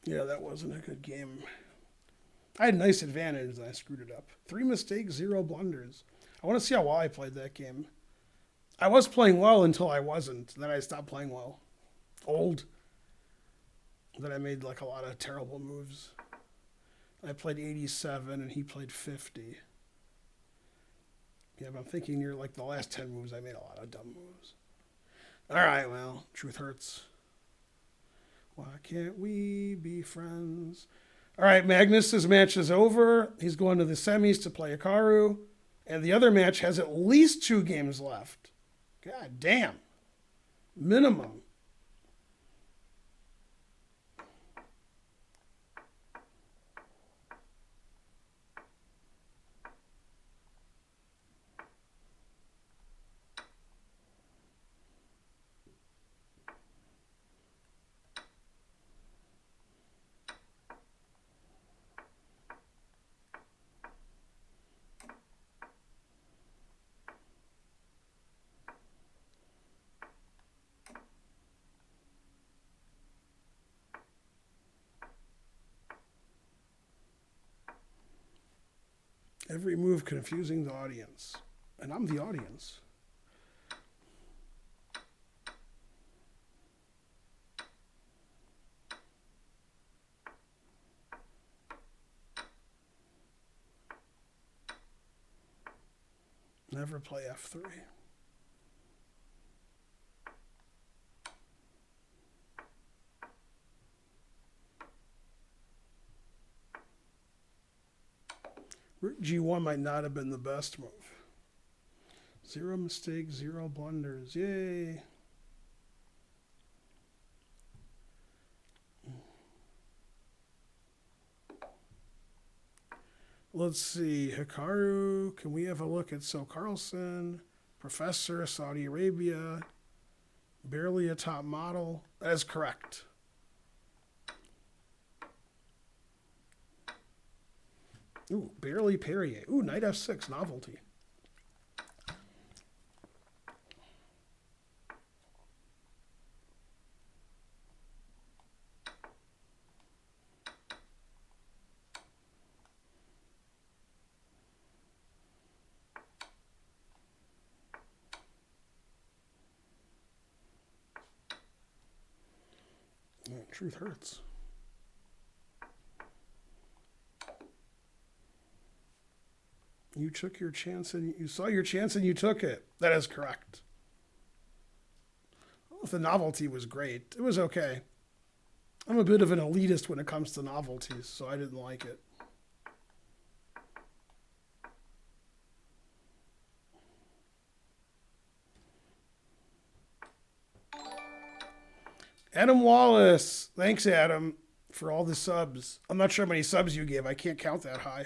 Yeah, that wasn't a good game. I had a nice advantage and I screwed it up. 3 mistakes, 0 blunders. I want to see how well I played that game. I was playing well until I wasn't. Then I stopped playing well. Old. Then I made like a lot of terrible moves. I played 87 and he played 50. Yeah, but I'm thinking near like the last 10 moves, I made a lot of dumb moves. All right, well, truth hurts. Why can't we be friends? All right, Magnus's match is over. He's going to the semis to play Hikaru. And the other match has at least 2 games left. God damn. Minimum. Every move confusing the audience. And I'm the audience. Never play F3. Rook G1 might not have been the best move. 0 mistakes, 0 blunders. Yay. Let's see. Hikaru. Can we have a look at So Carlson? Professor, Saudi Arabia. Barely a top model. That is correct. Ooh, barely Perrier. Ooh, knight F6, novelty. Truth hurts. You took your chance and you saw your chance and you took it. That is correct. Well, the novelty was great. It was okay. I'm a bit of an elitist when it comes to novelties, so I didn't like it. Adam Wallace. Thanks, Adam, for all the subs. I'm not sure how many subs you gave. I can't count that high.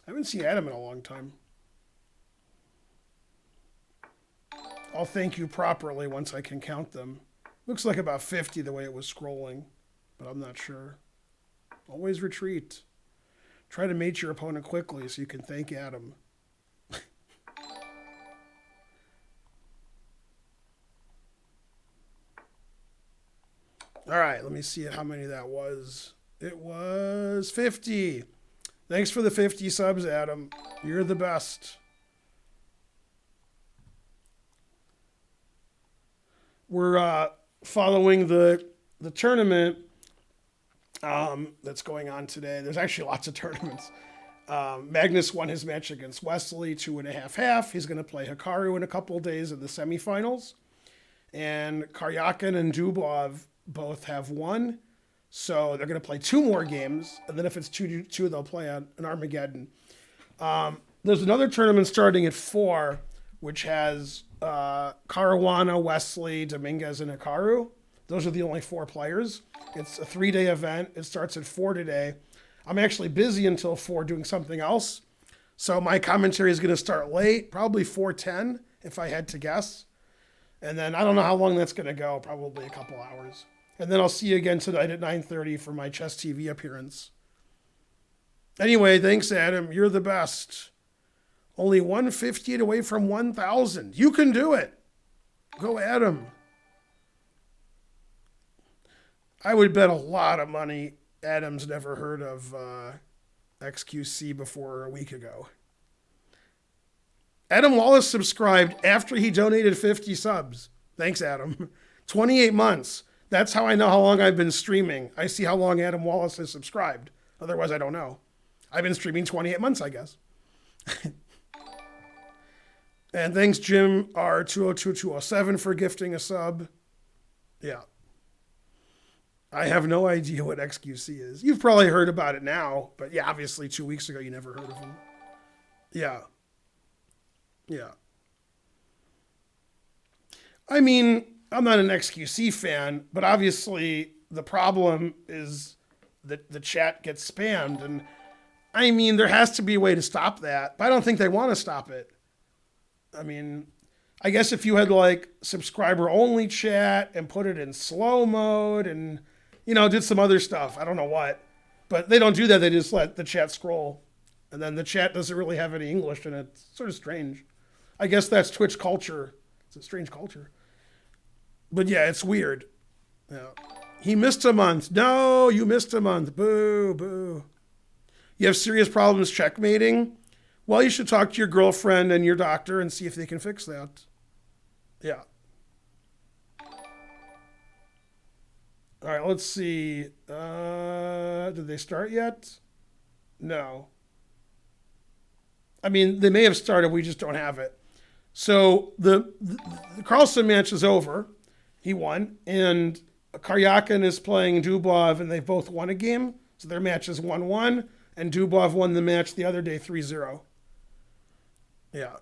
I haven't seen Adam in a long time. I'll thank you properly once I can count them. Looks like about 50 the way it was scrolling, but I'm not sure. Always retreat. Try to mate your opponent quickly so you can thank Adam. All right, let me see how many that was. It was 50. Thanks for the 50 subs, Adam. You're the best. We're following the tournament that's going on today. There's actually lots of tournaments. Magnus won his match against Wesley, 2.5-half. He's going to play Hikaru in a couple of days in the semifinals. And Karyakin and Dubov both have won. So they're going to play 2 more games. And then if it's 2-2, they'll play an Armageddon. There's another tournament starting at 4, which has Caruana, Wesley, Dominguez, and Hikaru. Those are the only 4 players. It's a 3-day event. It starts at 4 today. I'm actually busy until 4 doing something else. So my commentary is going to start late, probably 4:10 if I had to guess. And then I don't know how long that's going to go, probably a couple hours. And then I'll see you again tonight at 9:30 for my Chess TV appearance. Anyway, thanks, Adam. You're the best. Only 150 away from 1,000. You can do it. Go, Adam. I would bet a lot of money Adam's never heard of XQC before a week ago. Adam Wallace subscribed after he donated 50 subs. Thanks, Adam. 28 months. That's how I know how long I've been streaming. I see how long Adam Wallace has subscribed. Otherwise, I don't know. I've been streaming 28 months, I guess. And thanks, Jim R202207 for gifting a sub. Yeah. I have no idea what XQC is. You've probably heard about it now, but yeah, obviously 2 weeks ago you never heard of him. Yeah. Yeah. I mean, I'm not an XQC fan, but obviously the problem is that the chat gets spammed. And I mean, there has to be a way to stop that, but I don't think they want to stop it. I mean, I guess if you had like subscriber only chat and put it in slow mode and, you know, did some other stuff. I don't know what, but they don't do that. They just let the chat scroll, and then the chat doesn't really have any English in it. It's sort of strange. I guess that's Twitch culture. It's a strange culture. But yeah, it's weird. Yeah. He missed a month. No, you missed a month. Boo, boo. You have serious problems checkmating? Well, you should talk to your girlfriend and your doctor and see if they can fix that. Yeah. All right, let's see. Did they start yet? No. I mean, they may have started. We just don't have it. So the Carlson match is over. He won. And Karyakin is playing Dubov, and they both won a game. So their match is 1-1. And Dubov won the match the other day 3-0. Yeah.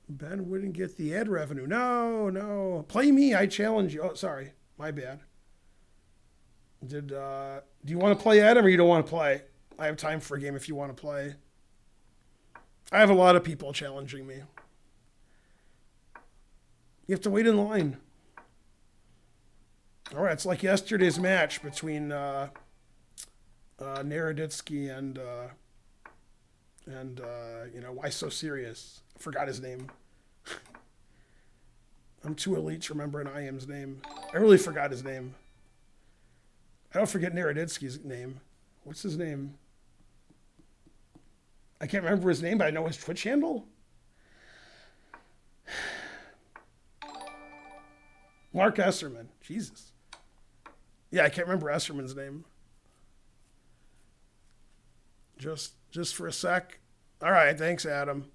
Ben wouldn't get the ad revenue. No. Play me. I challenge you. Oh, sorry. My bad. Do you want to play Adam or you don't want to play? I have time for a game if you want to play. I have a lot of people challenging me. You have to wait in line. All right, it's like yesterday's match between Naroditsky and why so serious? I forgot his name. I'm too elite to remember an IM's name. I really forgot his name. I don't forget Naroditsky's name. What's his name? I can't remember his name, but I know his Twitch handle. Mark Esserman. Jesus. Yeah, I can't remember Esserman's name. Just for a sec. All right, thanks, Adam.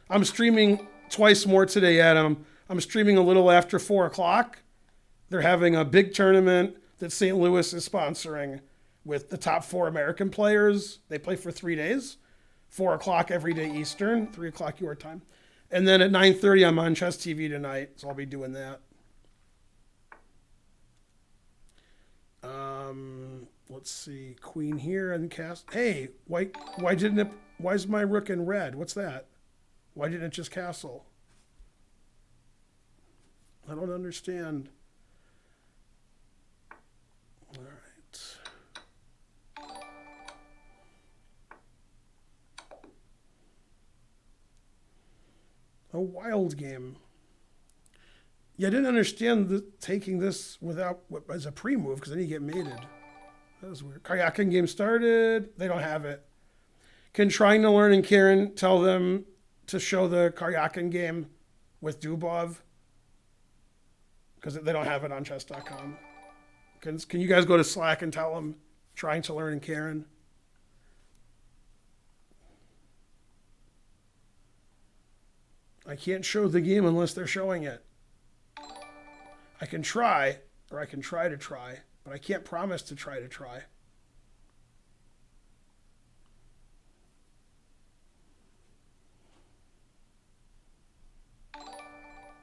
I'm streaming twice more today, Adam. I'm streaming a little after 4 o'clock. They're having a big tournament that St. Louis is sponsoring with the top 4 American players. They play for 3 days, 4 o'clock every day Eastern, 3 o'clock your time. And then at 9:30, I'm on Chess TV tonight, so I'll be doing that. Let's see, queen here and cast. Hey, why is my rook in red? What's that? Why didn't it just castle? I don't understand. All right. A wild game. Yeah, I didn't understand taking this without as a pre-move because then you get mated. That was weird. Karyakin game started. They don't have it. Can Trying to Learn and Karen tell them to show the Karyakin game with Dubov? Because they don't have it on chess.com. Can you guys go to Slack and tell them Trying to Learn and Karen? I can't show the game unless they're showing it. I can try, or I can try to try, but I can't promise to try to try.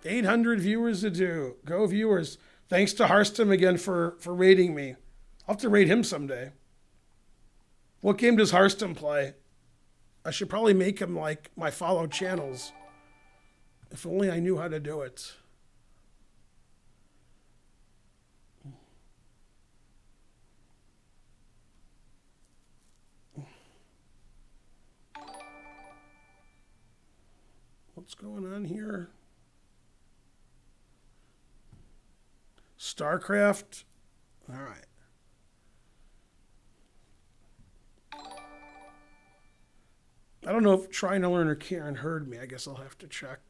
$800 viewers to do. Go viewers. Thanks to Harstam again for rating me. I'll have to rate him someday. What game does Harstam play? I should probably make him like my followed channels. If only I knew how to do it. What's going on here? StarCraft All right. I don't know if Trying to Learn or Karen heard me. I guess I'll have to check.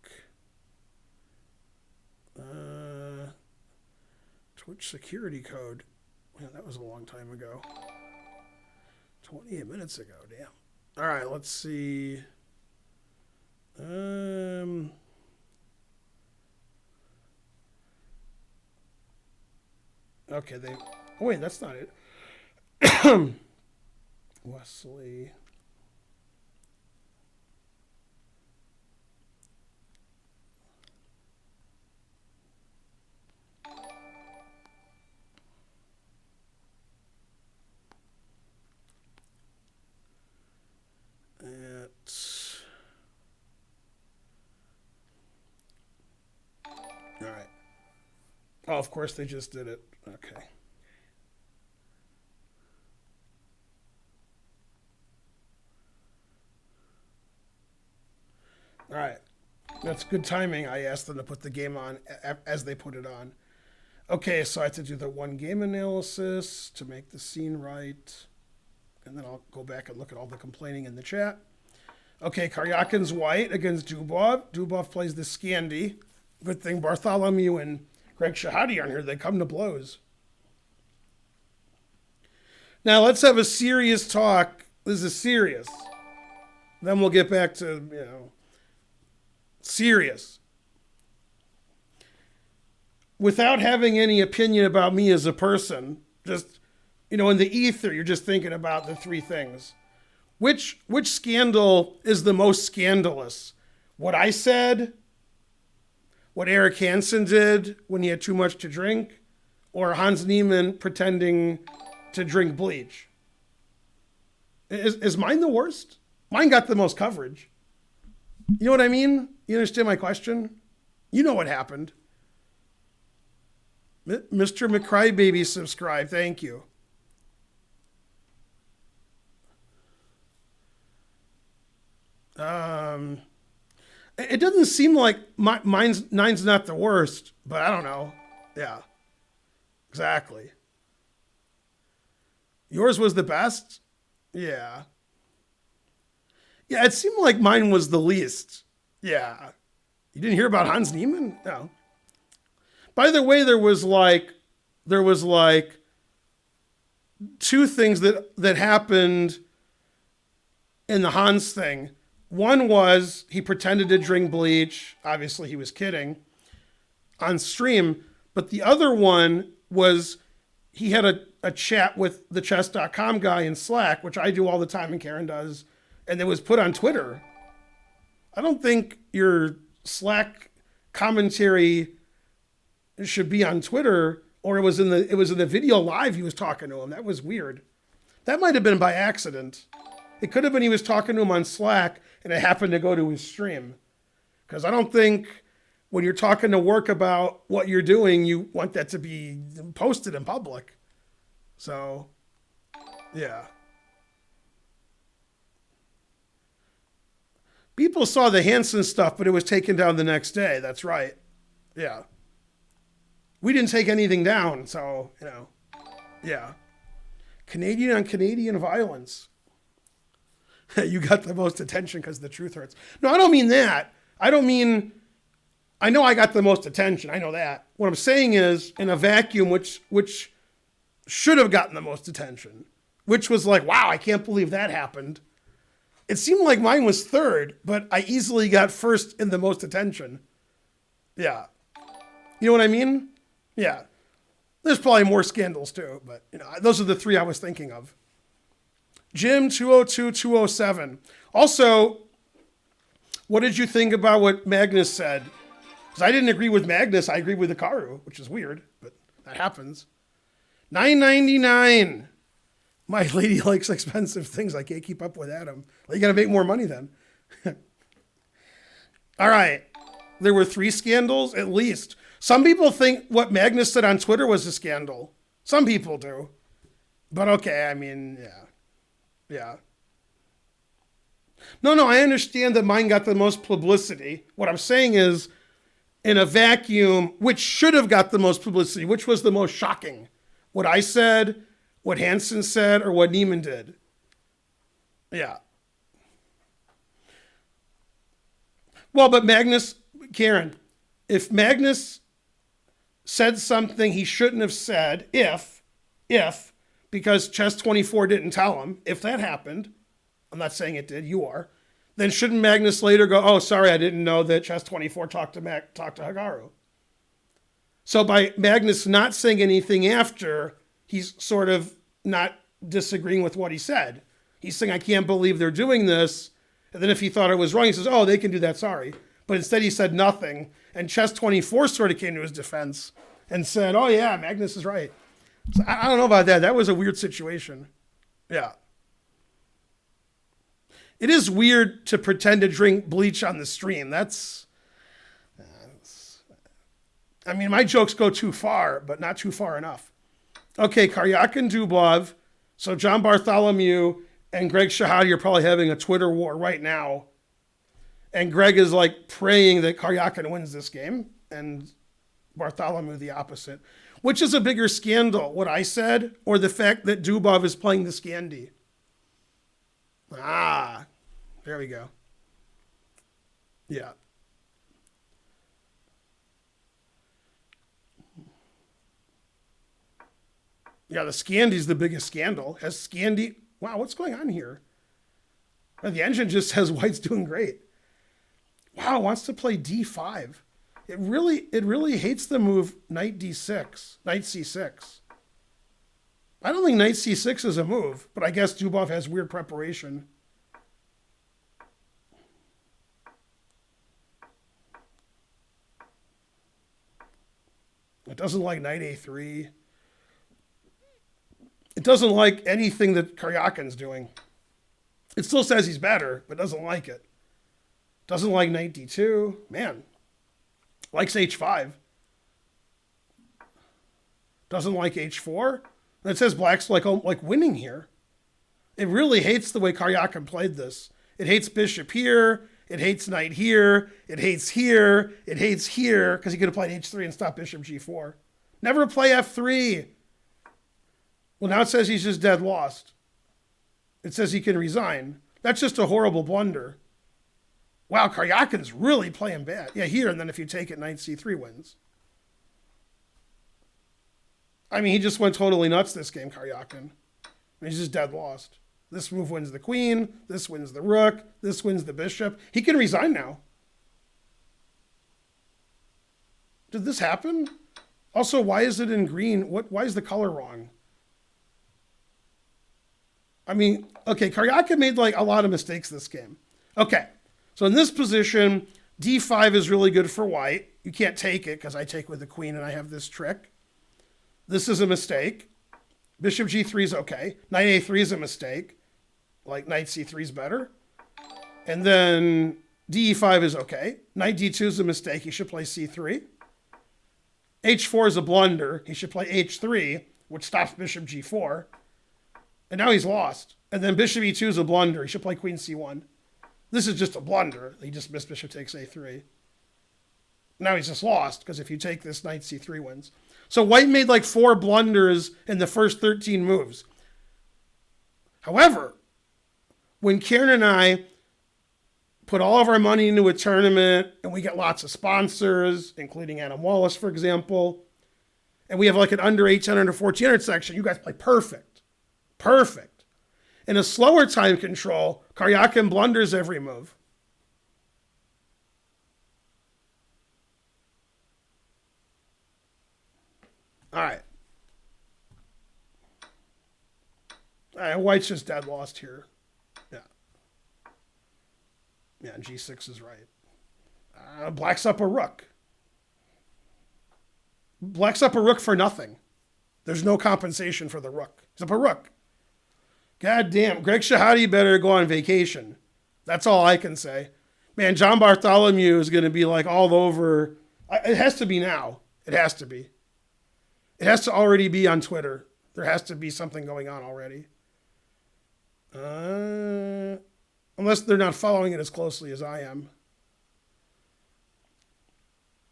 Twitch security code. Man, that was a long time ago. 28 minutes ago, damn. All right, let's see. Okay, they... Oh, wait, that's not it. Wesley... All right. Oh, of course they just did it. Okay. All right. That's good timing. I asked them to put the game on as they put it on. Okay, so I have to do the one game analysis to make the scene right. And then I'll go back and look at all the complaining in the chat. Okay, Karyakin's white against Dubov. Dubov plays the Scandi. Good thing Bartholomew and Greg Shahadi aren't here. They come to blows. Now let's have a serious talk. This is serious. Then we'll get back to, serious. Without having any opinion about me as a person, just, in the ether, you're just thinking about the three things. Which scandal is the most scandalous? What I said? What Eric Hansen did when he had too much to drink? Or Hans Niemann pretending to drink bleach? Is mine the worst? Mine got the most coverage. You know what I mean? You understand my question? You know what happened. Mr. McCrybaby subscribe. Thank you. It doesn't seem like mine's not the worst, but I don't know. Yeah, exactly. Yours was the best? Yeah. Yeah, it seemed like mine was the least. Yeah. You didn't hear about Hans Niemann? No. By the way, there was like two things that happened in the Hans thing. One was he pretended to drink bleach. Obviously, he was kidding on stream. But the other one was he had a chat with the chess.com guy in Slack, which I do all the time and Karen does, and it was put on Twitter. I don't think your Slack commentary should be on Twitter, or it was in the video live he was talking to him. That was weird. That might have been by accident. It could have been he was talking to him on Slack and it happened to go to his stream. Because I don't think when you're talking to work about what you're doing, you want that to be posted in public. So, yeah. People saw the Hansen stuff, but it was taken down the next day. That's right. Yeah. We didn't take anything down, so, yeah. Canadian on Canadian violence. You got the most attention because the truth hurts. No, I don't mean that. I know I got the most attention. I know that. What I'm saying is, in a vacuum, which should have gotten the most attention, which was like, wow, I can't believe that happened. It seemed like mine was third, but I easily got first in the most attention. Yeah. You know what I mean? Yeah. There's probably more scandals too, but those are the three I was thinking of. Jim 202-207. Also, what did you think about what Magnus said? Because I didn't agree with Magnus. I agreed with Hikaru, which is weird, but that happens. $9.99. My lady likes expensive things. I can't keep up with Adam. Well, you got to make more money then. All right. There were 3 scandals, at least. Some people think what Magnus said on Twitter was a scandal. Some people do. But okay, I mean, yeah. Yeah. No, I understand that mine got the most publicity. What I'm saying is, in a vacuum, which should have got the most publicity, which was the most shocking? What I said, what Hansen said, or what Neiman did. Yeah. Well, but Magnus, Karen, if Magnus said something he shouldn't have said, because Chess 24 didn't tell him, if that happened, I'm not saying it did, you are, then shouldn't Magnus later go, oh, sorry, I didn't know that Chess 24 talked to Hikaru? So by Magnus not saying anything after, he's sort of not disagreeing with what he said. He's saying, I can't believe they're doing this. And then if he thought it was wrong, he says, oh, they can do that, sorry. But instead he said nothing. And Chess 24 sort of came to his defense and said, oh, yeah, Magnus is right. So I don't know about that. That was a weird situation. Yeah. It is weird to pretend to drink bleach on the stream. I mean, my jokes go too far, but not too far enough. Okay, Karyakin Dubov. So John Bartholomew and Greg Shahadi are probably having a Twitter war right now. And Greg is like praying that Karyakin wins this game and Bartholomew the opposite. Which is a bigger scandal, what I said, or the fact that Dubov is playing the Scandi? Ah, there we go. Yeah. Yeah, the Scandi's the biggest scandal. Has Scandi... Wow, what's going on here? The engine just says White's doing great. Wow, wants to play D5. It really hates the move Knight D6, Knight C6. I don't think Knight C6 is a move, but I guess Dubov has weird preparation. It doesn't like Knight A3. It doesn't like anything that Karyakin's doing. It still says he's better, but doesn't like it. Doesn't like Knight D2. Man. Likes H5. Doesn't like H4. And it says Black's like winning here. It really hates the way Karyakin played this. It hates Bishop here. It hates Knight here. It hates here. It hates here because he could have played H3 and stopped Bishop G4. Never play F3. Well, now it says he's just dead lost. It says he can resign. That's just a horrible blunder. Wow, Karyakin's really playing bad. Yeah, here, and then if you take it, Knight C3 wins. I mean, he just went totally nuts this game, Karyakin. He's just dead lost. This move wins the queen. This wins the rook. This wins the bishop. He can resign now. Did this happen? Also, why is it in green? Why is the color wrong? I mean, okay, Karyakin made like a lot of mistakes this game. Okay, so in this position, D5 is really good for white. You can't take it because I take with the queen and I have this trick. This is a mistake. Bishop G3 is okay. Knight A3 is a mistake. Like Knight C3 is better. And then DE5 is okay. Knight D2 is a mistake. He should play C3. H4 is a blunder. He should play H3, which stops Bishop G4. And now he's lost. And then Bishop E2 is a blunder. He should play Queen C1. This is just a blunder. He just missed Bishop takes A3. Now he's just lost, because if you take this, Knight C3 wins. So White made like 4 blunders in the first 13 moves. However, when Karen and I put all of our money into a tournament, and we get lots of sponsors, including Adam Wallace, for example, and we have like an under 800 or 1400 section, you guys play perfect. Perfect. In a slower time control, Karyakin blunders every move. All right. White's just dead lost here. Yeah. Yeah, and G6 is right. Black's up a rook. Black's up a rook for nothing. There's no compensation for the rook. He's up a rook. God damn, Greg Shahadi better go on vacation. That's all I can say. Man, John Bartholomew is going to be like all over. It has to be now. It has to be. It has to already be on Twitter. There has to be something going on already. Unless they're not following it as closely as I am.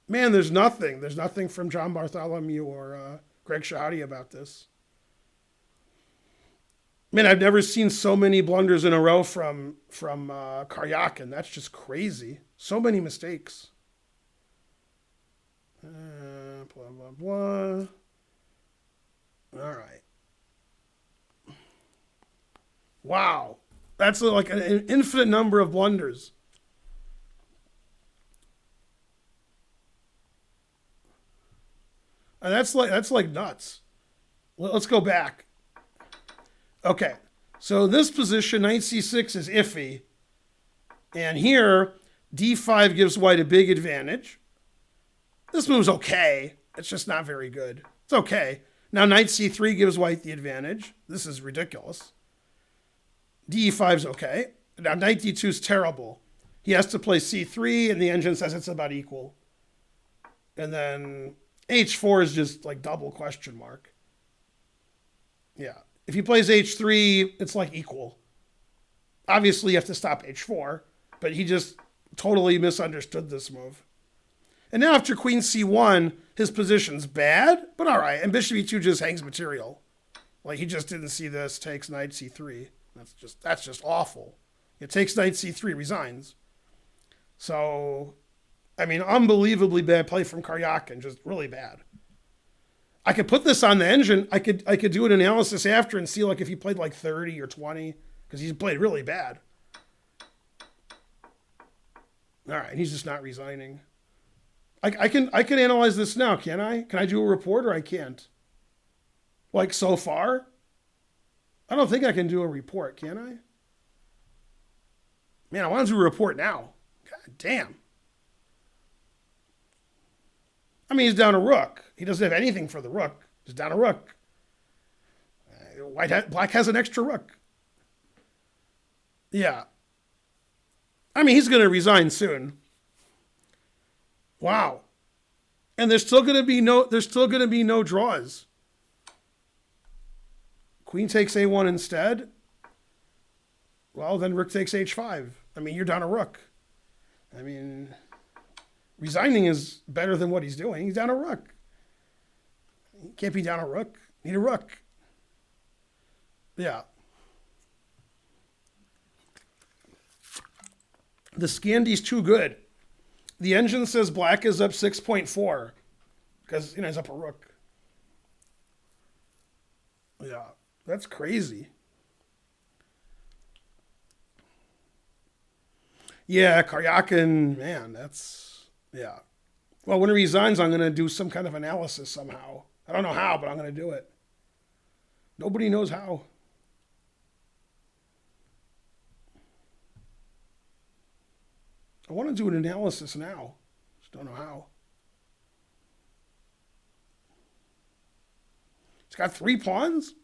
Man, there's nothing. There's nothing from John Bartholomew or Greg Shahadi about this. Man, I've never seen so many blunders in a row from Karyakin. That's just crazy. So many mistakes. Blah blah blah. All right. Wow, that's like an infinite number of blunders. And that's like nuts. Let's go back. Okay, so this position, knight c6, is iffy. And here, d5 gives white a big advantage. This move's okay. It's just not very good. It's okay. Now knight c3 gives white the advantage. This is ridiculous. d5's okay. Now knight d2 is terrible. He has to play c3, and the engine says it's about equal. And then h4 is just like double question mark. Yeah. If he plays h3, it's like equal. Obviously, you have to stop h4, but he just totally misunderstood this move. And now after queen c1, his position's bad, but all right. And bishop e2 just hangs material. Like, he just didn't see this, takes knight c3. That's just awful. It takes knight c3, resigns. So, I mean, unbelievably bad play from Karyakin, just really bad. I could put this on the engine. I could do an analysis after and see like if he played like 30 or 20, because he's played really bad. All right, he's just not resigning. I can analyze this now, can't I? Can I do a report or I can't? Like so far? I don't think I can do a report, can I? Man, I want to do a report now. God damn. I mean, he's down a rook. He doesn't have anything for the rook. He's down a rook. Black has an extra rook. Yeah. I mean, he's going to resign soon. Wow. And there's still going to be no draws. Queen takes a1 instead. Well, then rook takes h5. I mean, you're down a rook. I mean, resigning is better than what he's doing. He's down a rook. He can't be down a rook. Need a rook. Yeah. The Scandy's too good. The engine says black is up 6.4 because, he's up a rook. Yeah, that's crazy. Yeah, Karyakin, man, yeah. Well, when he resigns, I'm going to do some kind of analysis somehow. I don't know how, but I'm going to do it. Nobody knows how. I want to do an analysis now. Just don't know how. He's got 3 pawns.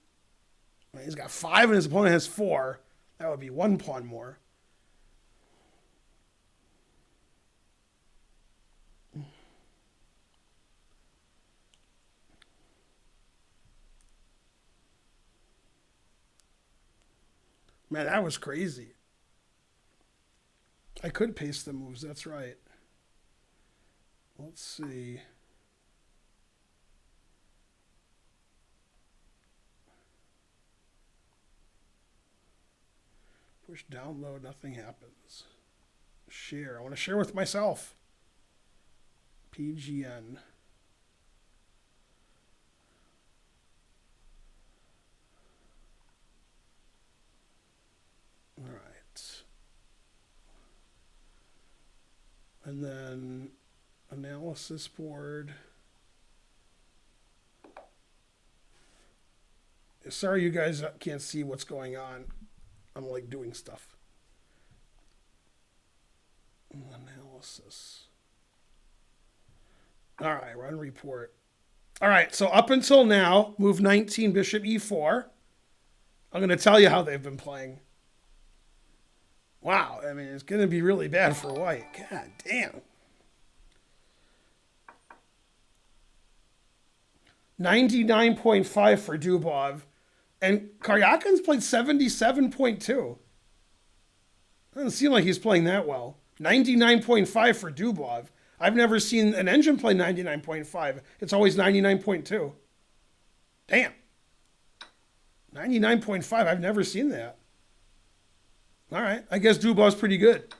He's got 5 and his opponent has 4. That would be 1 pawn more. Man, that was crazy. I could paste the moves, that's right. Let's see. Push download, nothing happens. Share, I want to share with myself. PGN. All right. And then analysis board. Sorry you guys can't see what's going on. I'm like doing stuff. Analysis. All right, run report. All right, so up until now, move 19, bishop e4. I'm going to tell you how they've been playing. Wow, I mean, it's going to be really bad for white. God damn. 99.5 for Dubov. And Karyakin's played 77.2. Doesn't seem like he's playing that well. 99.5 for Dubov. I've never seen an engine play 99.5. It's always 99.2. Damn. 99.5. I've never seen that. All right. I guess Dubov's pretty good.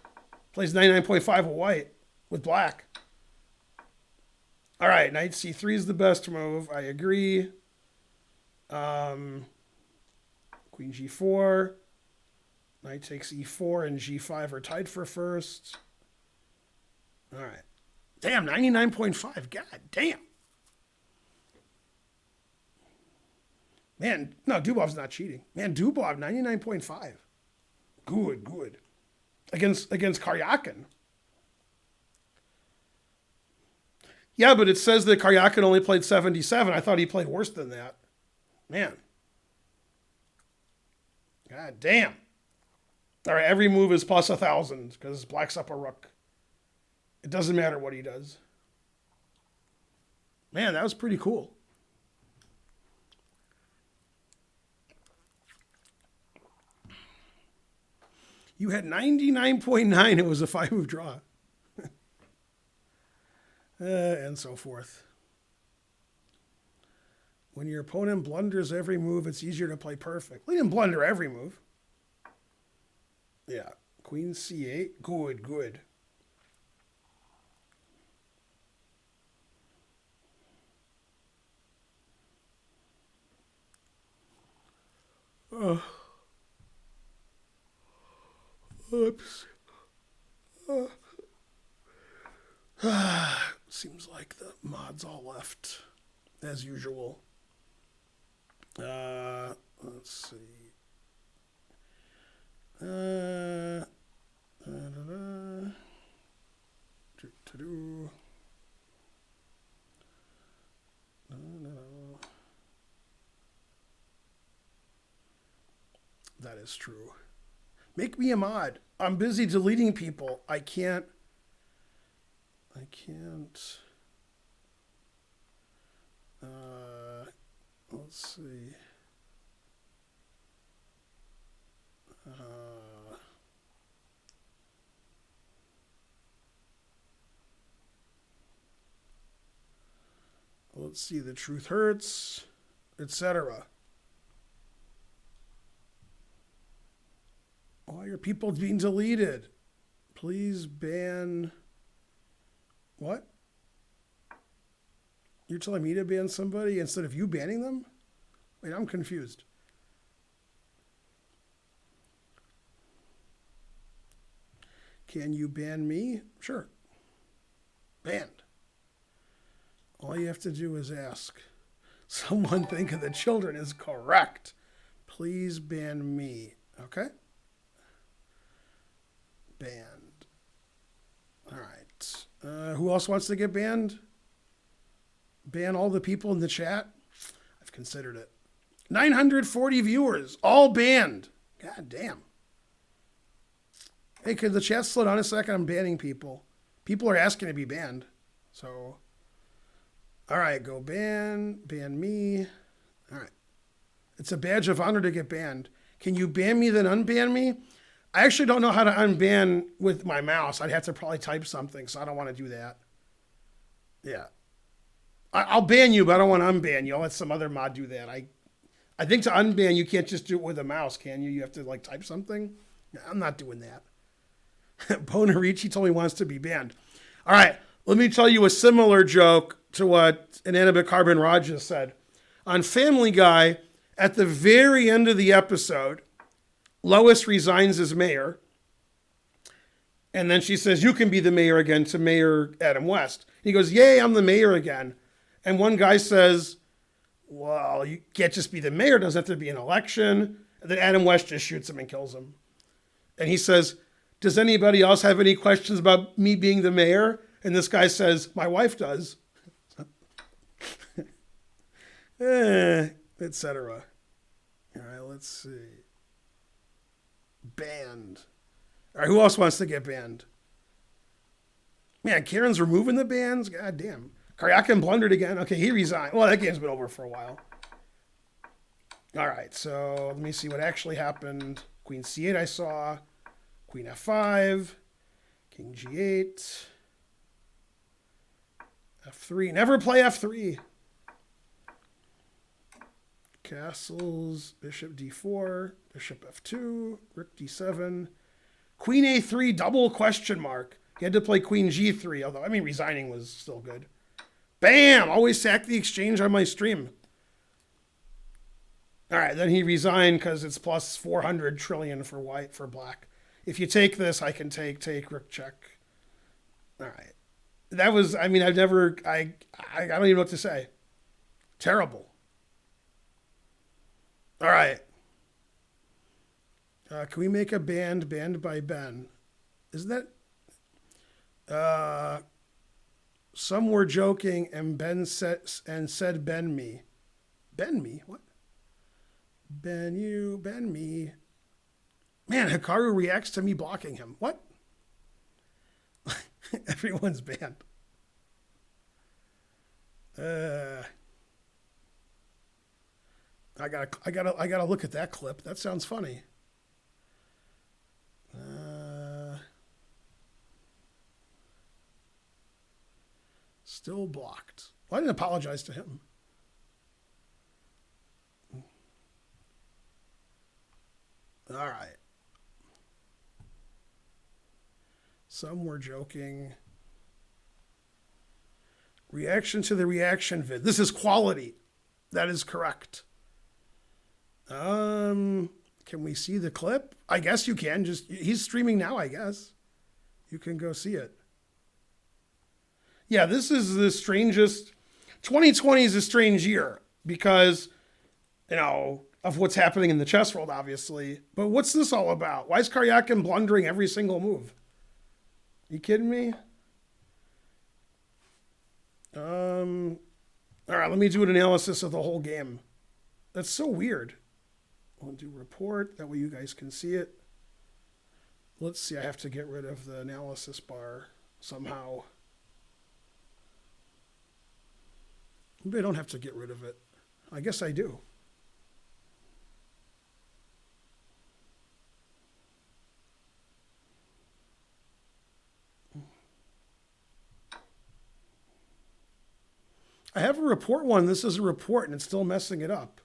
Plays 99.5 with white with black. All right. Knight c3 is the best move. I agree. Queen g4. Knight takes e4 and g5 are tied for first. All right. Damn, 99.5. God damn. Man, no, Dubov's not cheating. Man, Dubov, 99.5. Good. Against Karyakin. Yeah, but it says that Karyakin only played 77. I thought he played worse than that. Man. God damn. All right, every move is plus 1,000 because black's up a rook. It doesn't matter what he does. Man, that was pretty cool. You had 99.9. It was a 5-move draw. And so forth. When your opponent blunders every move, it's easier to play perfect. He didn't blunder every move. Yeah. Queen c8. Good. Oops. Seems like the mods all left, as usual. Let's see. That is true. Make me a mod. I'm busy deleting people. I can't. Let's see. Let's see. The truth hurts, etc. Why are people being deleted? Please ban. What? You're telling me to ban somebody instead of you banning them? Wait, I'm confused. Can you ban me? Sure. Banned. All you have to do is ask. Someone think of the children is correct. Please ban me. Okay? Banned. All right. Who else wants to get banned? Ban all the people in the chat? I've considered it. 940 viewers, all banned. God damn. Hey, could the chat slow down a second? I'm banning people. People are asking to be banned. So, all right, go ban me. All right. It's a badge of honor to get banned. Can you ban me then unban me? I actually don't know how to unban with my mouse. I'd have to probably type something, so I don't want to do that. Yeah. I'll ban you, but I don't want to unban you. I'll let some other mod do that. I think to unban, you can't just do it with a mouse, can you? You have to, like, type something? No, I'm not doing that. Bonarici told me he wants to be banned. All right, let me tell you a similar joke to what Inanimate Carbon Raja said. On Family Guy, at the very end of the episode, Lois resigns as mayor. And then she says, you can be the mayor again, to Mayor Adam West. He goes, yay, I'm the mayor again. And one guy says, well, you can't just be the mayor. It doesn't have to be an election. And then Adam West just shoots him and kills him. And he says, does anybody else have any questions about me being the mayor? And this guy says, my wife does. Etc. All right, let's see. Banned. All right, who else wants to get banned? Man, Karen's removing the bans? God damn. Karyakin blundered again. Okay, he resigned. Well, that game's been over for a while. All right, so let me see what actually happened. Queen c8 I saw. Queen f5. King g8. f3. Never play f3. castles, bishop d4, bishop f2, rook d7, queen a3, double question mark. He had to play queen g3, although, I mean, resigning was still good. Bam! Always sack the exchange on my stream. All right, then he resigned because it's plus 400 trillion for white, for black. If you take this, I can take rook check. All right. That was, I mean, I don't even know what to say. Terrible. All right. Can we make a banned by Ben? Isn't that? Some were joking and said Ben me. Ben me? What? Ben you, Ben me. Man, Hikaru reacts to me blocking him. What? Everyone's banned. I gotta look at that clip. That sounds funny. Still blocked. Well, I didn't apologize to him. All right. Some were joking. Reaction to the reaction vid. This is quality. That is correct. Can we see the clip? I guess you can. He's streaming now, I guess. You can go see it. Yeah, this is the strangest. 2020 is a strange year because, of what's happening in the chess world, obviously. But what's this all about? Why is Karyakin blundering every single move? You kidding me? All right, let me do an analysis of the whole game. That's so weird. I'll do report. That way you guys can see it. Let's see. I have to get rid of the analysis bar somehow. Maybe I don't have to get rid of it. I guess I do. I have a report one. This is a report, and it's still messing it up.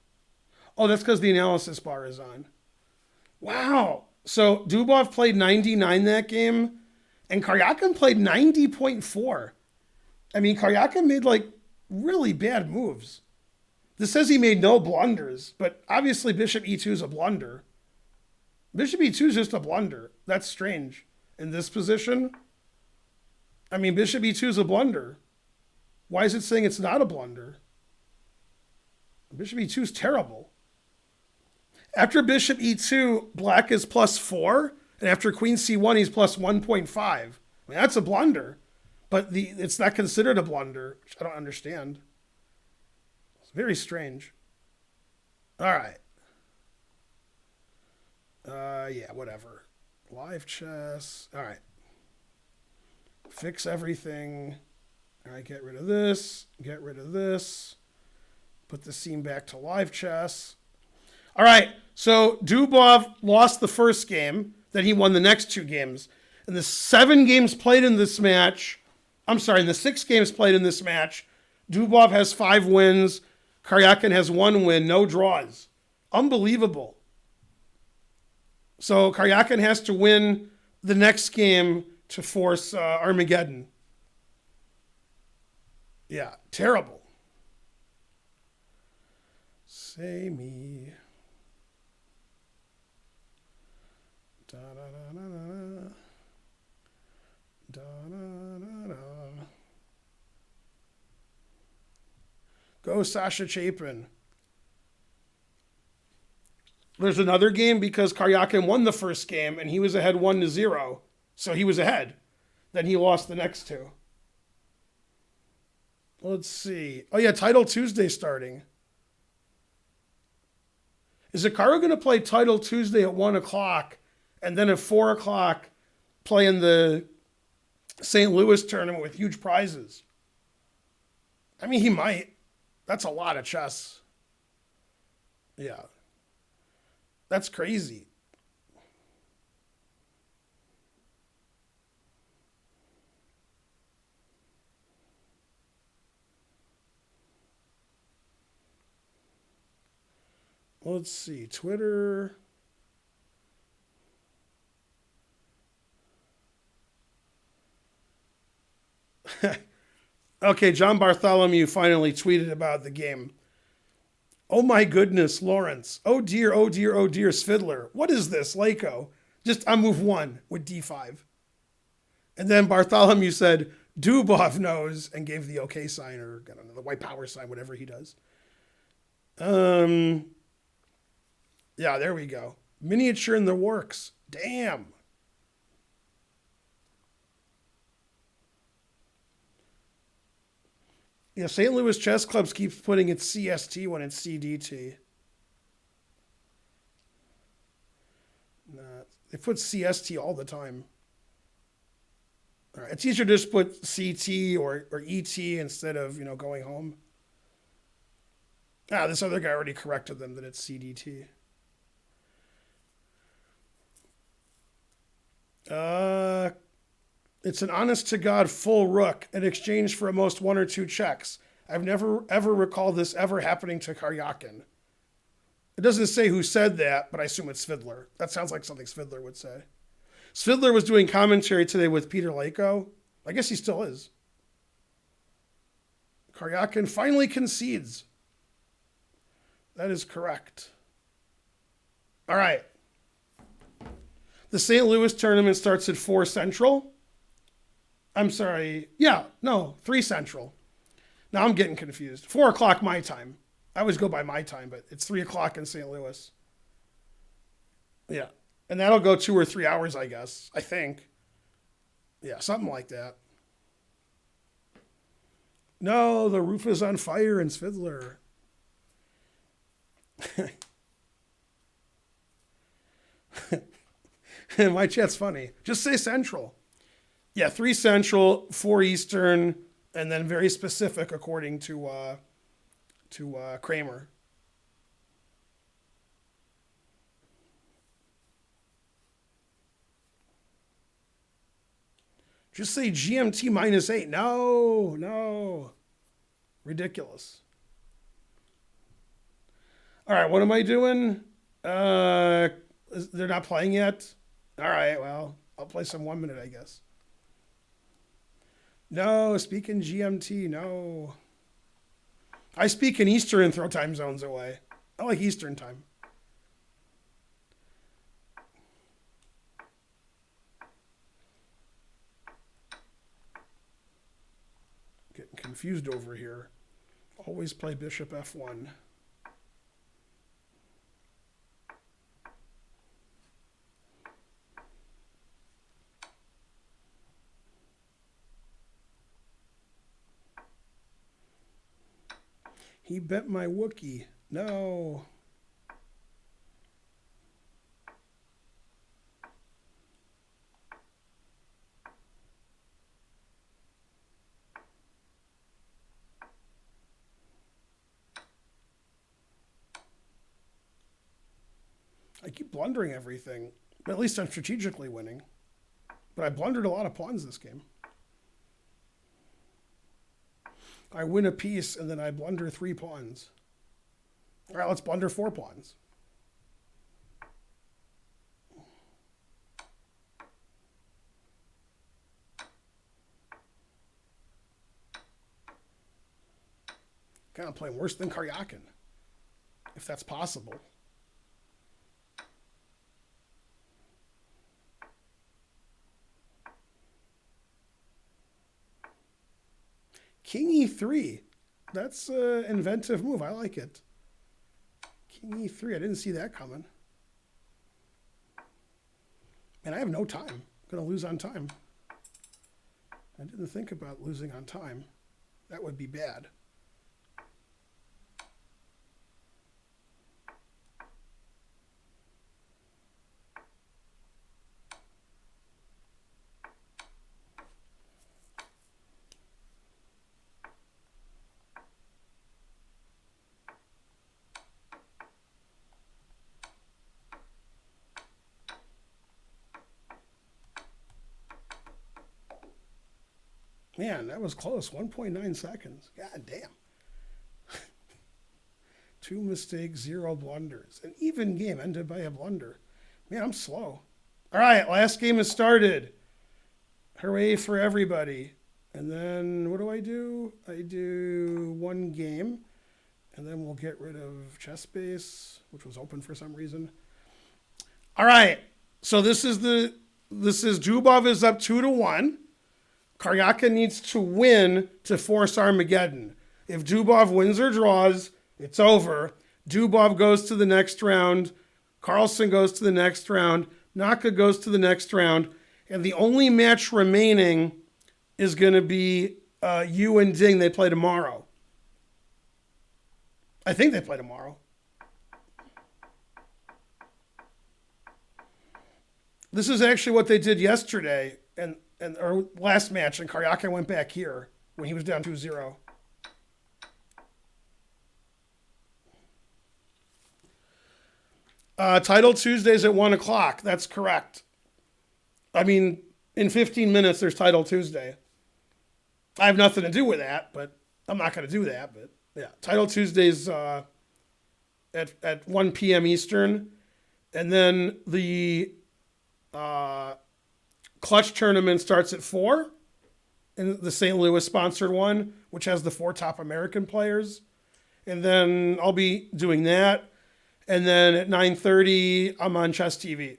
Oh, that's because the analysis bar is on. Wow. So Dubov played 99 that game, and Karyakin played 90.4. I mean, Karyakin made, really bad moves. This says he made no blunders, but obviously Bishop e2 is a blunder. Bishop e2 is just a blunder. That's strange. In this position, I mean, Bishop e2 is a blunder. Why is it saying it's not a blunder? Bishop e2 is terrible. After Bishop e2, black is +4, and after Queen c1, he's +1.5. I mean, that's a blunder, but it's not considered a blunder, which I don't understand. It's very strange. All right. Yeah, whatever. Live chess. All right. Fix everything. All right, get rid of this. Get rid of this. Put the scene back to live chess. All right, so Dubov lost the first game. Then he won the next two games. In the 7 games played in this match, in the 6 games played in this match, Dubov has 5 wins. Karyakin has 1 win, no draws. Unbelievable. So Karyakin has to win the next game to force Armageddon. Yeah, terrible. Say me. Da da da da da. Da da da da. Go Sasha Chapin. There's another game because Karyakin won the first game and he was ahead 1-0. So he was ahead. Then he lost the next 2. Let's see. Oh yeah, Title Tuesday starting. Is Hikaru going to play Title Tuesday at 1 o'clock and then at 4 o'clock play in the St. Louis tournament with huge prizes? I mean, he might. That's a lot of chess. Yeah. That's crazy. let's see. Twitter. Okay, John Bartholomew finally tweeted about the game. Oh my goodness, Lawrence. Oh dear, oh dear, oh dear, Svidler. What is this, Lako? Just on move 1 with d5. And then Bartholomew said, Dubov knows, and gave the okay sign, or I don't know, the white power sign, whatever he does. Yeah, there we go. Miniature in the works. Damn. Yeah, St. Louis Chess Clubs keeps putting its CST when it's CDT. Nah, they put CST all the time. All right, it's easier to just put CT or ET instead of, going home. This other guy already corrected them that it's CDT. It's an honest-to-God full rook in exchange for at most 1 or 2 checks. I've never, ever recalled this ever happening to Karyakin. It doesn't say who said that, but I assume it's Svidler. That sounds like something Svidler would say. Svidler was doing commentary today with Peter Lako. I guess he still is. Karyakin finally concedes. That is correct. All right. The St. Louis tournament starts at 4 Central. I'm sorry. Yeah, no, 3 Central. Now I'm getting confused. 4 o'clock my time. I always go by my time, but it's 3 o'clock in St. Louis. Yeah. And that'll go 2 or 3 hours, I guess. I think. Yeah, something like that. No, the roof is on fire in Svidler. My chat's funny. Just say Central. Yeah, 3 Central, 4 Eastern, and then very specific according to Kramer. Just say GMT -8. No. Ridiculous. All right, what am I doing? They're not playing yet? All right, well, I'll play some 1 minute, I guess. No, speak in GMT, no. I speak in Eastern and throw time zones away. I like Eastern time. Getting confused over here. Always play Bishop F1. He bet my Wookiee. No. I keep blundering everything. But at least I'm strategically winning. But I blundered a lot of pawns this game. I win a piece, and then I blunder 3 pawns. All right, let's blunder 4 pawns. Kind of playing worse than Karyakin, if that's possible. King E3. That's an inventive move. I like it. King E3. I didn't see that coming. And I have no time. I'm going to lose on time. I didn't think about losing on time. That would be bad. Man, that was close. 1.9 seconds. God damn. 2 mistakes, 0 blunders. An even game ended by a blunder. Man, I'm slow. All right, last game has started. Hooray for everybody. And then what do? I do 1 game. And then we'll get rid of chess base, which was open for some reason. All right. So this is Dubov is up 2-1. Karyakin needs to win to force Armageddon. If Dubov wins or draws, it's over. Dubov goes to the next round. Carlsen goes to the next round. Naka goes to the next round. And the only match remaining is going to be Yu and Ding. They play tomorrow. I think they play tomorrow. This is actually what they did yesterday or last match, and Karyakin went back here when he was down 2-0. Title Tuesdays at 1 o'clock. That's correct. I mean, in 15 minutes, there's Title Tuesday. I have nothing to do with that, but I'm not going to do that. But yeah, Title Tuesdays at 1 p.m. Eastern. And then the Clutch tournament starts at 4 in the St. Louis sponsored one, which has the 4 top American players. And then I'll be doing that. And then at 9:30, I'm on Chess TV.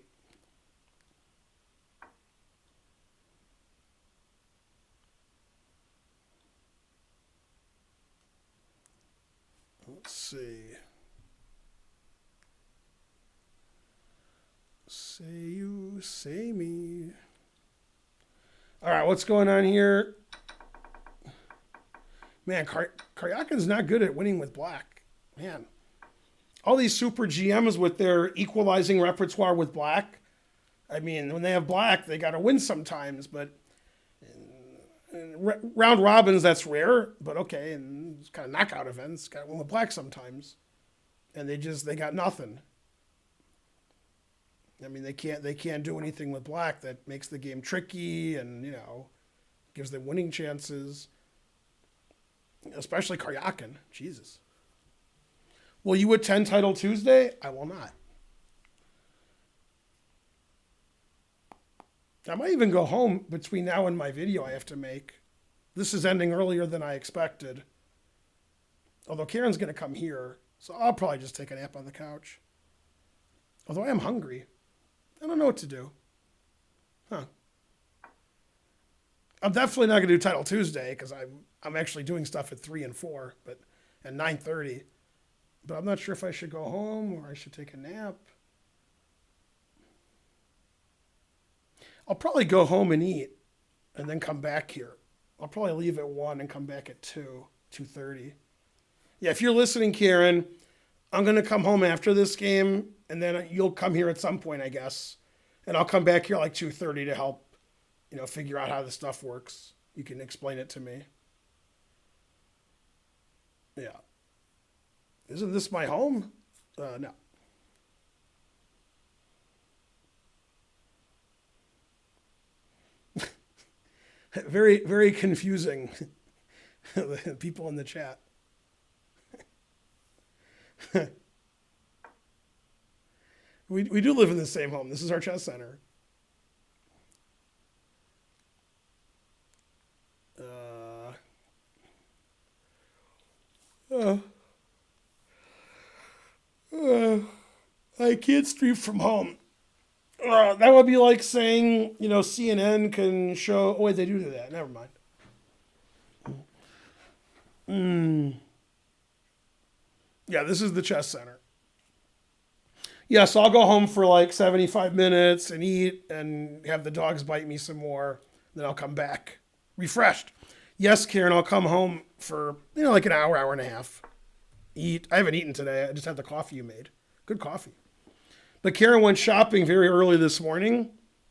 Let's see. Say you, say me. All right, what's going on here? Man, Karyakin's not good at winning with black. Man. All these super GMs with their equalizing repertoire with black. I mean, when they have black, they got to win sometimes. But in round robins, that's rare. But okay, and it's kind of knockout events, got to win with black sometimes. And they got nothing. I mean, they can't do anything with black that makes the game tricky and, gives them winning chances. Especially Karyakin. Jesus. Will you attend Title Tuesday? I will not. I might even go home between now and my video I have to make. This is ending earlier than I expected. Although Karen's going to come here, so I'll probably just take a nap on the couch. Although I am hungry. I don't know what to do. Huh. I'm definitely not going to do Title Tuesday because I'm actually doing stuff at 3 and 4, but at 9:30. But I'm not sure if I should go home or I should take a nap. I'll probably go home and eat and then come back here. I'll probably leave at 1 and come back at 2:30. Yeah, if you're listening, Karen, I'm going to come home after this game, and then you'll come here at some point, I guess. And I'll come back here like 2:30 to help, figure out how this stuff works. You can explain it to me. Yeah. Isn't this my home? No. Very, very confusing. People in the chat. We do live in the same home. This is our chess center. I can't stream from home. That would be like saying, CNN can show... Oh, wait, they do that. Never mind. Yeah, this is the chess center. Yeah, so I'll go home for like 75 minutes and eat and have the dogs bite me some more. Then I'll come back refreshed. Yes, Karen, I'll come home for, like an hour and a half. Eat. I haven't eaten today. I just had the coffee you made. Good coffee. But Karen went shopping very early this morning,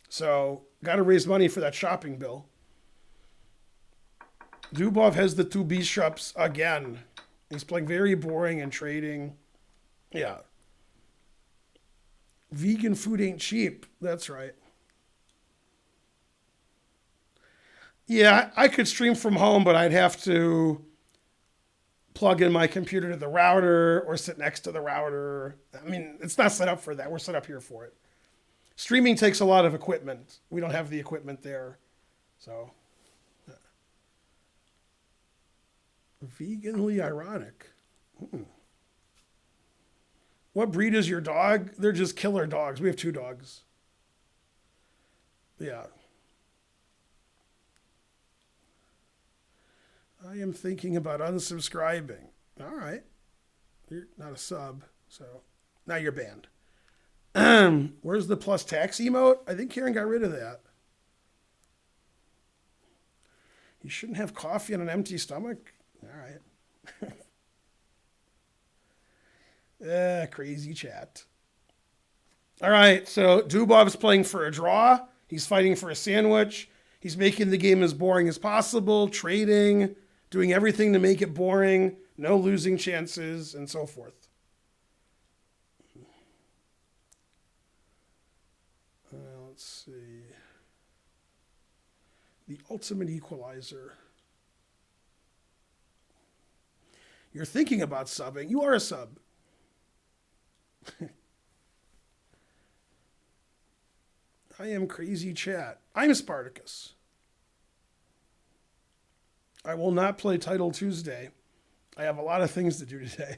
so got to raise money for that shopping bill. Dubov has the 2 bishops again. He's playing very boring and trading. Yeah. Vegan food ain't cheap. That's right. Yeah, I could stream from home, but I'd have to plug in my computer to the router or sit next to the router. I mean, it's not set up for that. We're set up here for it. Streaming takes a lot of equipment. We don't have the equipment there. So, veganly ironic. What breed is your dog? They're just killer dogs. We have 2 dogs. Yeah. I am thinking about unsubscribing. All right. You're not a sub, so now you're banned. Where's the plus tax emote? I think Karen got rid of that. You shouldn't have coffee on an empty stomach. All right. Crazy chat. All right, so Dubov's playing for a draw. He's fighting for a sandwich. He's making the game as boring as possible, trading, doing everything to make it boring, no losing chances, and so forth. Let's see. The ultimate equalizer. You're thinking about subbing. You are a sub. I am crazy chat. I'm Spartacus. I will not play Title Tuesday. I have a lot of things to do today.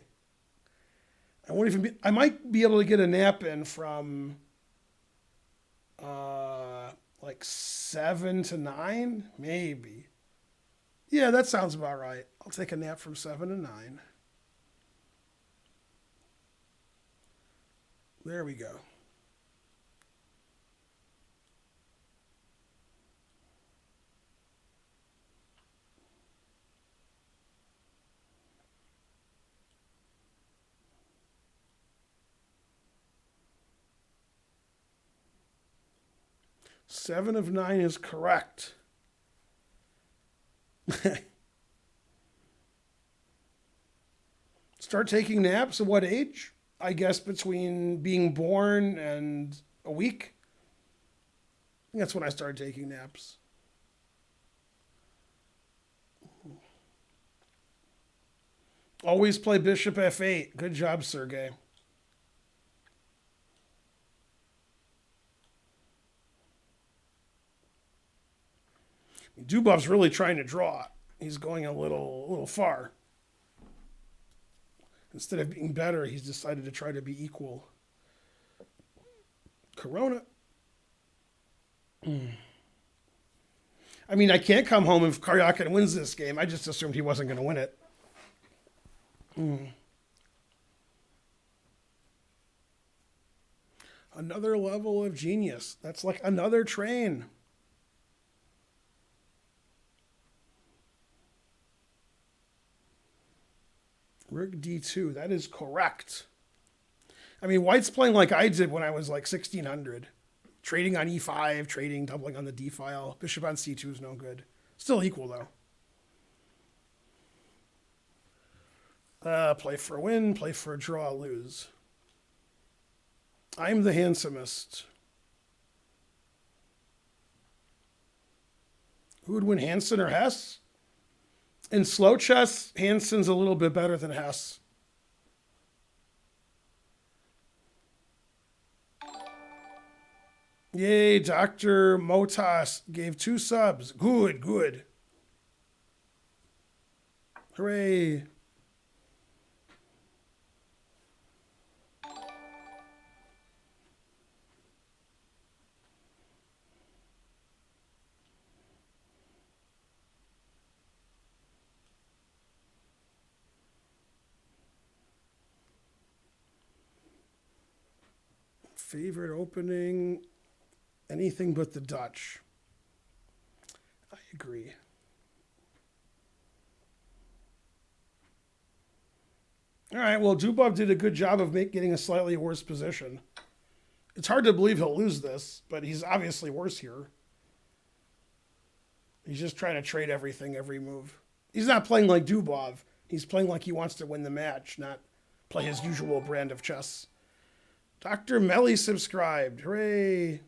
I might be able to get a nap in from like 7 to 9, maybe. Yeah, that sounds about right. I'll take a nap from 7 to 9. There we go. Seven of 9 is correct. Start taking naps at what age? I guess between being born and a week. I think that's when I started taking naps. Always play bishop f8. Good job, Sergey. Dubov's really trying to draw. He's going a little far. Instead of being better, he's decided to try to be equal. Corona. I mean, I can't come home if Karyakin wins this game. I just assumed he wasn't going to win it. Another level of genius. That's like another train. Rook d2. That is correct. I mean, White's playing like I did when I was like 1600. Trading on e5, trading, doubling on the d file. Bishop on c2 is no good. Still equal, though. Play for a win, play for a draw, lose. I'm the handsomest. Who would win, Hansen or Hess? In slow chess, Hansen's a little bit better than Hess. Yay, Dr. Motas gave 2 subs. Good, good. Hooray. Favorite opening, anything but the Dutch. I agree. All right, well, Dubov did a good job of getting a slightly worse position. It's hard to believe he'll lose this, but he's obviously worse here. He's just trying to trade everything, every move. He's not playing like Dubov. He's playing like he wants to win the match, not play his usual brand of chess. Dr. Melly subscribed. Hooray.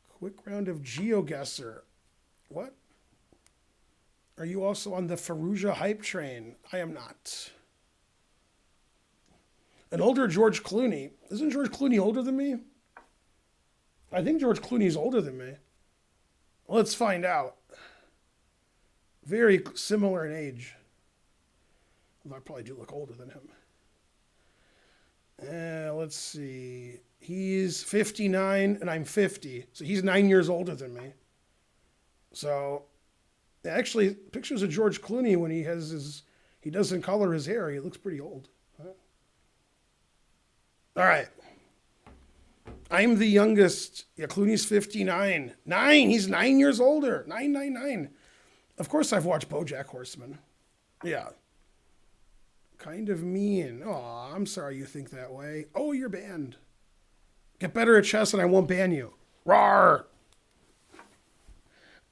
Quick round of GeoGuessr. What? Are you also on the Fallujah hype train? I am not. An older George Clooney. Isn't George Clooney older than me? I think George Clooney's older than me. Let's find out. Very similar in age. Although I probably do look older than him. Let's see. He's 59 and I'm 50. So he's 9 years older than me. So actually, pictures of George Clooney when he doesn't color his hair, he looks pretty old. Huh? All right. I'm the youngest. Yeah, Clooney's 59. He's 9 years older. 999. Of course I've watched BoJack Horseman. Yeah. Kind of mean. Aw, I'm sorry you think that way. Oh, you're banned. Get better at chess and I won't ban you. Rawr!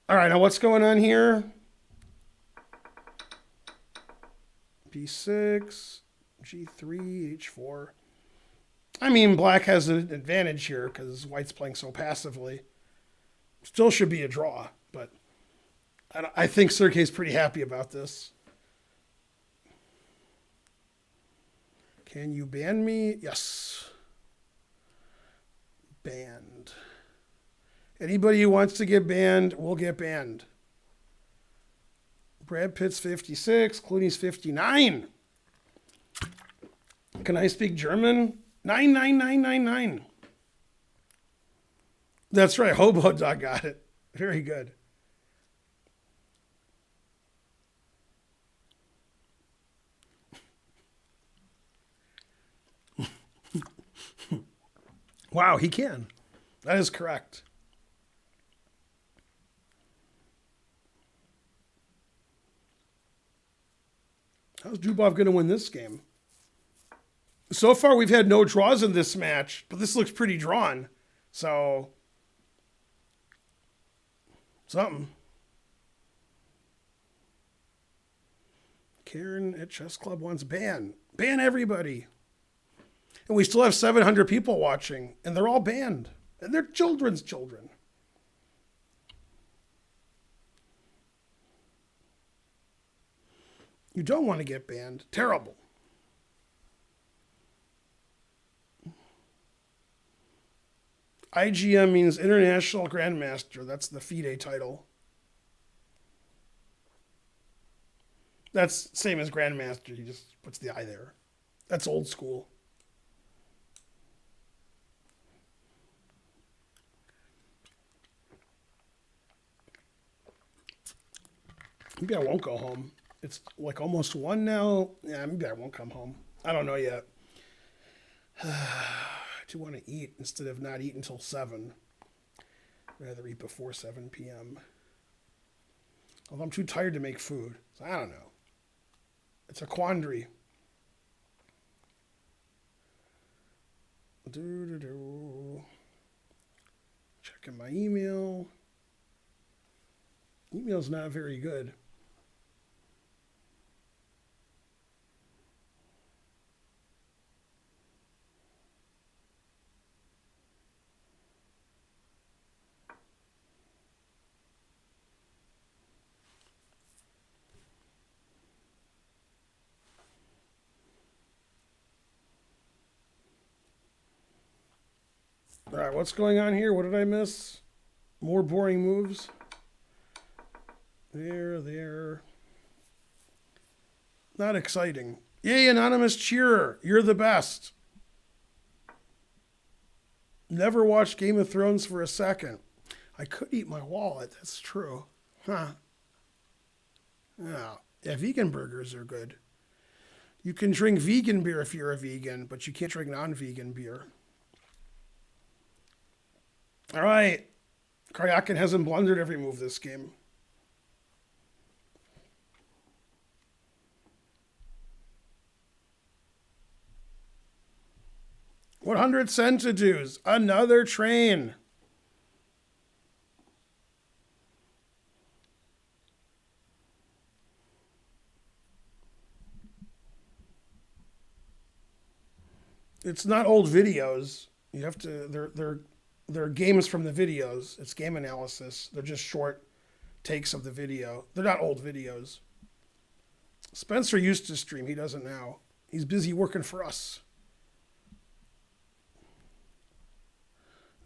All right, now what's going on here? B6, G3, H4. I mean, black has an advantage here because white's playing so passively. Still should be a draw, but I think Sergey's pretty happy about this. Can you ban me? Yes. Banned. Anybody who wants to get banned will get banned. Brad Pitt's 56. Clooney's 59. Can I speak German? 99999. That's right. Hobo Dog got it. Very good. Wow, he can. That is correct. How's Dubov going to win this game? So far, we've had no draws in this match, but this looks pretty drawn. So, something. Karen at Chess Club wants ban. Ban everybody. And we still have 700 people watching, and they're all banned. And they're children's children. You don't want to get banned. Terrible. IGM means International Grandmaster. That's the FIDE title. That's same as Grandmaster. He just puts the I there. That's old school. Maybe I won't go home. It's like almost 1 now. Yeah, maybe I won't come home. I don't know yet. I do want to eat instead of not eat until 7. I'd rather eat before 7 p.m. Although I'm too tired to make food. So I don't know. It's a quandary. Checking my email. Email's not very good. All right, what's going on here? What did I miss? More boring moves. There. Not exciting. Yay, anonymous cheerer. You're the best. Never watched Game of Thrones for a second. I could eat my wallet. That's true. Huh. Yeah, vegan burgers are good. You can drink vegan beer if you're a vegan, but you can't drink non-vegan beer. All right. Karyakin hasn't blundered every move this game. $100 centidues. Another train. It's not old videos. You have to. They're games from the videos. It's game analysis. They're just short takes of the video. They're not old videos. Spencer used to stream. He doesn't now. He's busy working for us.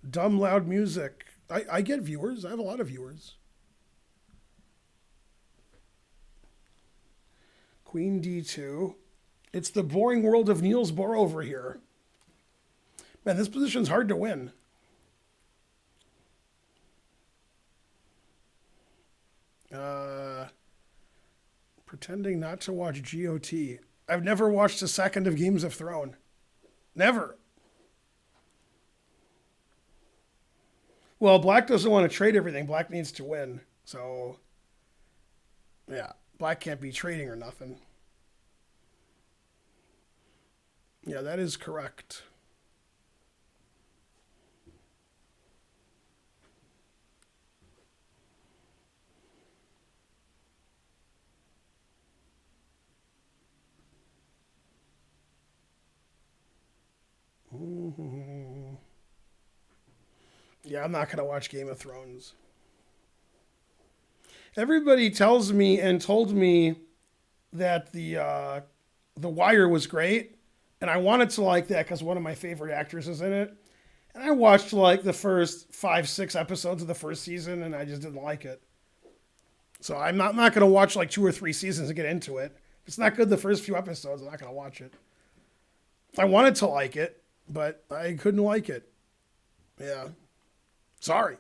Dumb loud music. I get viewers. I have a lot of viewers. Queen D2. It's the boring world of Niels Bohr over here. Man, this position's hard to win. Pretending not to watch GOT. I've never watched a second of Games of Thrones. Never. Well, Black doesn't want to trade everything. Black needs to win. So, yeah. Black can't be trading or nothing. Yeah, that is correct. Mm-hmm. Yeah, I'm not going to watch Game of Thrones. Everybody tells me and told me that the Wire was great, and I wanted to like that because one of my favorite actors is in it. And I watched like the first 5-6 episodes of the first season, and I just didn't like it. So I'm not going to watch like 2 or 3 seasons to get into it. If it's not good the first few episodes, I'm not going to watch it. I wanted to like it, but I couldn't like it. Yeah. Sorry.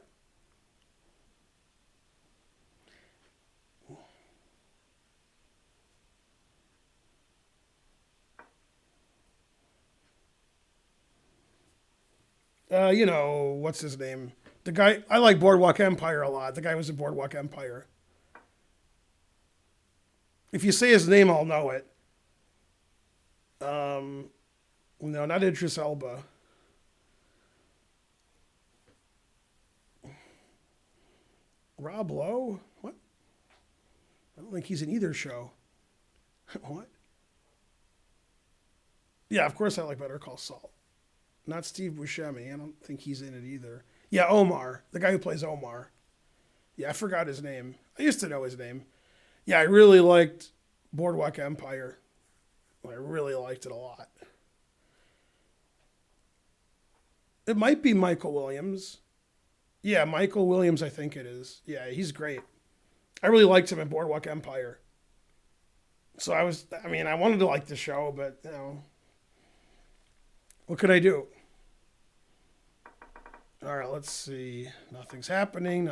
What's his name? The guy, I like Boardwalk Empire a lot. The guy was in Boardwalk Empire. If you say his name, I'll know it. No, not Idris Elba. Rob Lowe? What? I don't think he's in either show. What? Yeah, of course I like Better Call Saul. Not Steve Buscemi. I don't think he's in it either. Yeah, Omar. The guy who plays Omar. Yeah, I forgot his name. I used to know his name. Yeah, I really liked Boardwalk Empire. I really liked it a lot. It might be Michael Williams. Yeah, Michael Williams, I think it is. Yeah, he's great. I really liked him in Boardwalk Empire. So I wanted to like the show, but, what could I do? All right, let's see. Nothing's happening.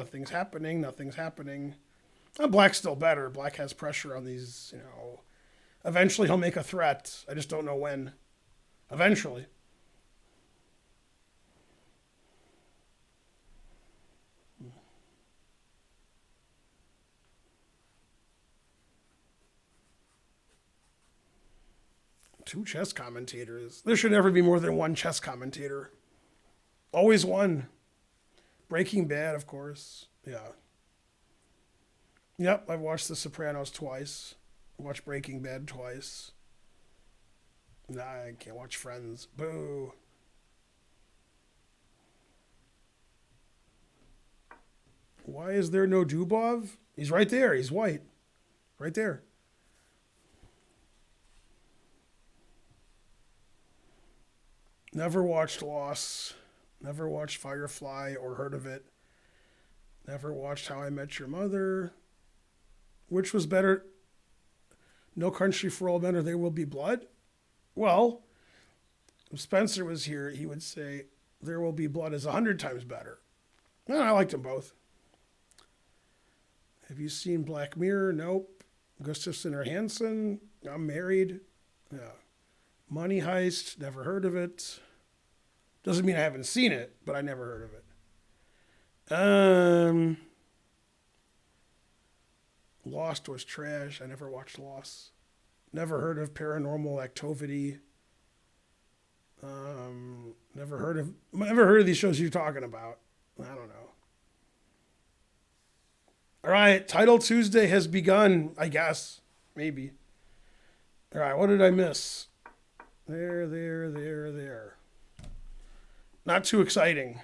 Black's still better. Black has pressure on these, Eventually he'll make a threat. I just don't know when. Eventually. Two chess commentators. There should never be more than one chess commentator. Always one. Breaking Bad, of course. Yeah. Yep, I've watched The Sopranos twice. I watched Breaking Bad twice. Nah, I can't watch Friends. Boo. Why is there no Dubov? He's right there. He's white. Right there. Never watched Lost. Never watched Firefly or heard of it. Never watched How I Met Your Mother. Which was better? No Country for Old Men or There Will Be Blood? Well, if Spencer was here, he would say There Will Be Blood is 100 times better. No, I liked them both. Have you seen Black Mirror? Nope. Gustafson or Hansen? I'm married. Yeah. Money Heist? Never heard of it. Doesn't mean I haven't seen it, but I never heard of it. Lost was trash. I never watched Lost. Never heard of Paranormal Activity. Never heard of these shows you're talking about. I don't know. All right, Title Tuesday has begun, I guess. Maybe. All right, what did I miss? There. Not too exciting.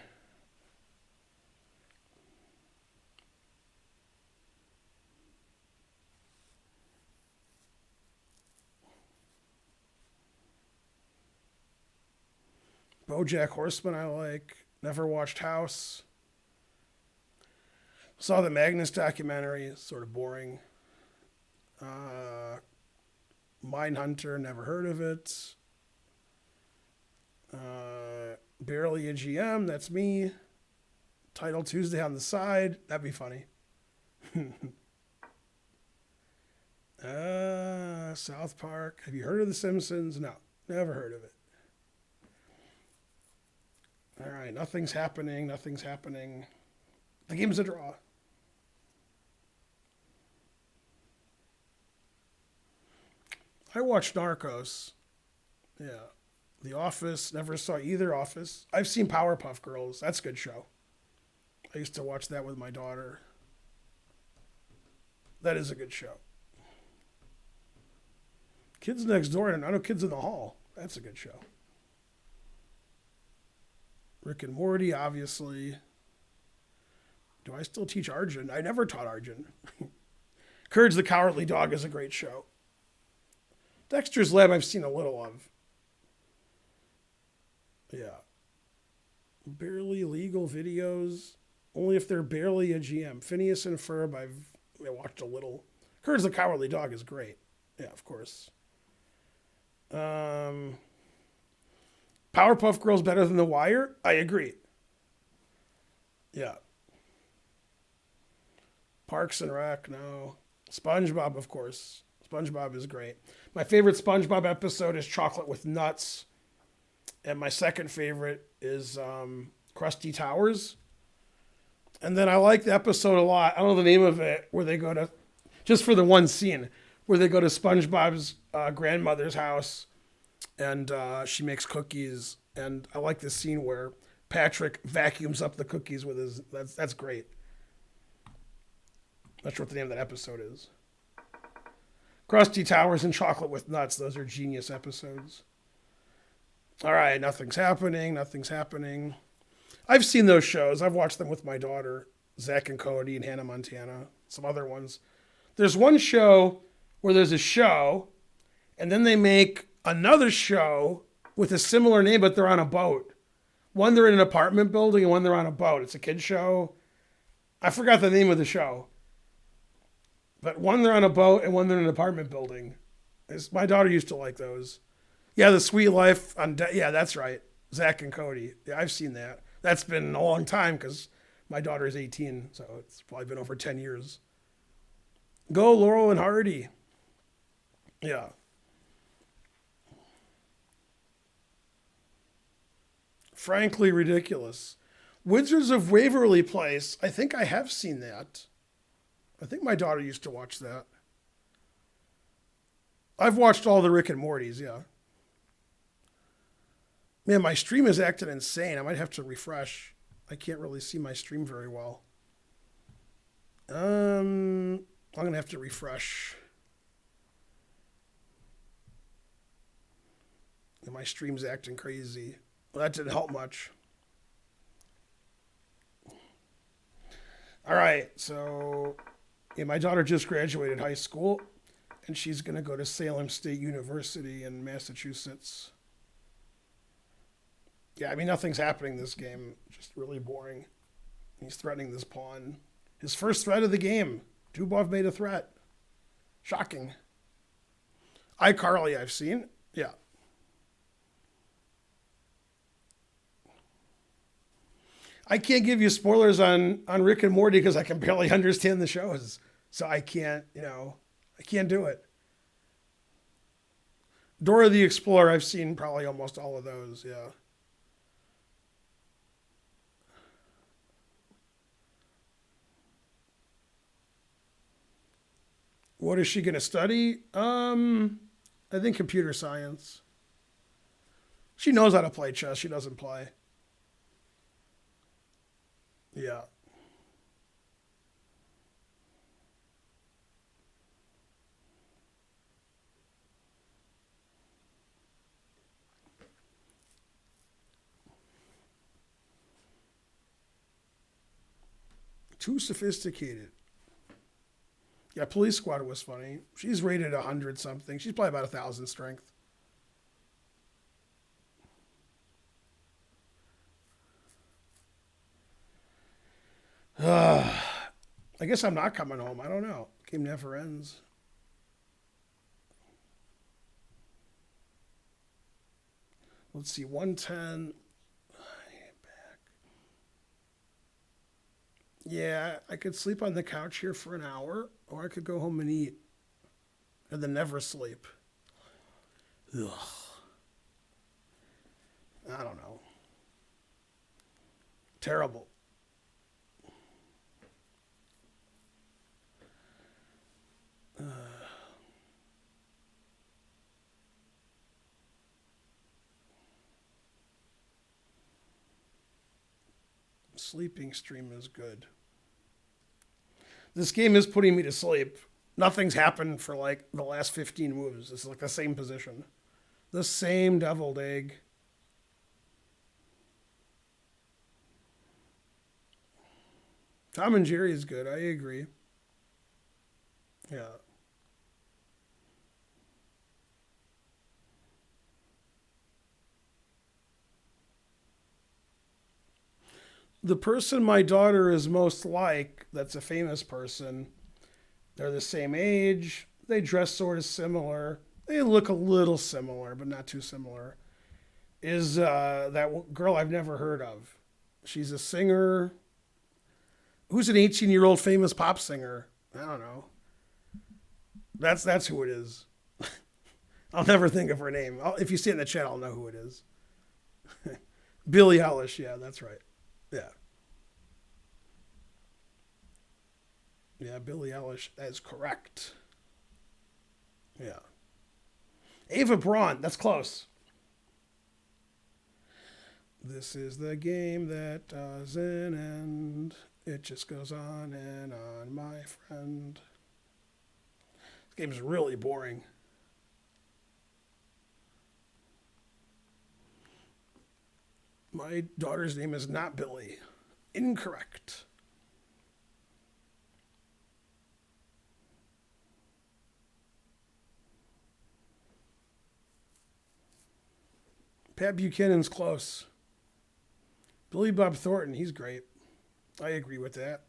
BoJack Horseman I like. Never watched House. Saw the Magnus documentary. Sort of boring. Mindhunter. Never heard of it. Barely a GM. That's me. Title Tuesday on the side. That'd be funny. South Park. Have you heard of The Simpsons? No. Never heard of it. All right, nothing's happening. Nothing's happening. The game's a draw. I watched Narcos. Yeah. The Office. Never saw either Office. I've seen Powerpuff Girls. That's a good show. I used to watch that with my daughter. That is a good show. Kids Next Door, and I know Kids in the Hall. That's a good show. Rick and Morty, obviously. Do I still teach Arjun? I never taught Arjun. Courage the Cowardly Dog is a great show. Dexter's Lab I've seen a little of. Yeah. Barely legal videos. Only if they're barely a GM. Phineas and Ferb, I watched a little. Courage the Cowardly Dog is great. Yeah, of course. Powerpuff Girls better than The Wire? I agree. Yeah. Parks and Rec, no. SpongeBob, of course. SpongeBob is great. My favorite SpongeBob episode is Chocolate with Nuts. And my second favorite is Krusty Towers. And then I like the episode a lot. I don't know the name of it, where they go to, just for the one scene, where they go to SpongeBob's grandmother's house and she makes cookies. And I like this scene where Patrick vacuums up the cookies with his, that's great. Not sure what the name of that episode is. Krusty Towers and Chocolate with Nuts. Those are genius episodes. All right, nothing's happening. Nothing's happening. I've seen those shows. I've watched them with my daughter, Zach and Cody and Hannah Montana, some other ones. There's one show where there's a show, and then they make another show with a similar name, but they're on a boat. One, they're in an apartment building, and one, they're on a boat. It's a kid's show. I forgot the name of the show. But one, they're on a boat, and one, they're in an apartment building. My daughter used to like those. Yeah, The Sweet Life on yeah, that's right. Zach and Cody. Yeah, I've seen that. That's been a long time because my daughter is 18, so it's probably been over 10 years. Go Laurel and Hardy. Yeah. Frankly Ridiculous. Wizards of Waverly Place. I think I have seen that. I think my daughter used to watch that. I've watched all the Rick and Mortys, yeah. Man, my stream is acting insane. I might have to refresh. I can't really see my stream very well. I'm going to have to refresh. And my stream's acting crazy. Well, that didn't help much. All right, so yeah, my daughter just graduated high school, and she's going to go to Salem State University in Massachusetts. Yeah, I mean, nothing's happening this game. Just really boring. He's threatening this pawn. His first threat of the game. Dubov made a threat. Shocking. iCarly I've seen. Yeah. I can't give you spoilers on Rick and Morty because I can barely understand the shows. So I can't, I can't do it. Dora the Explorer, I've seen probably almost all of those, yeah. What is she going to study? I think computer science. She knows how to play chess. She doesn't play. Yeah. Too sophisticated. Yeah, Police Squad was funny. She's rated 100 something. She's probably about 1,000 strength. I guess I'm not coming home. I don't know. Game never ends. Let's see, 110. Yeah, I could sleep on the couch here for an hour, or I could go home and eat, and then never sleep. Ugh. I don't know. Terrible. Sleeping stream is good. This game is putting me to sleep. Nothing's happened for like the last 15 moves. It's like the same position. The same deviled egg. Tom and Jerry is good. I agree. Yeah. The person my daughter is most like, that's a famous person, they're the same age. They dress sort of similar. They look a little similar, but not too similar. Is that girl I've never heard of? She's a singer. Who's an 18-year-old famous pop singer? I don't know. That's who it is. I'll never think of her name. If you see it in the chat, I'll know who it is. Billie Eilish. Yeah, that's right. Yeah. Yeah, Billie Eilish. That is correct. Yeah. Ava Braun. That's close. This is the game that doesn't end. It just goes on and on, my friend. This game is really boring. My daughter's name is not Billy. Incorrect. Pat Buchanan's close. Billy Bob Thornton, he's great. I agree with that.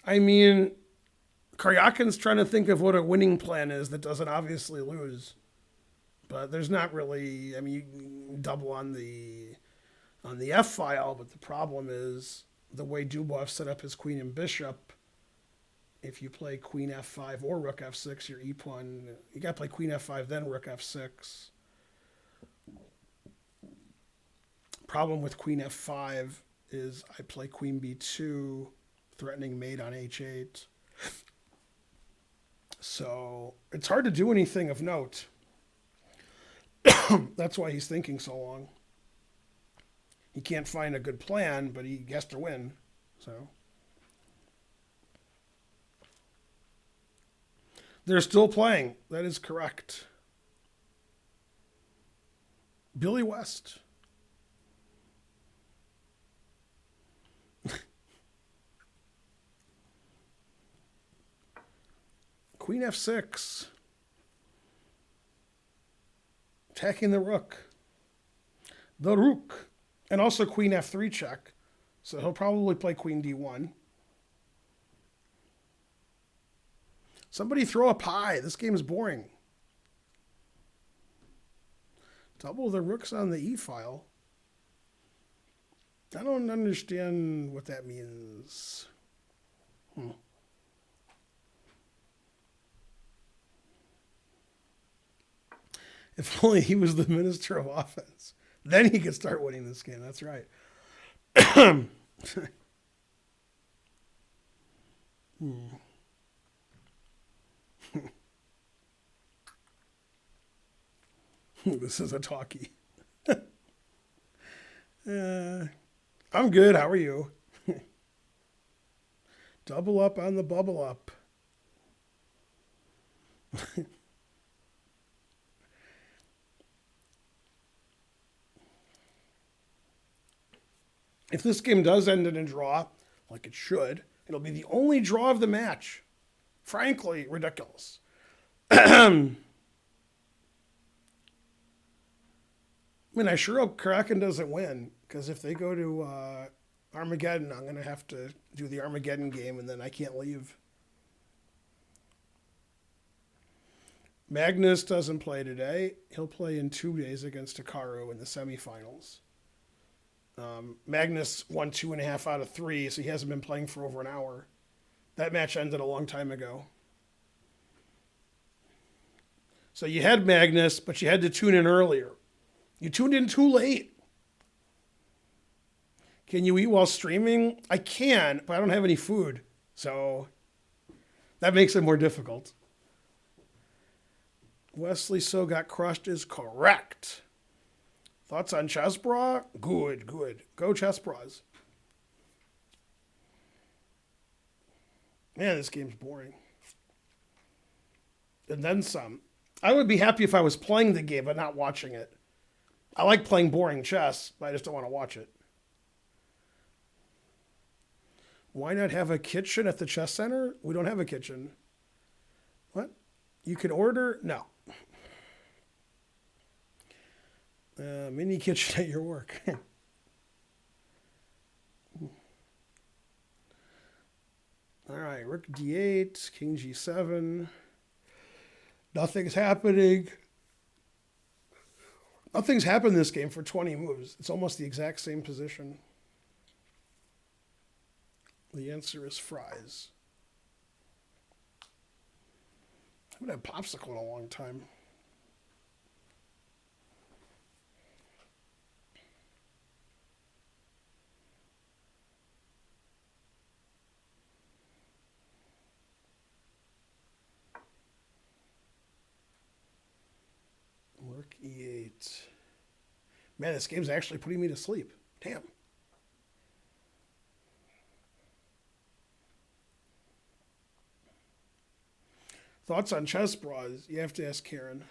I mean, Karyakin's trying to think of what a winning plan is that doesn't obviously lose. But there's not really. I mean, you can double on the F file, but the problem is the way Dubov set up his queen and bishop. If you play queen f5 or rook f6, your e-pawn, you got to play queen f5, then rook f6. Problem with queen f5 is I play queen b2, threatening mate on h8. So it's hard to do anything of note. That's why he's thinking so long. He can't find a good plan, but he has to win. So they're still playing. That is correct. Billy West. Queen f6. Attacking the rook. The rook. And also queen f3 check. So he'll probably play queen d1. Somebody throw a pie. This game is boring. Double the rooks on the e-file. I don't understand what that means. If only he was the minister of offense. Then he could start winning this game. That's right. This is a talkie. I'm good. How are you? Double up on the bubble up. If this game does end in a draw, like it should, it'll be the only draw of the match. Frankly, ridiculous. I mean, I sure hope Kraken doesn't win, because if they go to Armageddon, I'm going to have to do the Armageddon game, and then I can't leave. Magnus doesn't play today. He'll play in 2 days against Hikaru in the semifinals. Magnus won 2.5 out of 3, so he hasn't been playing for over an hour. That match ended a long time ago. So you had Magnus, but you had to tune in earlier. You tuned in too late. Can you eat while streaming? I can, but I don't have any food. So that makes it more difficult. Wesley So got crushed is correct. Thoughts on Chess Bra? Good, good. Go Chess Bras. Man, this game's boring. And then some. I would be happy if I was playing the game but not watching it. I like playing boring chess, but I just don't want to watch it. Why not have a kitchen at the chess center? We don't have a kitchen. What? You can order? No. Mini kitchen at your work. All right, Rook D8, King G7. Nothing's happening. Nothing's happened in this game for 20 moves. It's almost the exact same position. The answer is fries. I haven't had popsicle in a long time. Rook E8. Man, this game's actually putting me to sleep. Damn. Thoughts on Chess Bras? You have to ask Karen.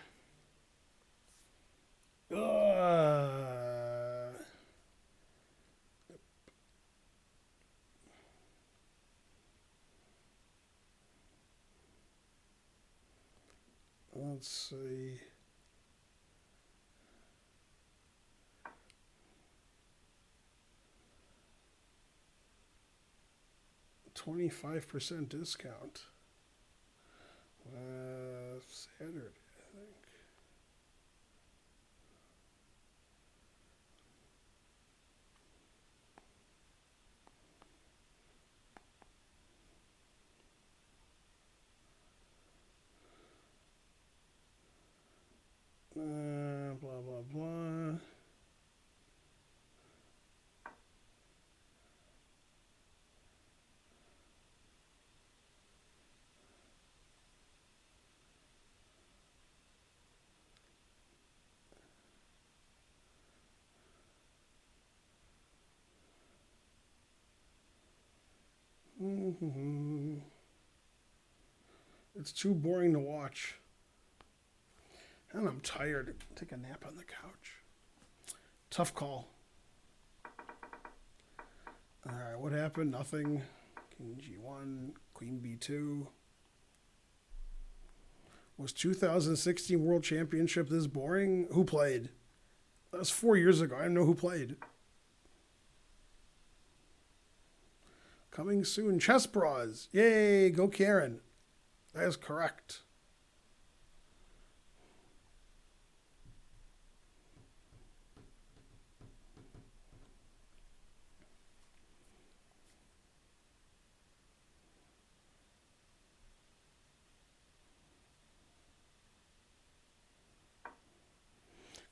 Let's see. 25% discount. Saturday, I think. Blah, blah, blah. It's too boring to watch. And I'm tired. Take a nap on the couch. Tough call. All right, what happened? Nothing. King G1, Queen B2. Was 2016 World Championship this boring? Who played? That was 4 years ago. I don't know who played. Coming soon. Chess Bras. Yay, go Karen. That is correct.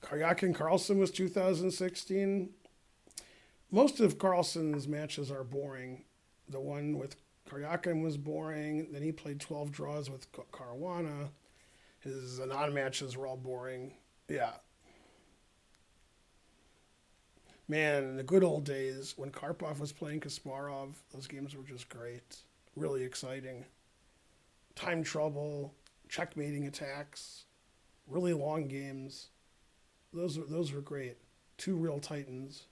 Karyakin Carlson was 2016. Most of Carlson's matches are boring. The one with Karyakin was boring. Then he played 12 draws with Caruana. His non-matches were all boring. Yeah. Man, in the good old days, when Karpov was playing Kasparov, those games were just great. Really exciting. Time trouble, checkmating attacks, really long games. Those were great. Two real titans.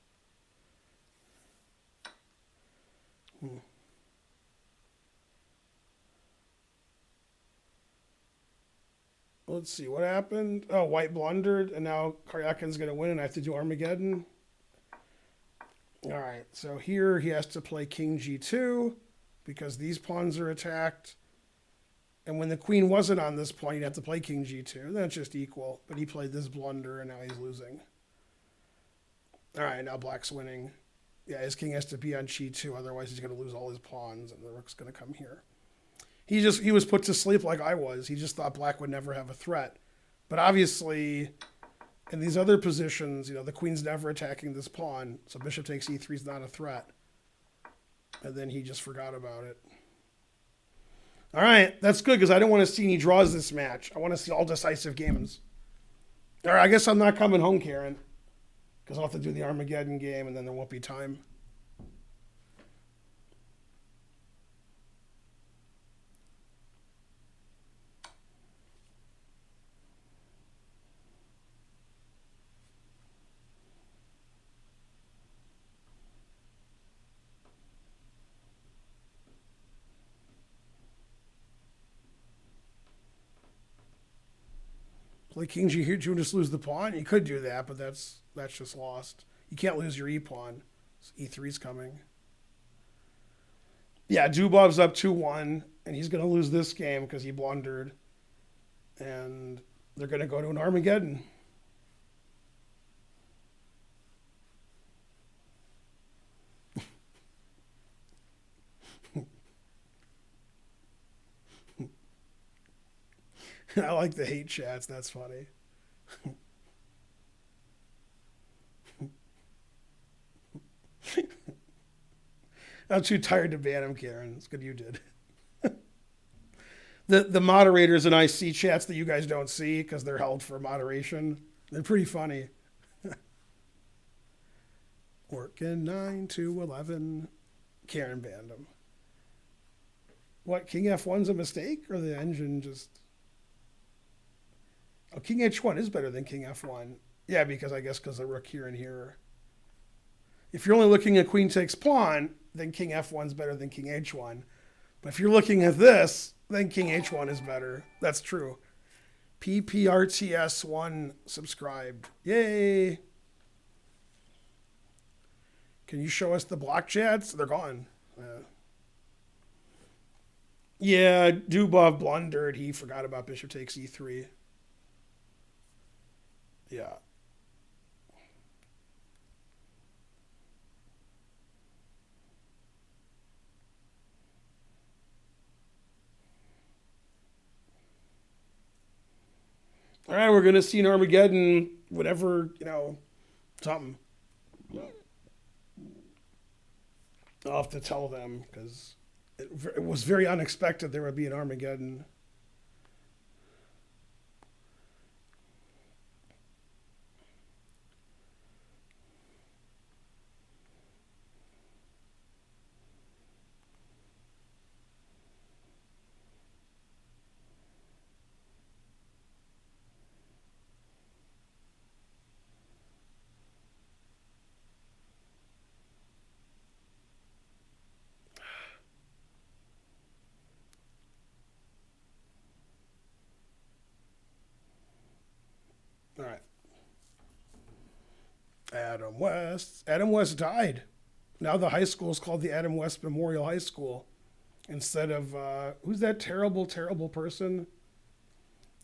Let's see what happened. Oh, white blundered, and now Karyakin's going to win, and I have to do Armageddon. All right, so here he has to play king g2 because these pawns are attacked. And when the queen wasn't on this pawn, you'd have to play king g2. Then it's just equal. But he played this blunder, and now he's losing. All right, now black's winning. Yeah, his king has to be on g2, otherwise he's going to lose all his pawns, and the rook's going to come here. He was put to sleep like I was. He just thought black would never have a threat. But obviously, in these other positions, the queen's never attacking this pawn, so bishop takes e3 is not a threat. And then he just forgot about it. All right, that's good because I don't want to see any draws this match. I want to see all decisive games. All right, I guess I'm not coming home, Karen, because I'll have to do the Armageddon game and then there won't be time. Play king g here, you just lose the pawn. You could do that, but that's just lost. You can't lose your e pawn. So e3's coming. Yeah, Dubov's up 2-1, and he's going to lose this game because he blundered. And they're going to go to an Armageddon. I like the hate chats. That's funny. I'm too tired to ban him, Karen. It's good you did. The moderators and I see chats that you guys don't see because they're held for moderation. They're pretty funny. Working 9 to 11. Karen banned him. What, king f1's a mistake? Or the engine just... Oh, king h1 is better than king f1. Yeah, because the rook here and here. If you're only looking at queen takes pawn, then king f1's better than king h1. But if you're looking at this, then king h1 is better. That's true. PPRTS1 subscribed. Yay! Can you show us the block chats? They're gone. Yeah, Dubov blundered. He forgot about bishop takes e3. Yeah. All right, we're going to see an Armageddon, whatever, something. I'll have to tell them because it was very unexpected there would be an Armageddon. All right. Adam West. Adam West died. Now the high school is called the Adam West Memorial High School instead of, who's that terrible, terrible person?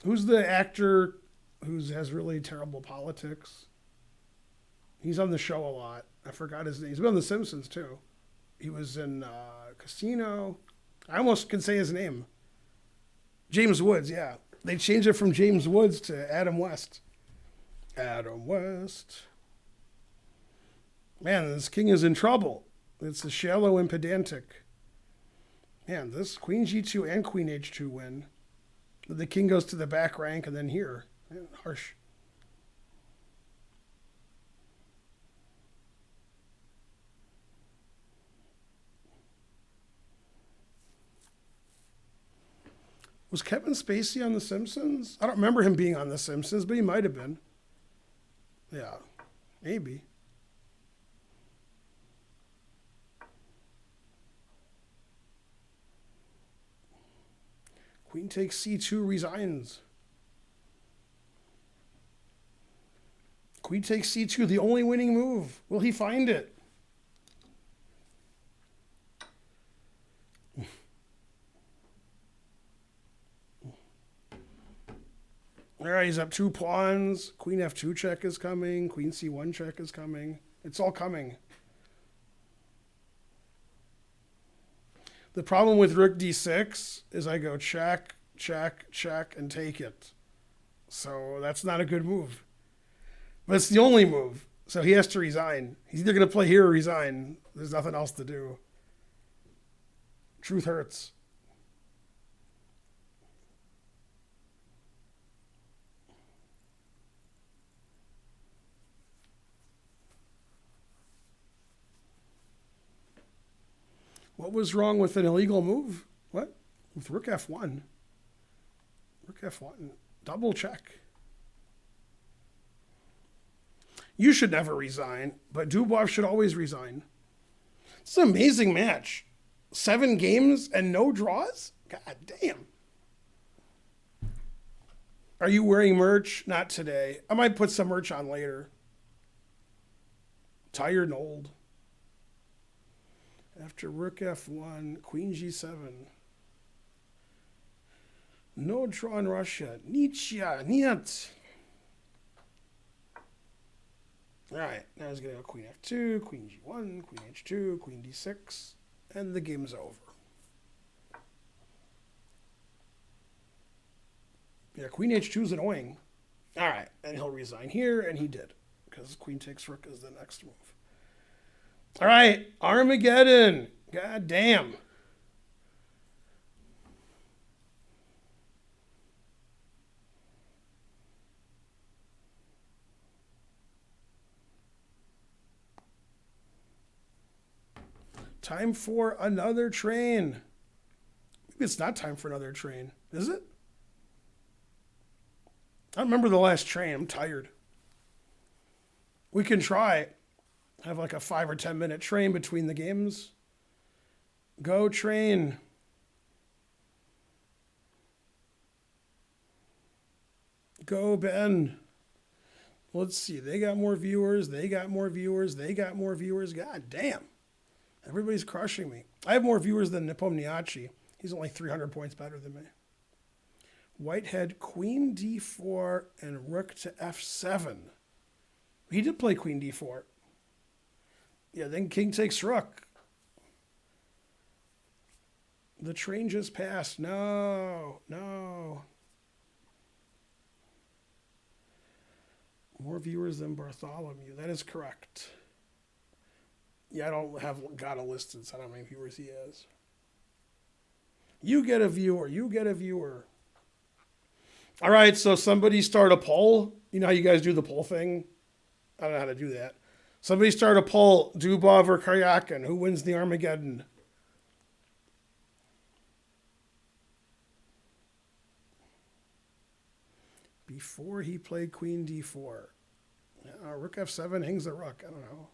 Who's the actor who has really terrible politics? He's on the show a lot. I forgot his name. He's been on The Simpsons, too. He was in Casino. I almost can say his name. James Woods, yeah. They changed it from James Woods to Adam West. Adam West. Man, this king is in trouble. It's a shallow and pedantic. Man, this queen g2 and queen h2 win. The king goes to the back rank and then here. Man, harsh. Was Kevin Spacey on The Simpsons? I don't remember him being on The Simpsons, but he might have been. Yeah, maybe. Queen takes c2, resigns. Queen takes c2, the only winning move. Will he find it? All right, he's up 2 pawns. Queen f2 check is coming. Queen c1 check is coming. It's all coming. The problem with rook d6 is I go check, check, check, and take it. So that's not a good move. But it's the only move. So he has to resign. He's either going to play here or resign. There's nothing else to do. Truth hurts. What was wrong with an illegal move? What? With rook f1. Rook f1. Double check. You should never resign, but Dubov should always resign. It's an amazing match. 7 games and no draws? God damn. Are you wearing merch? Not today. I might put some merch on later. Tired and old. After rook f1, queen g7. No draw in Russia. Nietzsche. Niet. All right, now he's going to go queen f2, queen g1, queen h2, queen d6, and the game's over. Yeah, queen h2 is annoying. All right, and he'll resign here, and he did, because queen takes rook is the next move. All right, Armageddon. God damn. Time for another train. Maybe it's not time for another train. Is it? I remember the last train. I'm tired. We can try. Have like a 5 or 10 minute train between the games. Go train. Go Ben. Let's see. They got more viewers. They got more viewers. They got more viewers. God damn. Everybody's crushing me. I have more viewers than Nepomniachtchi. He's only 300 points better than me. Whitehead, queen d4 and rook to f7. He did play queen d4. Yeah, then king takes rook. The train just passed. No, no. More viewers than Bartholomew. That is correct. Yeah, I don't have Gato listed, so I don't know how many viewers he has. You get a viewer. You get a viewer. All right, so somebody start a poll. You know how you guys do the poll thing? I don't know how to do that. Somebody start a poll. Dubov or Karyakin. Who wins the Armageddon? Before he played queen d4. Rook f7 hangs a rook. I don't know.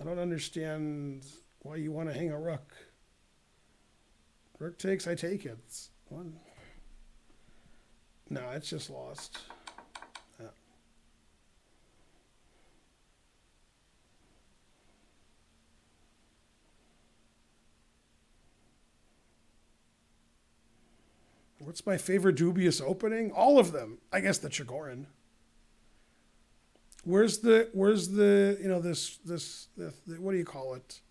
I don't understand why you want to hang a rook. Rook takes, I take it. It's one. No, it's just lost. Yeah. What's my favorite dubious opening? All of them. I guess the Chigorin. Where's the you know this what do you call it?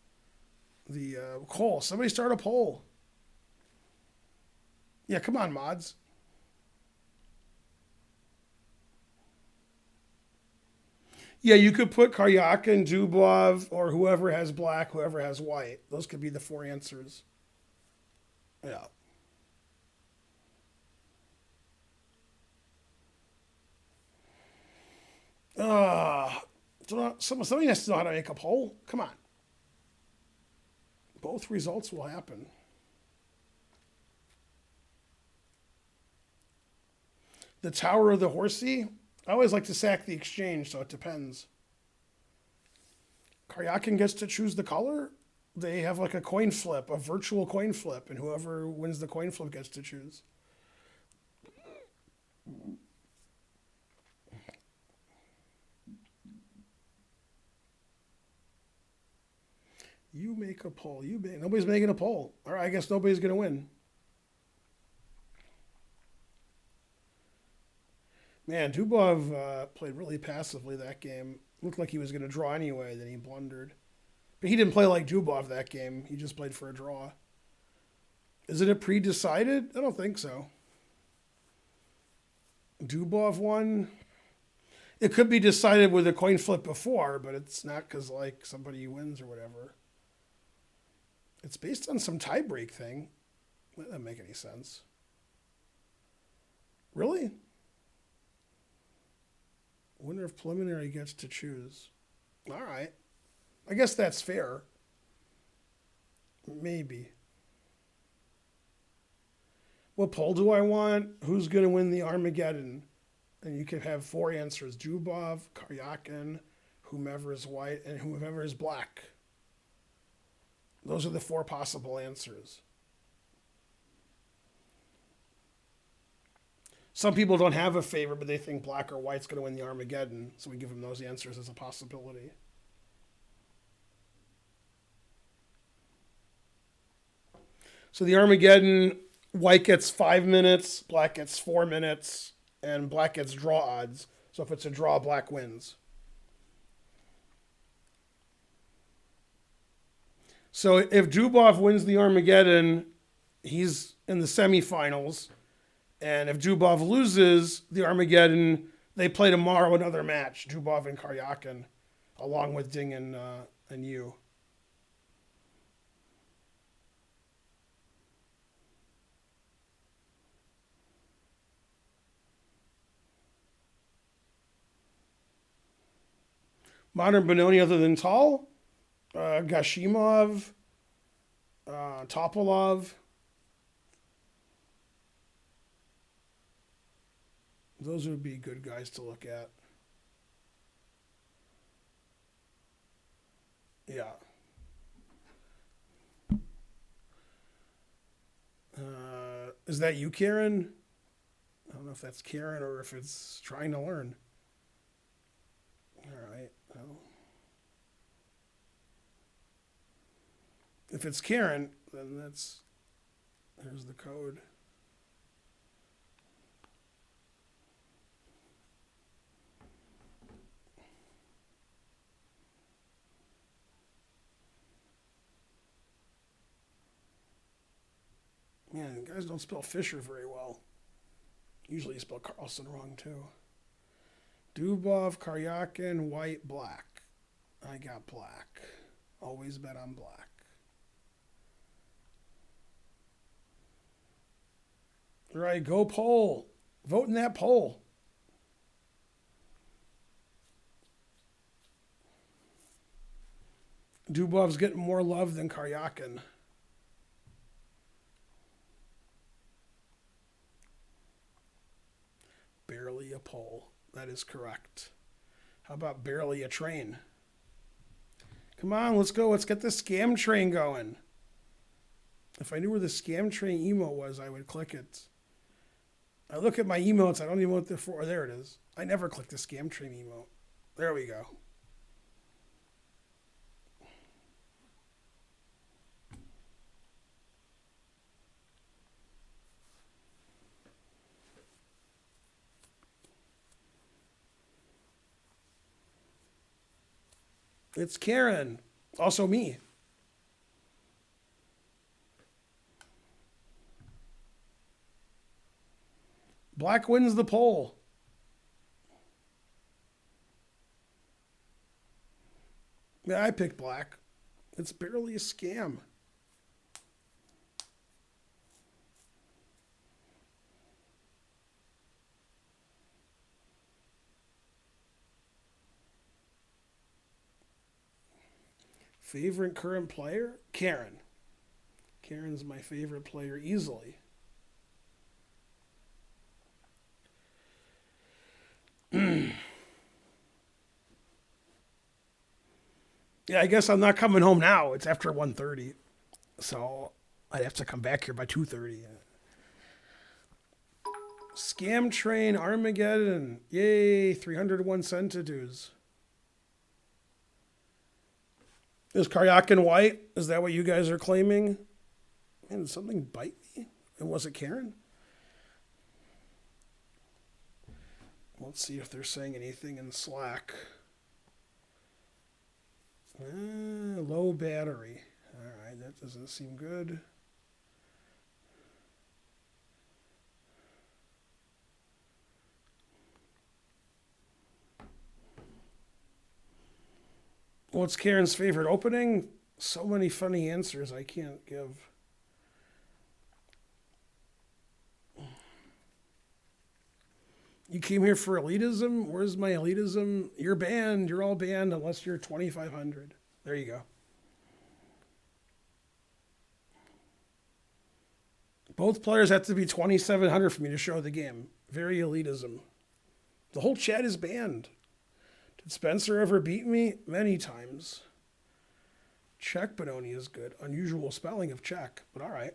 The poll. Somebody start a poll. Yeah, come on, mods. Yeah, you could put Karyakin, Dubov, or whoever has black, whoever has white. Those could be the 4 answers. Yeah. Somebody has to know how to make a poll. Come on. Both results will happen. The Tower of the Horsey. I always like to sack the exchange, so it depends. Karyakin gets to choose the color. They have like a coin flip, a virtual coin flip, and whoever wins the coin flip gets to choose. You make a poll. Nobody's making a poll. All right, I guess nobody's going to win. Man, Dubov played really passively that game. Looked like he was going to draw anyway, then he blundered. But he didn't play like Dubov that game. He just played for a draw. Isn't it pre-decided? I don't think so. Dubov won. It could be decided with a coin flip before, but it's not because like somebody wins or whatever. It's based on some tiebreak thing. That doesn't make any sense. Really? Winner of preliminary gets to choose. All right. I guess that's fair. Maybe. What poll do I want? Who's going to win the Armageddon? And you can have 4 answers. Dubov, Karyakin, whomever is white, and whomever is black. Those are the 4 possible answers. Some people don't have a favorite, but they think black or white's going to win the Armageddon. So we give them those answers as a possibility. So the Armageddon, white gets 5 minutes, black gets 4 minutes, and black gets draw odds. So if it's a draw, black wins. So if Dubov wins the Armageddon, he's in the semifinals. And if Dubov loses the Armageddon, they play tomorrow another match, Dubov and Karyakin, along with Ding and Yu. Modern Benoni other than Tal, Gashimov, Topolov. Those would be good guys to look at. Yeah. Is that you, Karen? I don't know if that's Karen or if it's trying to learn. All right. Well, if it's Karen, then there's the code. Man, guys don't spell Fisher very well. Usually you spell Carlson wrong too. Dubov, Karyakin, white, black. I got black. Always bet on black. All right, go poll. Vote in that poll. Dubov's getting more love than Karyakin. Barely a poll. That is correct. How about barely a train? Come on, let's go. Let's get the scam train going. If I knew where the scam train emote was, I would click it. I look at my emotes. I don't even know what they're for. There it is. I never click the scam train emote. There we go. It's Karen. Also me. Black wins the poll. Yeah, I picked black. It's barely a scam. Favorite current player? Karen. Karen's my favorite player easily. Yeah, I guess I'm not coming home now. It's after 1:30. So I'd have to come back here by 2:30. Scam train Armageddon. Yay, 301 centidues. Is Karyakin white? Is that what you guys are claiming? Man, did something bite me? And was it Karen? Let's see if they're saying anything in Slack. Low battery. All right, that doesn't seem good. What's Karen's favorite opening? So many funny answers I can't give. You came here for elitism? Where's my elitism? You're banned. You're all banned unless you're 2,500. There you go. Both players have to be 2,700 for me to show the game. Very elitism. The whole chat is banned. Did Spencer ever beat me? Many times. Czech Benoni is good. Unusual spelling of Czech, but all right.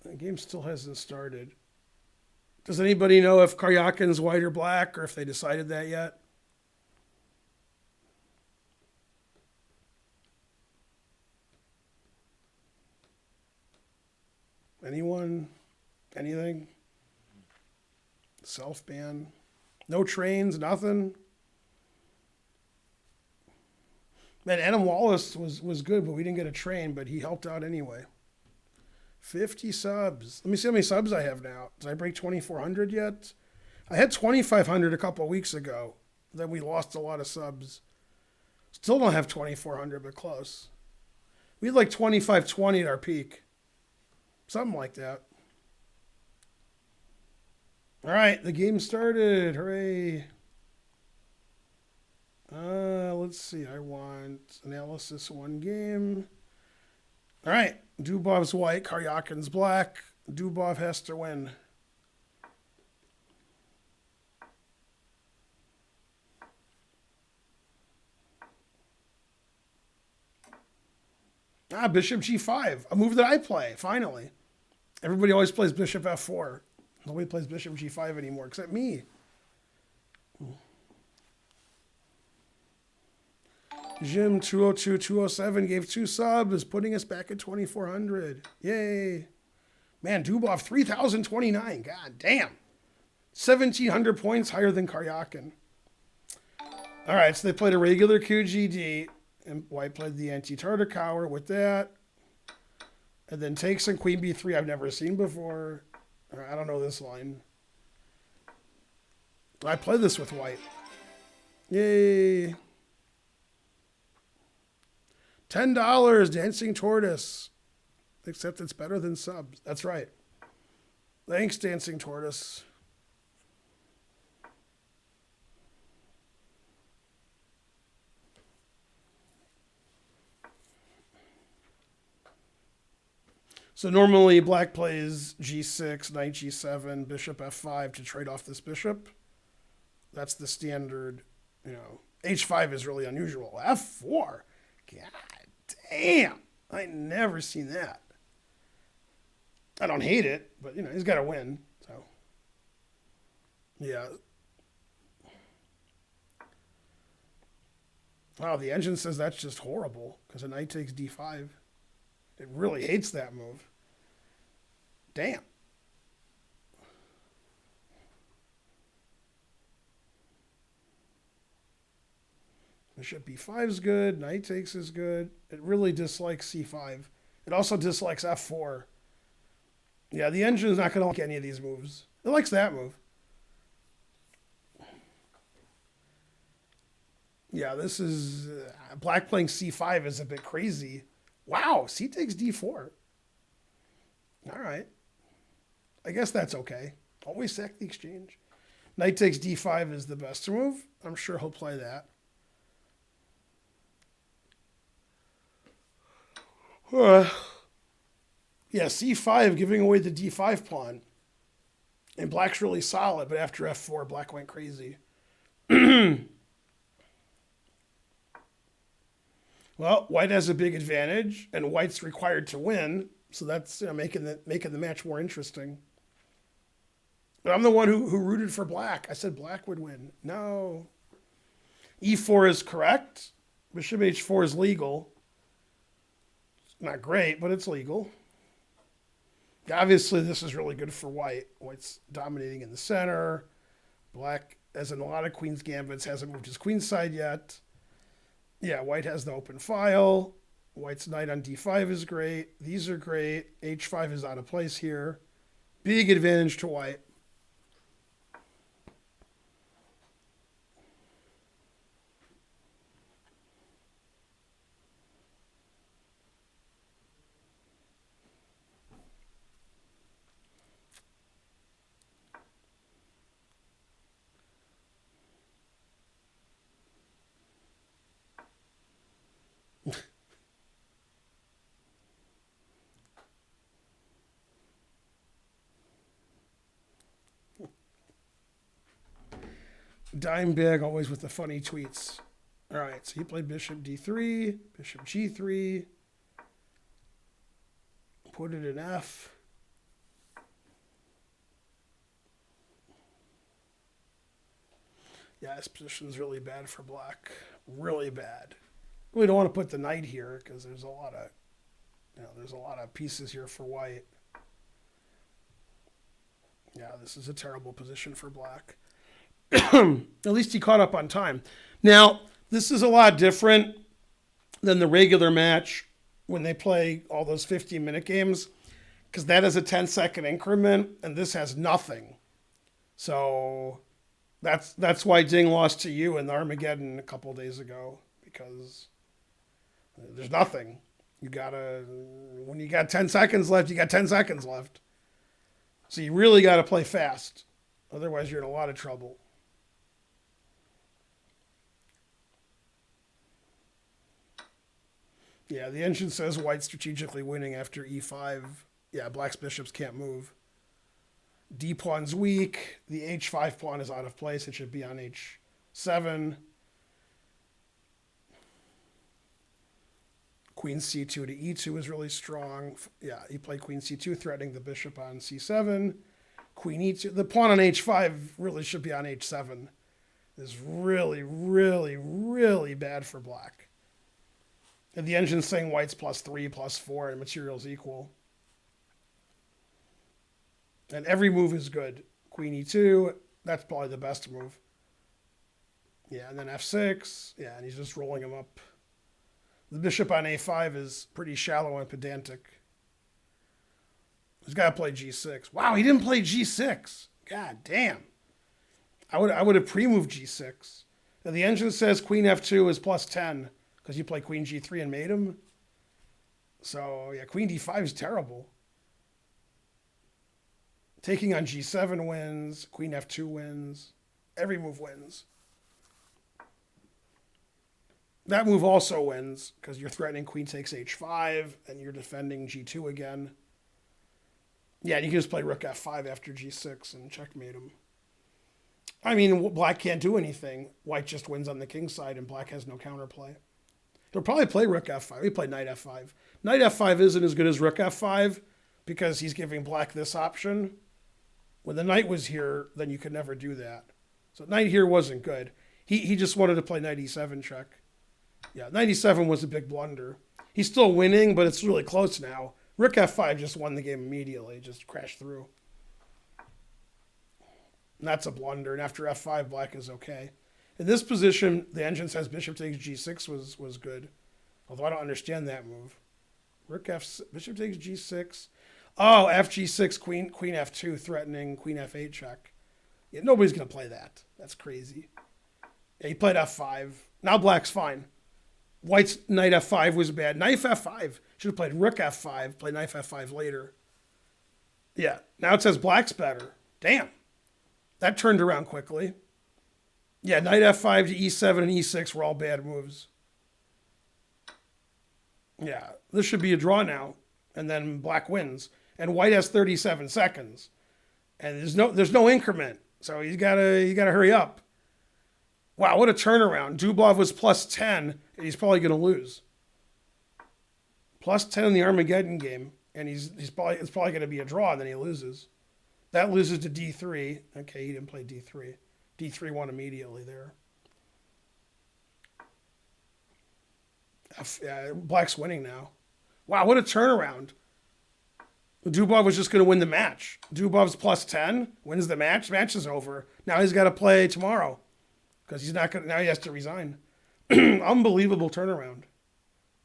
The game still hasn't started. Does anybody know if Karyakin's white or black, or if they decided that yet? Anyone? Anything? Self-ban? No trains, nothing? Man, Adam Wallace was good, but we didn't get a train, but he helped out anyway. 50 subs. Let me see how many subs I have now. Did I break 2,400 yet? I had 2,500 a couple of weeks ago. Then we lost a lot of subs. Still don't have 2,400, but close. We had like 2,520 at our peak. Something like that. All right, the game started. Hooray. Let's see. I want analysis one game. All right. Dubov's white, Karyakin's black. Dubov has to win. Bishop G5, a move that I play, finally. Everybody always plays Bishop F4. Nobody plays Bishop G5 anymore, except me. Jim 202 207 gave 2 subs, putting us back at 2,400. Yay. Man, Dubov 3,029. God damn. 1,700 points higher than Karyakin. All right, so they played a regular QGD, and White played the anti-Tartakower with that. And then takes and Queen B3 I've never seen before. I don't know this line. I played this with White. Yay. $10, Dancing Tortoise. Except it's better than subs. That's right. Thanks, Dancing Tortoise. So normally black plays G6, Knight G7, Bishop F5 to trade off this bishop. That's the standard, H5 is really unusual. F4. God damn. I never seen that. I don't hate it, but, he's got to win. So, yeah. Wow, the engine says that's just horrible because a knight takes D5. It really hates that move. Damn. Bishop B5 is good. Knight takes is good. It really dislikes C5. It also dislikes F4. Yeah, the engine is not going to like any of these moves. It likes that move. Yeah, this is... black playing C5 is a bit crazy. Wow, C takes D4. All right. I guess that's okay. Always sack the exchange. Knight takes D5 is the best move. I'm sure he'll play that. Yeah, C5 giving away the D5 pawn. And black's really solid, but after F4, black went crazy. Well, white has a big advantage, and white's required to win, so that's making the match more interesting. But I'm the one who rooted for black. I said black would win. No. E4 is correct. Bishop H4 is legal. It's not great, but it's legal. Obviously, this is really good for white. White's dominating in the center. Black, as in a lot of queen's gambits, hasn't moved his queen side yet. Yeah, white has the open file. White's knight on d5 is great. These are great. h5 is out of place here. Big advantage to white. Dime big, always with the funny tweets. All right, so he played bishop d3, bishop g3, put it in f. Yeah, this position's really bad for black. Really bad. We don't want to put the knight here because there's a lot of pieces here for white. Yeah, this is a terrible position for black. At least he caught up on time. Now, this is a lot different than the regular match when they play all those 15-minute games, because that is a 10-second increment, and this has nothing. So that's why Ding lost to you in the Armageddon a couple days ago, because there's nothing. When you got 10 seconds left, you got 10 seconds left. So you really got to play fast. Otherwise, you're in a lot of trouble. Yeah, the engine says white strategically winning after e5. Yeah, black's bishops can't move. D pawn's weak. The h5 pawn is out of place. It should be on h7. Queen c2 to e2 is really strong. Yeah, he played queen c2, threatening the bishop on c7. Queen e2. The pawn on h5 really should be on h7. This is really, really, really bad for black. And the engine's saying white's +3, +4, and material's equal. And every move is good. Queen e2, that's probably the best move. Yeah, and then f6. Yeah, and he's just rolling him up. The bishop on a5 is pretty shallow and pedantic. He's got to play g6. Wow, he didn't play g6. God damn. I would have pre-moved g6. And the engine says queen f2 is +10 because you play queen g3 and mate him. So, yeah, queen d5 is terrible. Taking on g7 wins. Queen f2 wins. Every move wins. That move also wins because you're threatening queen takes h5 and you're defending g2 again. Yeah, and you can just play rook f5 after g6 and checkmate him. I mean, black can't do anything. White just wins on the king side and black has no counterplay. He'll probably play rook f5. He played knight f5. Knight f5 isn't as good as rook f5 because he's giving black this option. When the knight was here, then you could never do that. So knight here wasn't good. He just wanted to play knight e7 check. Yeah, knight e7 was a big blunder. He's still winning, but it's really close now. Rook f5 just won the game immediately, just crashed through. And that's a blunder, and after f5, black is okay. In this position, the engine says bishop takes g6 was good, although I don't understand that move. Rook bishop takes g6. Oh, fg6, queen f2, threatening queen f8 check. Yeah, nobody's going to play that. That's crazy. Yeah, he played f5. Now black's fine. White's knight f5 was bad. Knight f5. Should have played rook f5, play knight f5 later. Yeah, now it says black's better. Damn. That turned around quickly. Yeah, knight f5 to e7 and e6 were all bad moves. Yeah, this should be a draw now. And then black wins. And white has 37 seconds. And there's no increment. So you gotta hurry up. Wow, what a turnaround. Dublov was +10, and he's probably going to lose. +10 in the Armageddon game, and it's probably going to be a draw, and then he loses. That loses to d3. Okay, he didn't play d3. d3 won immediately there. Yeah, Black's winning now. Wow, what a turnaround. Dubov was just going to win the match. Dubov's plus 10, wins the match. Match is over. Now he's got to play tomorrow because he's not going to, now he has to resign. Unbelievable turnaround.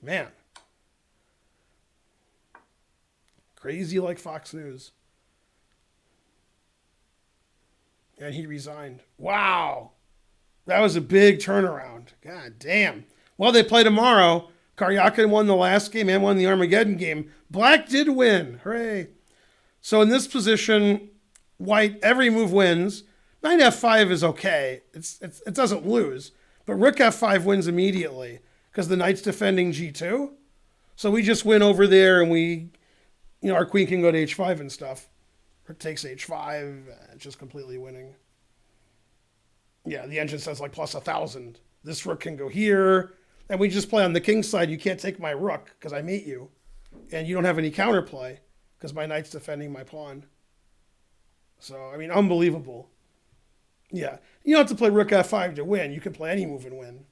Man. Crazy like Fox News. And he resigned. Wow. That was a big turnaround. God damn. Well, they play tomorrow. Karyakin won the last game and won the Armageddon game. Black did win. Hooray. So in this position, White, every move wins. Knight f5 is okay. It doesn't lose. But Rook f5 wins immediately because the Knight's defending g2. So we just win over there and we, our queen can go to h5 and stuff. Rook takes h5. It's just completely winning. Yeah, the engine says like plus 1,000. This rook can go here. And we just play on the king side. You can't take my rook because I mate you. And you don't have any counterplay because my knight's defending my pawn. So, I mean, unbelievable. Yeah. You don't have to play rook f5 to win. You can play any move and win.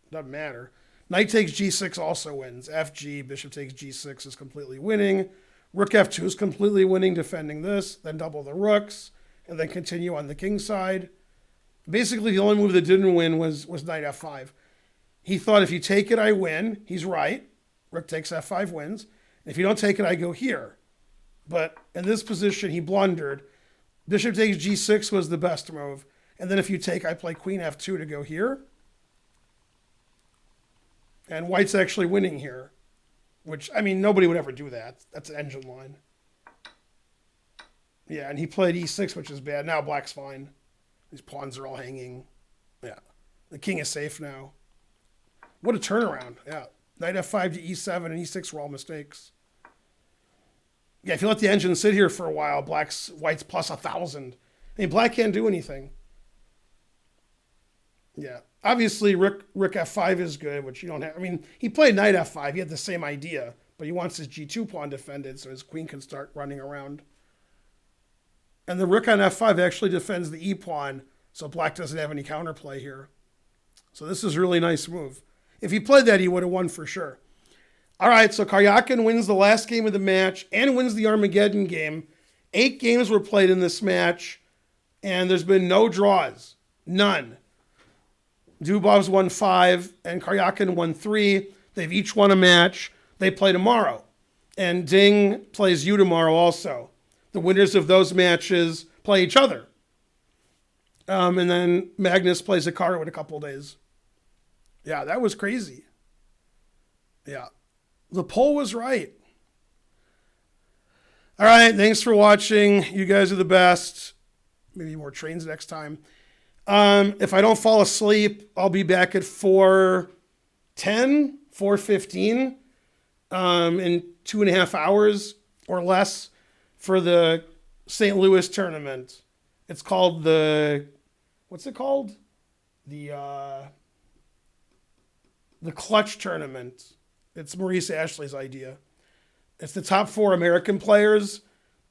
Doesn't matter. Knight takes g6 also wins. Fg, bishop takes g6 is completely winning. Rook f2 is completely winning, defending this. Then double the rooks. And then continue on the king side. Basically, the only move that didn't win was knight f5. He thought if you take it, I win. He's right. Rook takes f5 wins. If you don't take it, I go here. But in this position, he blundered. Bishop takes g6 was the best move. And then if you take, I play queen f2 to go here. And White's actually winning here. Which, I mean, nobody would ever do that. That's an engine line. Yeah, and he played e6, which is bad. Now Black's fine. These pawns are all hanging. Yeah. The king is safe now. What a turnaround. Yeah. Knight f5 to e7 and e6 were all mistakes. Yeah, if you let the engine sit here for a while, White's plus 1,000. I mean, Black can't do anything. Yeah. Obviously, Rook f5 is good, which you don't have. I mean, he played knight f5. He had the same idea, but he wants his g2 pawn defended so his queen can start running around. And the rook on f5 actually defends the e pawn, so Black doesn't have any counterplay here. So this is a really nice move. If he played that, he would have won for sure. All right, so Karyakin wins the last game of the match and wins the Armageddon game. 8 games were played in this match, and there's been no draws. None. Dubov's won 5, and Karyakin won 3. They've each won a match. They play tomorrow. And Ding plays you tomorrow also. The winners of those matches play each other. And then Magnus plays Hikaru in a couple of days. Yeah, that was crazy. Yeah. The poll was right. All right, thanks for watching. You guys are the best. Maybe more trains next time. If I don't fall asleep, I'll be back at 4:10, 4:15 in 2.5 hours or less for the St. Louis tournament. It's called what's it called? The Clutch tournament. It's Maurice Ashley's idea. It's the top 4 American players.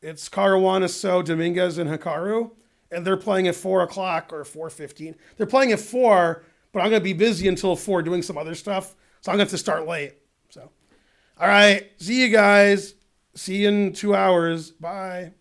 It's Caruana, So, Dominguez, and Hikaru. And they're playing at 4 o'clock or 4:15. They're playing at 4, but I'm going to be busy until 4 doing some other stuff. So I'm going to have to start late. So, all right. See you guys. See you in 2 hours. Bye.